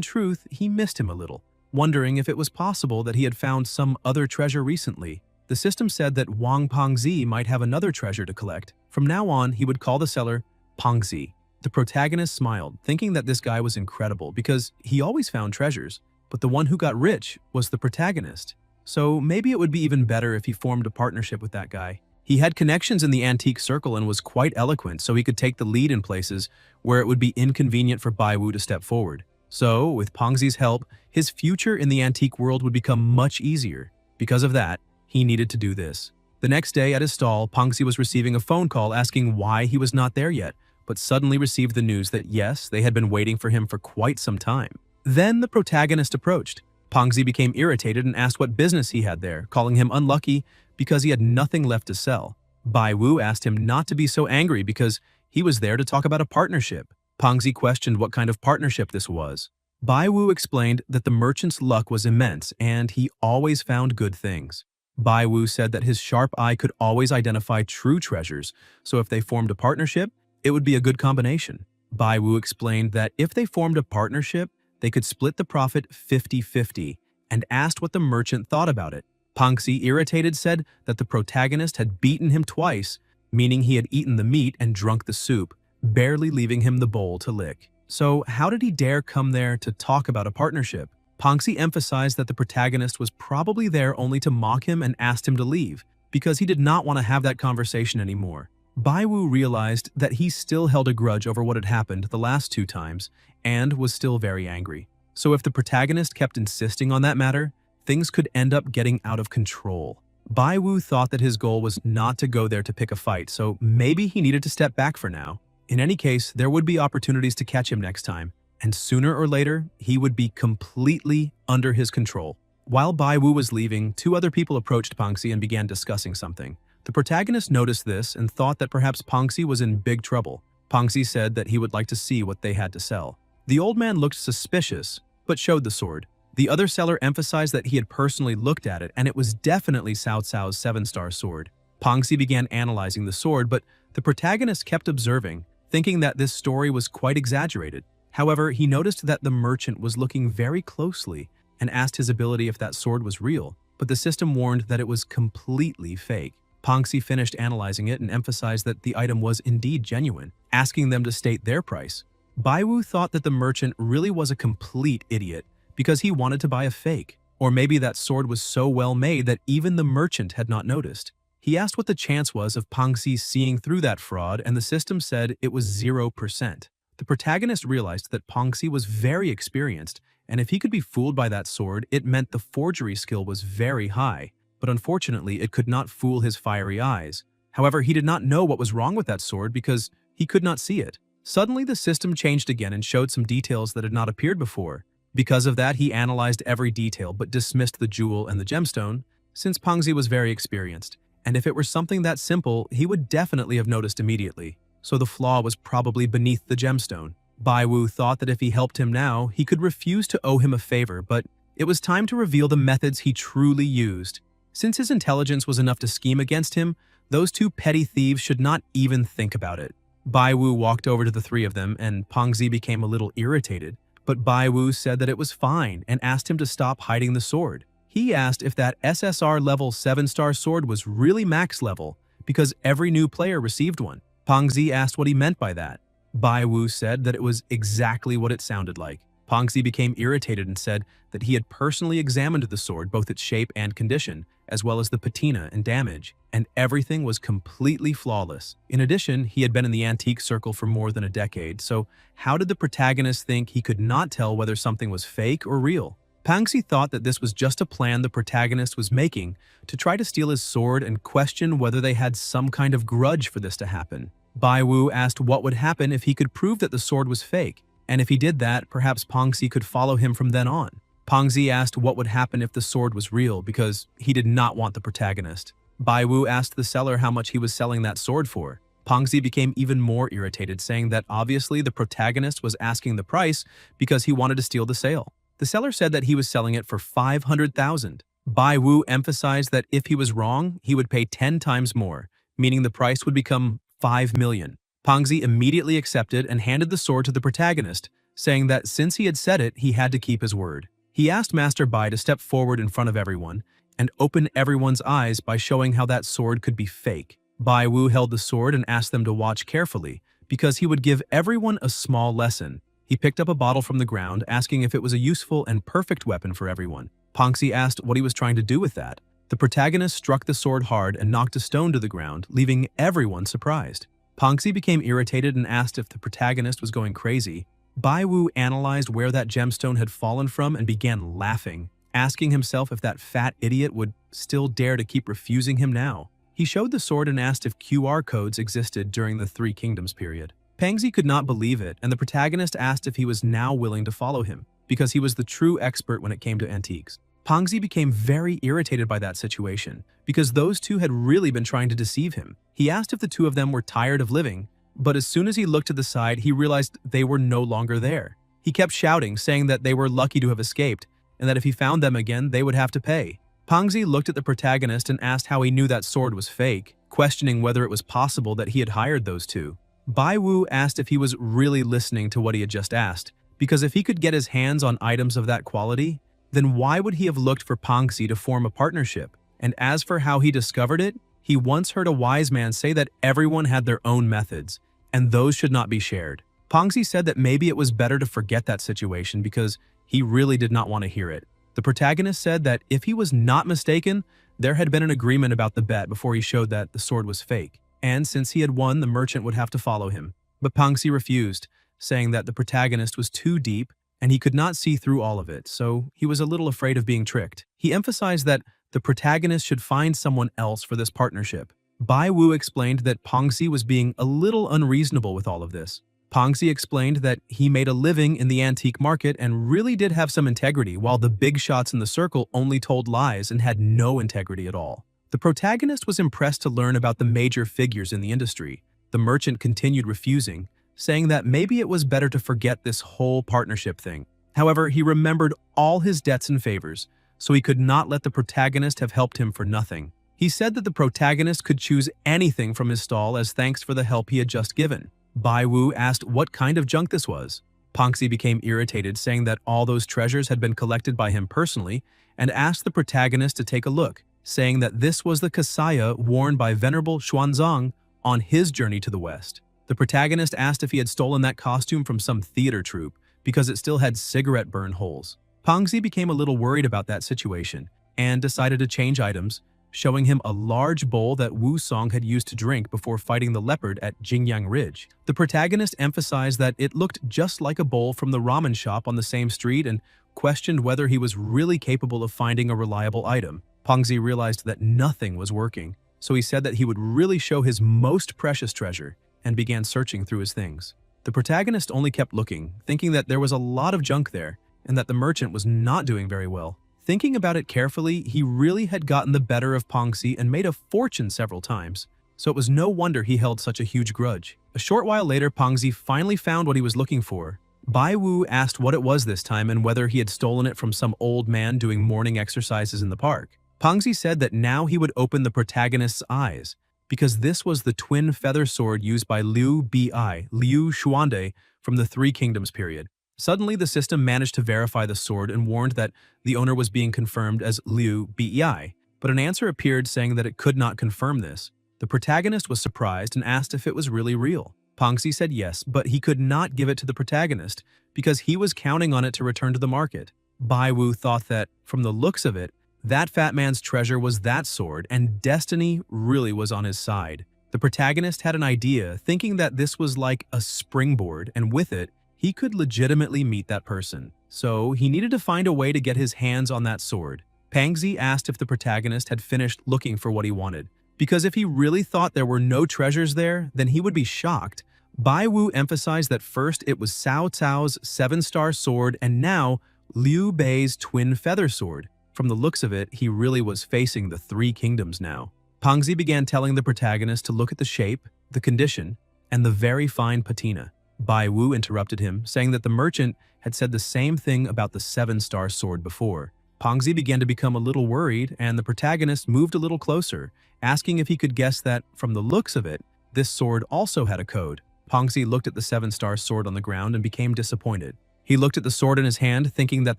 truth, he missed him a little, wondering if it was possible that he had found some other treasure recently. The system said that Wang Pengzi might have another treasure to collect. From now on, he would call the seller Pengzi. The protagonist smiled, thinking that this guy was incredible because he always found treasures, but the one who got rich was the protagonist. So maybe it would be even better if he formed a partnership with that guy. He had connections in the antique circle and was quite eloquent, so he could take the lead in places where it would be inconvenient for Bai Wu to step forward. So, with Pengzi's help, his future in the antique world would become much easier. Because of that, he needed to do this. The next day at his stall, Pengzi was receiving a phone call asking why he was not there yet, but suddenly received the news that yes, they had been waiting for him for quite some time. Then the protagonist approached. Pengzi became irritated and asked what business he had there, calling him unlucky because he had nothing left to sell. Bai Wu asked him not to be so angry because he was there to talk about a partnership. Pengzi questioned what kind of partnership this was. Bai Wu explained that the merchant's luck was immense and he always found good things. Bai Wu said that his sharp eye could always identify true treasures, so if they formed a partnership, it would be a good combination. Bai Wu explained that if they formed a partnership, they could split the profit 50-50 and asked what the merchant thought about it. Pengzi, irritated, said that the protagonist had beaten him twice, meaning he had eaten the meat and drunk the soup, barely leaving him the bowl to lick. So how did he dare come there to talk about a partnership? Pengzi emphasized that the protagonist was probably there only to mock him and asked him to leave, because he did not want to have that conversation anymore. Bai Wu realized that he still held a grudge over what had happened the last 2 times and was still very angry. So if the protagonist kept insisting on that matter, things could end up getting out of control. Bai Wu thought that his goal was not to go there to pick a fight, so maybe he needed to step back for now. In any case, there would be opportunities to catch him next time, and sooner or later, he would be completely under his control. While Bai Wu was leaving, 2 other people approached Pengzi and began discussing something. The protagonist noticed this and thought that perhaps Pengzi was in big trouble. Pengzi said that he would like to see what they had to sell. The old man looked suspicious, but showed the sword. The other seller emphasized that he had personally looked at it and it was definitely Cao Cao's 7-star sword. Pengzi began analyzing the sword, but the protagonist kept observing, thinking that this story was quite exaggerated. However, he noticed that the merchant was looking very closely and asked his ability if that sword was real, but the system warned that it was completely fake. Pengzi finished analyzing it and emphasized that the item was indeed genuine, asking them to state their price. Bai Wu thought that the merchant really was a complete idiot because he wanted to buy a fake, or maybe that sword was so well made that even the merchant had not noticed. He asked what the chance was of Pengzi seeing through that fraud, and the system said it was 0%. The protagonist realized that Pengzi was very experienced, and if he could be fooled by that sword, it meant the forgery skill was very high. But unfortunately, it could not fool his fiery eyes. However, he did not know what was wrong with that sword because he could not see it. Suddenly, the system changed again and showed some details that had not appeared before. Because of that, he analyzed every detail but dismissed the jewel and the gemstone, since Pengzi was very experienced, and if it were something that simple, he would definitely have noticed immediately. So the flaw was probably beneath the gemstone. Bai Wu thought that if he helped him now, he could refuse to owe him a favor, but it was time to reveal the methods he truly used. Since his intelligence was enough to scheme against him, those 2 petty thieves should not even think about it. Bai Wu walked over to the 3 of them, and Pengzi became a little irritated, but Bai Wu said that it was fine and asked him to stop hiding the sword. He asked if that SSR level 7-star sword was really max level, because every new player received one. Pengzi asked what he meant by that. Bai Wu said that it was exactly what it sounded like. Pongzi became irritated and said that he had personally examined the sword, both its shape and condition, as well as the patina and damage, and everything was completely flawless. In addition, he had been in the antique circle for more than a decade, so how did the protagonist think he could not tell whether something was fake or real? Pongzi thought that this was just a plan the protagonist was making to try to steal his sword and questioned whether they had some kind of grudge for this to happen. Bai Wu asked what would happen if he could prove that the sword was fake, and if he did that, perhaps Pongzi could follow him from then on. Pongzi asked what would happen if the sword was real because he did not want the protagonist. Bai Wu asked the seller how much he was selling that sword for. Pongzi became even more irritated, saying that obviously the protagonist was asking the price because he wanted to steal the sale. The seller said that he was selling it for 500,000. Bai Wu emphasized that if he was wrong, he would pay 10 times more, meaning the price would become 5 million. Pongzi immediately accepted and handed the sword to the protagonist, saying that since he had said it, he had to keep his word. He asked Master Bai to step forward in front of everyone and open everyone's eyes by showing how that sword could be fake. Bai Wu held the sword and asked them to watch carefully because he would give everyone a small lesson. He picked up a bottle from the ground, asking if it was a useful and perfect weapon for everyone. Pongzi asked what he was trying to do with that. The protagonist struck the sword hard and knocked a stone to the ground, leaving everyone surprised. Pongzi became irritated and asked if the protagonist was going crazy. Bai Wu analyzed where that gemstone had fallen from and began laughing, asking himself if that fat idiot would still dare to keep refusing him now. He showed the sword and asked if QR codes existed during the Three Kingdoms period. Pongzi could not believe it, and the protagonist asked if he was now willing to follow him, because he was the true expert when it came to antiques. Pongzi became very irritated by that situation, because those two had really been trying to deceive him. He asked if the two of them were tired of living, but as soon as he looked to the side, he realized they were no longer there. He kept shouting, saying that they were lucky to have escaped, and that if he found them again, they would have to pay. Pongzi looked at the protagonist and asked how he knew that sword was fake, questioning whether it was possible that he had hired those two. Bai Wu asked if he was really listening to what he had just asked, because if he could get his hands on items of that quality, then why would he have looked for Pongzi to form a partnership? And as for how he discovered it, he once heard a wise man say that everyone had their own methods, and those should not be shared. Pongzi said that maybe it was better to forget that situation because he really did not want to hear it. The protagonist said that if he was not mistaken, there had been an agreement about the bet before he showed that the sword was fake, and since he had won, the merchant would have to follow him. But Pongzi refused, saying that the protagonist was too deep and he could not see through all of it, so he was a little afraid of being tricked. He emphasized that the protagonist should find someone else for this partnership. Bai Wu explained that Pongzi was being a little unreasonable with all of this. Pongzi explained that he made a living in the antique market and really did have some integrity, while the big shots in the circle only told lies and had no integrity at all. The protagonist was impressed to learn about the major figures in the industry. The merchant continued refusing, saying that maybe it was better to forget this whole partnership thing. However, he remembered all his debts and favors, so he could not let the protagonist have helped him for nothing. He said that the protagonist could choose anything from his stall as thanks for the help he had just given. Bai Wu asked what kind of junk this was. Pongzi became irritated, saying that all those treasures had been collected by him personally, and asked the protagonist to take a look, saying that this was the kasaya worn by Venerable Xuanzang on his journey to the west. The protagonist asked if he had stolen that costume from some theater troupe because it still had cigarette burn holes. Pongzi became a little worried about that situation and decided to change items, showing him a large bowl that Wu Song had used to drink before fighting the leopard at Jingyang Ridge. The protagonist emphasized that it looked just like a bowl from the ramen shop on the same street and questioned whether he was really capable of finding a reliable item. Pongzi realized that nothing was working, so he said that he would really show his most precious treasure and began searching through his things. The protagonist only kept looking, thinking that there was a lot of junk there and that the merchant was not doing very well. Thinking about it carefully, he really had gotten the better of Pongzi and made a fortune several times, so it was no wonder he held such a huge grudge. A short while later, Pongzi finally found what he was looking for. Bai Wu asked what it was this time and whether he had stolen it from some old man doing morning exercises in the park. Pongzi said that now he would open the protagonist's eyes, because this was the twin feather sword used by Liu Xuande from the Three Kingdoms period. Suddenly, the system managed to verify the sword and warned that the owner was being confirmed as Liu Bei, but an answer appeared saying that it could not confirm this. The protagonist was surprised and asked if it was really real. Pongzi said yes, but he could not give it to the protagonist because he was counting on it to return to the market. Bai Wu thought that, from the looks of it, that fat man's treasure was that sword and destiny really was on his side. The protagonist had an idea, thinking that this was like a springboard, and with it, he could legitimately meet that person. So he needed to find a way to get his hands on that sword. Pangzi asked if the protagonist had finished looking for what he wanted, because if he really thought there were no treasures there, then he would be shocked. Bai Wu emphasized that first it was Cao Cao's 7-star sword and now Liu Bei's twin feather sword. From the looks of it, he really was facing the 3 kingdoms now. Pangzi began telling the protagonist to look at the shape, the condition, and the very fine patina. Bai Wu interrupted him, saying that the merchant had said the same thing about the 7-star sword before. Pangzi began to become a little worried, and the protagonist moved a little closer, asking if he could guess that, from the looks of it, this sword also had a code. Pangzi looked at the 7-star sword on the ground and became disappointed. He looked at the sword in his hand, thinking that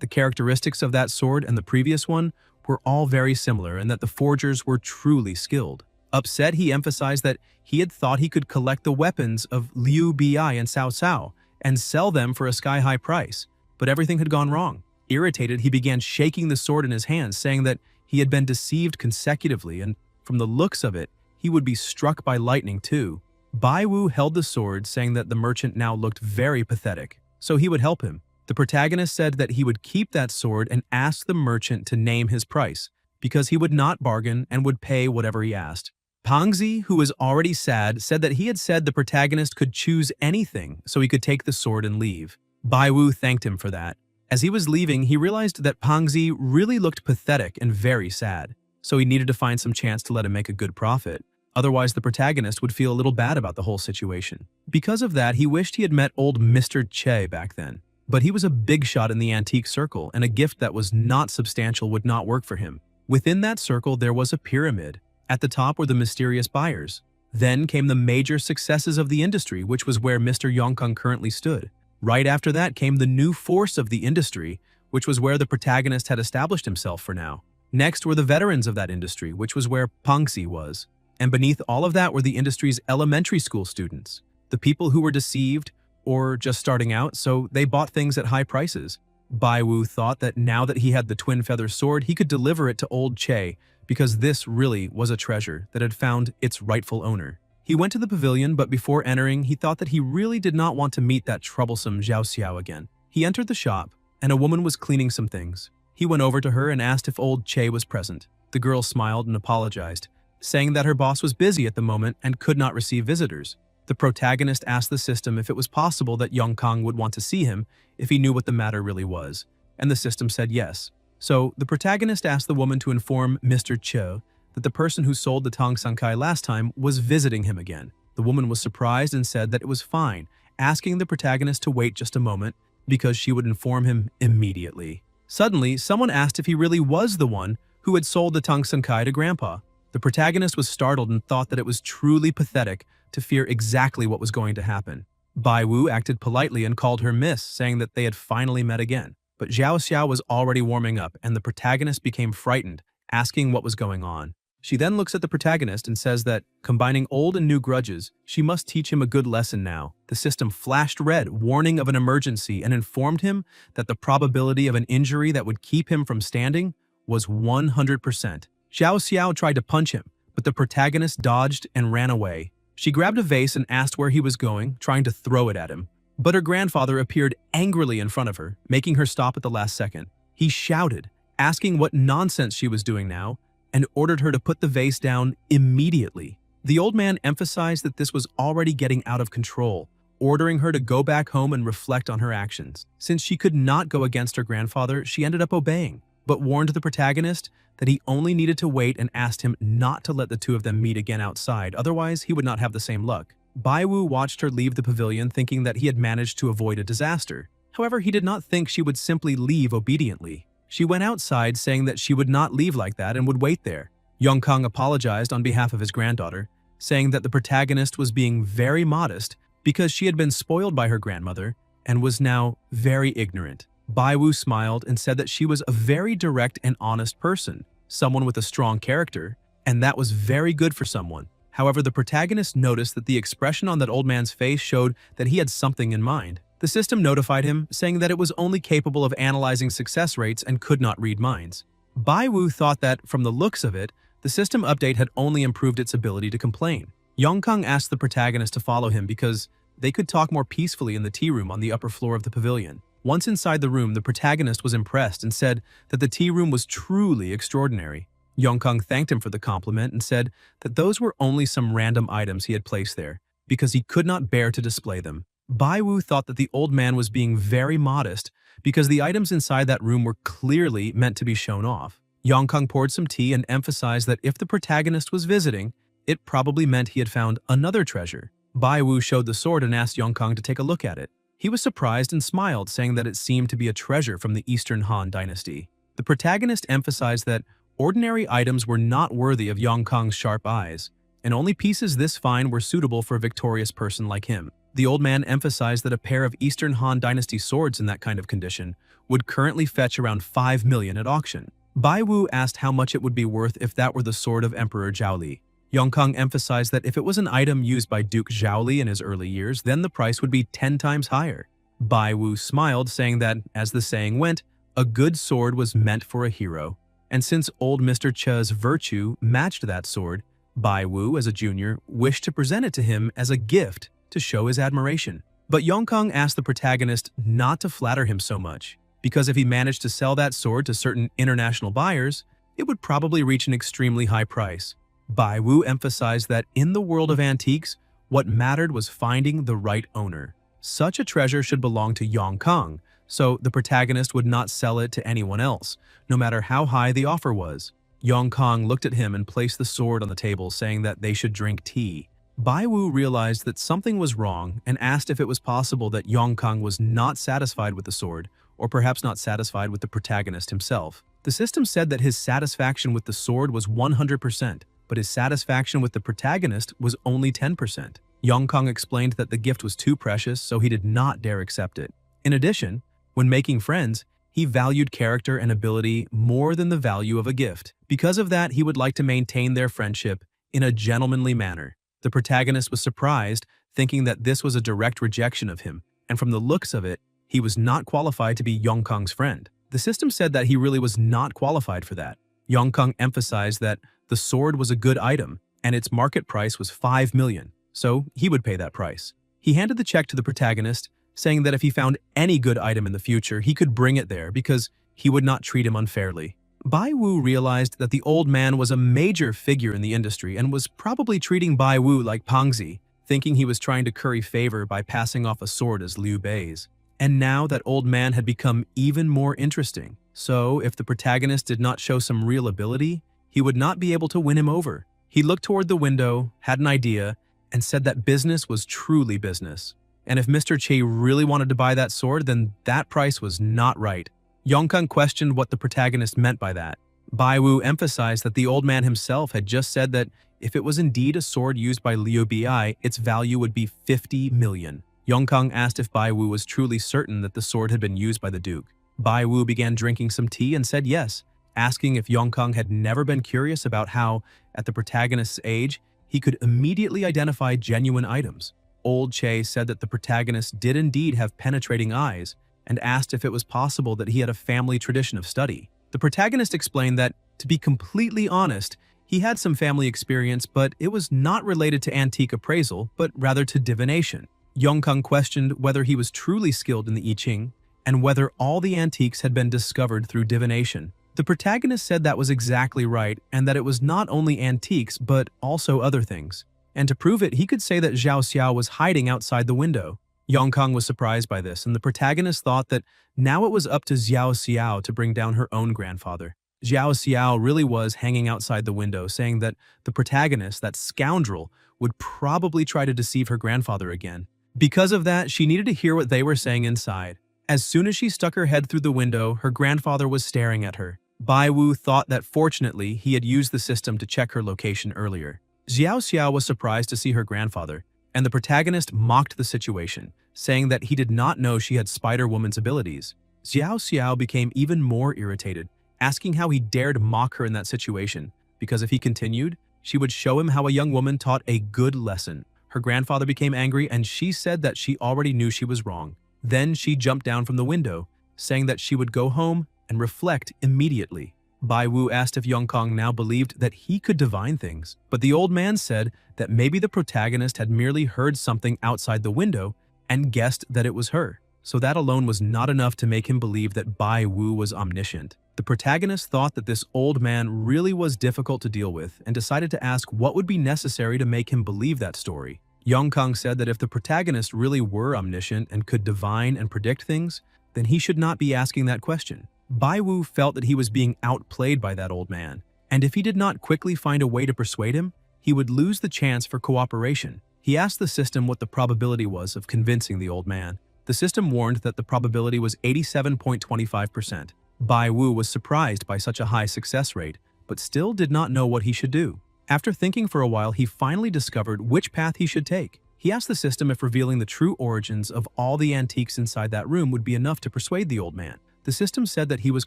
the characteristics of that sword and the previous one were all very similar and that the forgers were truly skilled. Upset, he emphasized that he had thought he could collect the weapons of Liu Bei and Cao Cao and sell them for a sky-high price, but everything had gone wrong. Irritated, he began shaking the sword in his hands, saying that he had been deceived consecutively and, from the looks of it, he would be struck by lightning too. Bai Wu held the sword, saying that the merchant now looked very pathetic, so he would help him. The protagonist said that he would keep that sword and ask the merchant to name his price, because he would not bargain and would pay whatever he asked. Pangzi, who was already sad, said that he had said the protagonist could choose anything so he could take the sword and leave. Bai Wu thanked him for that. As he was leaving, he realized that Pangzi really looked pathetic and very sad, so he needed to find some chance to let him make a good profit. Otherwise, the protagonist would feel a little bad about the whole situation. Because of that, he wished he had met old Mr. Che back then. But he was a big shot in the antique circle, and a gift that was not substantial would not work for him. Within that circle, there was a pyramid. At the top were the mysterious buyers. Then came the major successes of the industry, which was where Mr. Yongkang currently stood. Right after that came the new force of the industry, which was where the protagonist had established himself for now. Next were the veterans of that industry, which was where Pangzi was. And beneath all of that were the industry's elementary school students, the people who were deceived or just starting out, so they bought things at high prices. Bai Wu thought that now that he had the twin feather sword, he could deliver it to old Che, because this really was a treasure that had found its rightful owner. He went to the pavilion, but before entering, he thought that he really did not want to meet that troublesome Zhao Xiao again. He entered the shop, and a woman was cleaning some things. He went over to her and asked if old Che was present. The girl smiled and apologized, saying that her boss was busy at the moment and could not receive visitors. The protagonist asked the system if it was possible that Yongkang would want to see him if he knew what the matter really was, and the system said yes. So the protagonist asked the woman to inform Mr. Che that the person who sold the Tang Sankai last time was visiting him again. The woman was surprised and said that it was fine, asking the protagonist to wait just a moment because she would inform him immediately. Suddenly, someone asked if he really was the one who had sold the Tang Sankai to Grandpa. The protagonist was startled and thought that it was truly pathetic to fear exactly what was going to happen. Bai Wu acted politely and called her Miss, saying that they had finally met again. But Zhao Xiao was already warming up, and the protagonist became frightened, asking what was going on. She then looks at the protagonist and says that, combining old and new grudges, she must teach him a good lesson now. The system flashed red, warning of an emergency, and informed him that the probability of an injury that would keep him from standing was 100%. Zhao Xiao tried to punch him, but the protagonist dodged and ran away. She grabbed a vase and asked where he was going, trying to throw it at him. But her grandfather appeared angrily in front of her, making her stop at the last second. He shouted, asking what nonsense she was doing now, and ordered her to put the vase down immediately. The old man emphasized that this was already getting out of control, ordering her to go back home and reflect on her actions. Since she could not go against her grandfather, she ended up obeying, but warned the protagonist that he only needed to wait and asked him not to let the two of them meet again outside, otherwise he would not have the same luck. Bai Wu watched her leave the pavilion, thinking that he had managed to avoid a disaster. However, he did not think she would simply leave obediently. She went outside, saying that she would not leave like that and would wait there. Yongkang apologized on behalf of his granddaughter, saying that the protagonist was being very modest because she had been spoiled by her grandmother and was now very ignorant. Bai Wu smiled and said that she was a very direct and honest person, someone with a strong character, and that was very good for someone. However, the protagonist noticed that the expression on that old man's face showed that he had something in mind. The system notified him, saying that it was only capable of analyzing success rates and could not read minds. Bai Wu thought that, from the looks of it, the system update had only improved its ability to complain. Yongkang asked the protagonist to follow him because they could talk more peacefully in the tea room on the upper floor of the pavilion. Once inside the room, the protagonist was impressed and said that the tea room was truly extraordinary. Yongkang thanked him for the compliment and said that those were only some random items he had placed there, because he could not bear to display them. Bai Wu thought that the old man was being very modest because the items inside that room were clearly meant to be shown off. Yongkang poured some tea and emphasized that if the protagonist was visiting, it probably meant he had found another treasure. Bai Wu showed the sword and asked Yongkang to take a look at it. He was surprised and smiled, saying that it seemed to be a treasure from the Eastern Han dynasty. The protagonist emphasized that ordinary items were not worthy of Yongkang's sharp eyes, and only pieces this fine were suitable for a victorious person like him. The old man emphasized that a pair of Eastern Han dynasty swords in that kind of condition would currently fetch around 5 million at auction. Bai Wu asked how much it would be worth if that were the sword of Emperor Zhaoli. Yongkang emphasized that if it was an item used by Duke Zhaoli in his early years, then the price would be 10 times higher. Bai Wu smiled, saying that, as the saying went, a good sword was meant for a hero. And since old Mr. Che's virtue matched that sword, Bai Wu, as a junior, wished to present it to him as a gift to show his admiration. But Yongkang asked the protagonist not to flatter him so much, because if he managed to sell that sword to certain international buyers, it would probably reach an extremely high price. Bai Wu emphasized that in the world of antiques, what mattered was finding the right owner. Such a treasure should belong to Yongkang, so the protagonist would not sell it to anyone else, no matter how high the offer was. Yongkang looked at him and placed the sword on the table, saying that they should drink tea. Bai Wu realized that something was wrong and asked if it was possible that Yongkang was not satisfied with the sword, or perhaps not satisfied with the protagonist himself. The system said that his satisfaction with the sword was 100%, but his satisfaction with the protagonist was only 10%. Yongkang explained that the gift was too precious, so he did not dare accept it. In addition, when making friends, he valued character and ability more than the value of a gift. Because of that, he would like to maintain their friendship in a gentlemanly manner. The protagonist was surprised, thinking that this was a direct rejection of him, and from the looks of it, he was not qualified to be Yongkang's friend. The system said that he really was not qualified for that. Yongkang emphasized that the sword was a good item, and its market price was 5 million, so he would pay that price. He handed the check to the protagonist, saying that if he found any good item in the future, he could bring it there because he would not treat him unfairly. Bai Wu realized that the old man was a major figure in the industry and was probably treating Bai Wu like Pangzi, thinking he was trying to curry favor by passing off a sword as Liu Bei's. And now that old man had become even more interesting. So, if the protagonist did not show some real ability, he would not be able to win him over. He looked toward the window, had an idea, and said that business was truly business. And if Mr. Che really wanted to buy that sword, then that price was not right. Yongkang questioned what the protagonist meant by that. Bai Wu emphasized that the old man himself had just said that if it was indeed a sword used by Liu Bei, its value would be 50 million. Yongkang asked if Bai Wu was truly certain that the sword had been used by the Duke. Bai Wu began drinking some tea and said yes, asking if Yongkang had never been curious about how, at the protagonist's age, he could immediately identify genuine items. Old Che said that the protagonist did indeed have penetrating eyes, and asked if it was possible that he had a family tradition of study. The protagonist explained that, to be completely honest, he had some family experience, but it was not related to antique appraisal, but rather to divination. Yongkang questioned whether he was truly skilled in the I Ching, and whether all the antiques had been discovered through divination. The protagonist said that was exactly right, and that it was not only antiques, but also other things. And to prove it, he could say that Zhao Xiao was hiding outside the window. Yongkang was surprised by this, and the protagonist thought that now it was up to Zhao Xiao to bring down her own grandfather. Zhao Xiao really was hanging outside the window, saying that the protagonist, that scoundrel, would probably try to deceive her grandfather again. Because of that, she needed to hear what they were saying inside. As soon as she stuck her head through the window, her grandfather was staring at her. Bai Wu thought that fortunately he had used the system to check her location earlier. Zhao Xiao was surprised to see her grandfather, and the protagonist mocked the situation, saying that he did not know she had Spider-Woman's abilities. Zhao Xiao became even more irritated, asking how he dared mock her in that situation, because if he continued, she would show him how a young woman taught a good lesson. Her grandfather became angry and she said that she already knew she was wrong. Then she jumped down from the window, saying that she would go home and reflect immediately. Bai Wu asked if Yongkang now believed that he could divine things, but the old man said that maybe the protagonist had merely heard something outside the window and guessed that it was her. So that alone was not enough to make him believe that Bai Wu was omniscient. The protagonist thought that this old man really was difficult to deal with and decided to ask what would be necessary to make him believe that story. Yongkang said that if the protagonist really were omniscient and could divine and predict things, then he should not be asking that question. Bai Wu felt that he was being outplayed by that old man, and if he did not quickly find a way to persuade him, he would lose the chance for cooperation. He asked the system what the probability was of convincing the old man. The system warned that the probability was 87.25%. Bai Wu was surprised by such a high success rate, but still did not know what he should do. After thinking for a while, he finally discovered which path he should take. He asked the system if revealing the true origins of all the antiques inside that room would be enough to persuade the old man. The system said that he was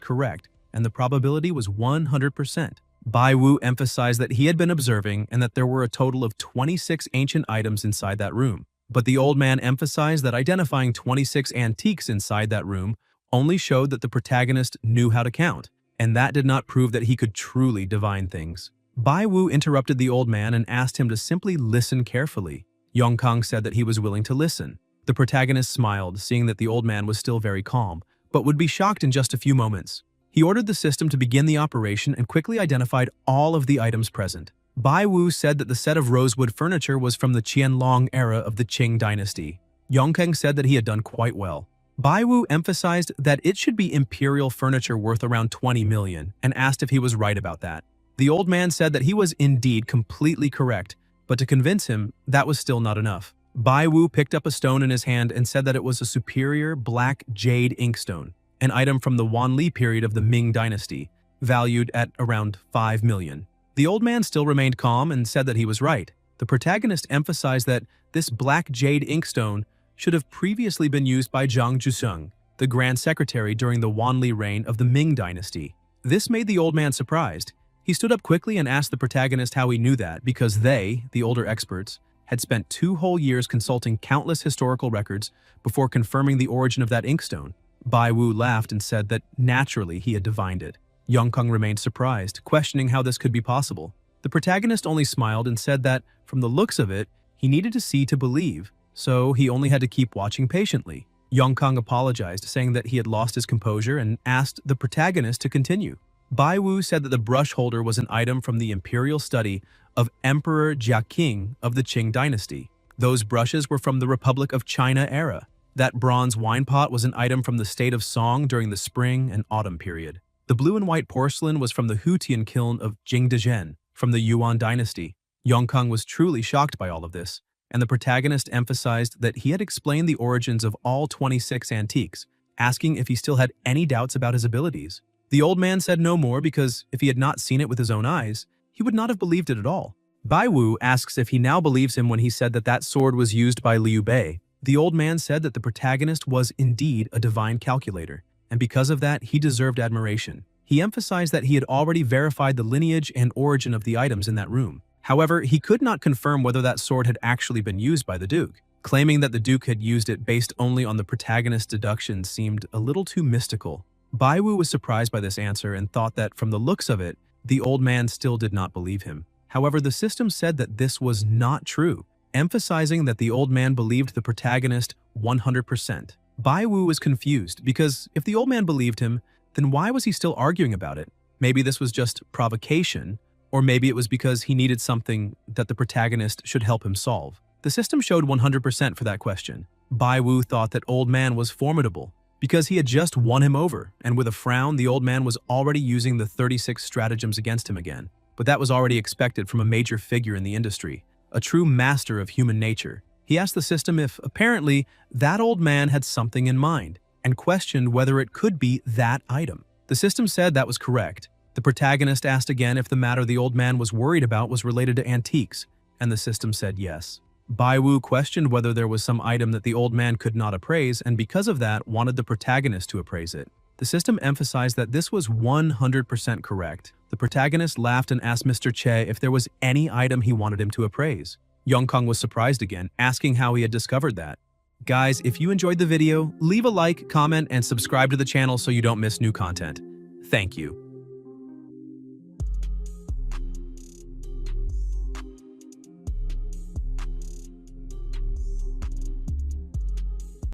correct, and the probability was 100%. Bai Wu emphasized that he had been observing and that there were a total of 26 ancient items inside that room. But the old man emphasized that identifying 26 antiques inside that room only showed that the protagonist knew how to count, and that did not prove that he could truly divine things. Bai Wu interrupted the old man and asked him to simply listen carefully. Yongkang said that he was willing to listen. The protagonist smiled, seeing that the old man was still very calm, but would be shocked in just a few moments. He ordered the system to begin the operation and quickly identified all of the items present. Bai Wu said that the set of rosewood furniture was from the Qianlong era of the Qing dynasty. Yongkang said that he had done quite well. Bai Wu emphasized that it should be imperial furniture worth around 20 million and asked if he was right about that. The old man said that he was indeed completely correct, but to convince him, that was still not enough. Bai Wu picked up a stone in his hand and said that it was a superior black jade inkstone, an item from the Wanli period of the Ming dynasty, valued at around 5 million. The old man still remained calm and said that he was right. The protagonist emphasized that this black jade inkstone should have previously been used by Zhang Zhusheng, the Grand Secretary during the Wanli reign of the Ming dynasty. This made the old man surprised. He stood up quickly and asked the protagonist how he knew that, because they, the older experts, had spent 2 whole years consulting countless historical records before confirming the origin of that inkstone. Bai Wu laughed and said that naturally he had divined it. Yongkang remained surprised, questioning how this could be possible. The protagonist only smiled and said that, from the looks of it, he needed to see to believe, so he only had to keep watching patiently. Yongkang apologized, saying that he had lost his composure and asked the protagonist to continue. Bai Wu said that the brush holder was an item from the imperial study of Emperor Jiaqing of the Qing dynasty. Those brushes were from the Republic of China era. That bronze wine pot was an item from the state of Song during the spring and autumn period. The blue and white porcelain was from the Hutian kiln of Jingdezhen from the Yuan dynasty. Yongkang was truly shocked by all of this, and the protagonist emphasized that he had explained the origins of all 26 antiques, asking if he still had any doubts about his abilities. The old man said no more because if he had not seen it with his own eyes, he would not have believed it at all. Bai Wu asks if he now believes him when he said that that sword was used by Liu Bei. The old man said that the protagonist was indeed a divine calculator, and because of that, he deserved admiration. He emphasized that he had already verified the lineage and origin of the items in that room. However, he could not confirm whether that sword had actually been used by the Duke. Claiming that the Duke had used it based only on the protagonist's deductions seemed a little too mystical. Bai Wu was surprised by this answer and thought that, from the looks of it, the old man still did not believe him. However, the system said that this was not true, emphasizing that the old man believed the protagonist 100%. Bai Wu was confused because if the old man believed him, then why was he still arguing about it? Maybe this was just provocation, or maybe it was because he needed something that the protagonist should help him solve. The system showed 100% for that question. Bai Wu thought that old man was formidable, because he had just won him over, and with a frown, the old man was already using the 36 stratagems against him again. But that was already expected from a major figure in the industry, a true master of human nature. He asked the system if, apparently, that old man had something in mind, and questioned whether it could be that item. The system said that was correct. The protagonist asked again if the matter the old man was worried about was related to antiques, and the system said yes. Bai Wu questioned whether there was some item that the old man could not appraise, and because of that, wanted the protagonist to appraise it. The system emphasized that this was 100% correct. The protagonist laughed and asked Mr. Che if there was any item he wanted him to appraise. Yongkong was surprised again, asking how he had discovered that. Guys, if you enjoyed the video, leave a like, comment, and subscribe to the channel so you don't miss new content. Thank you.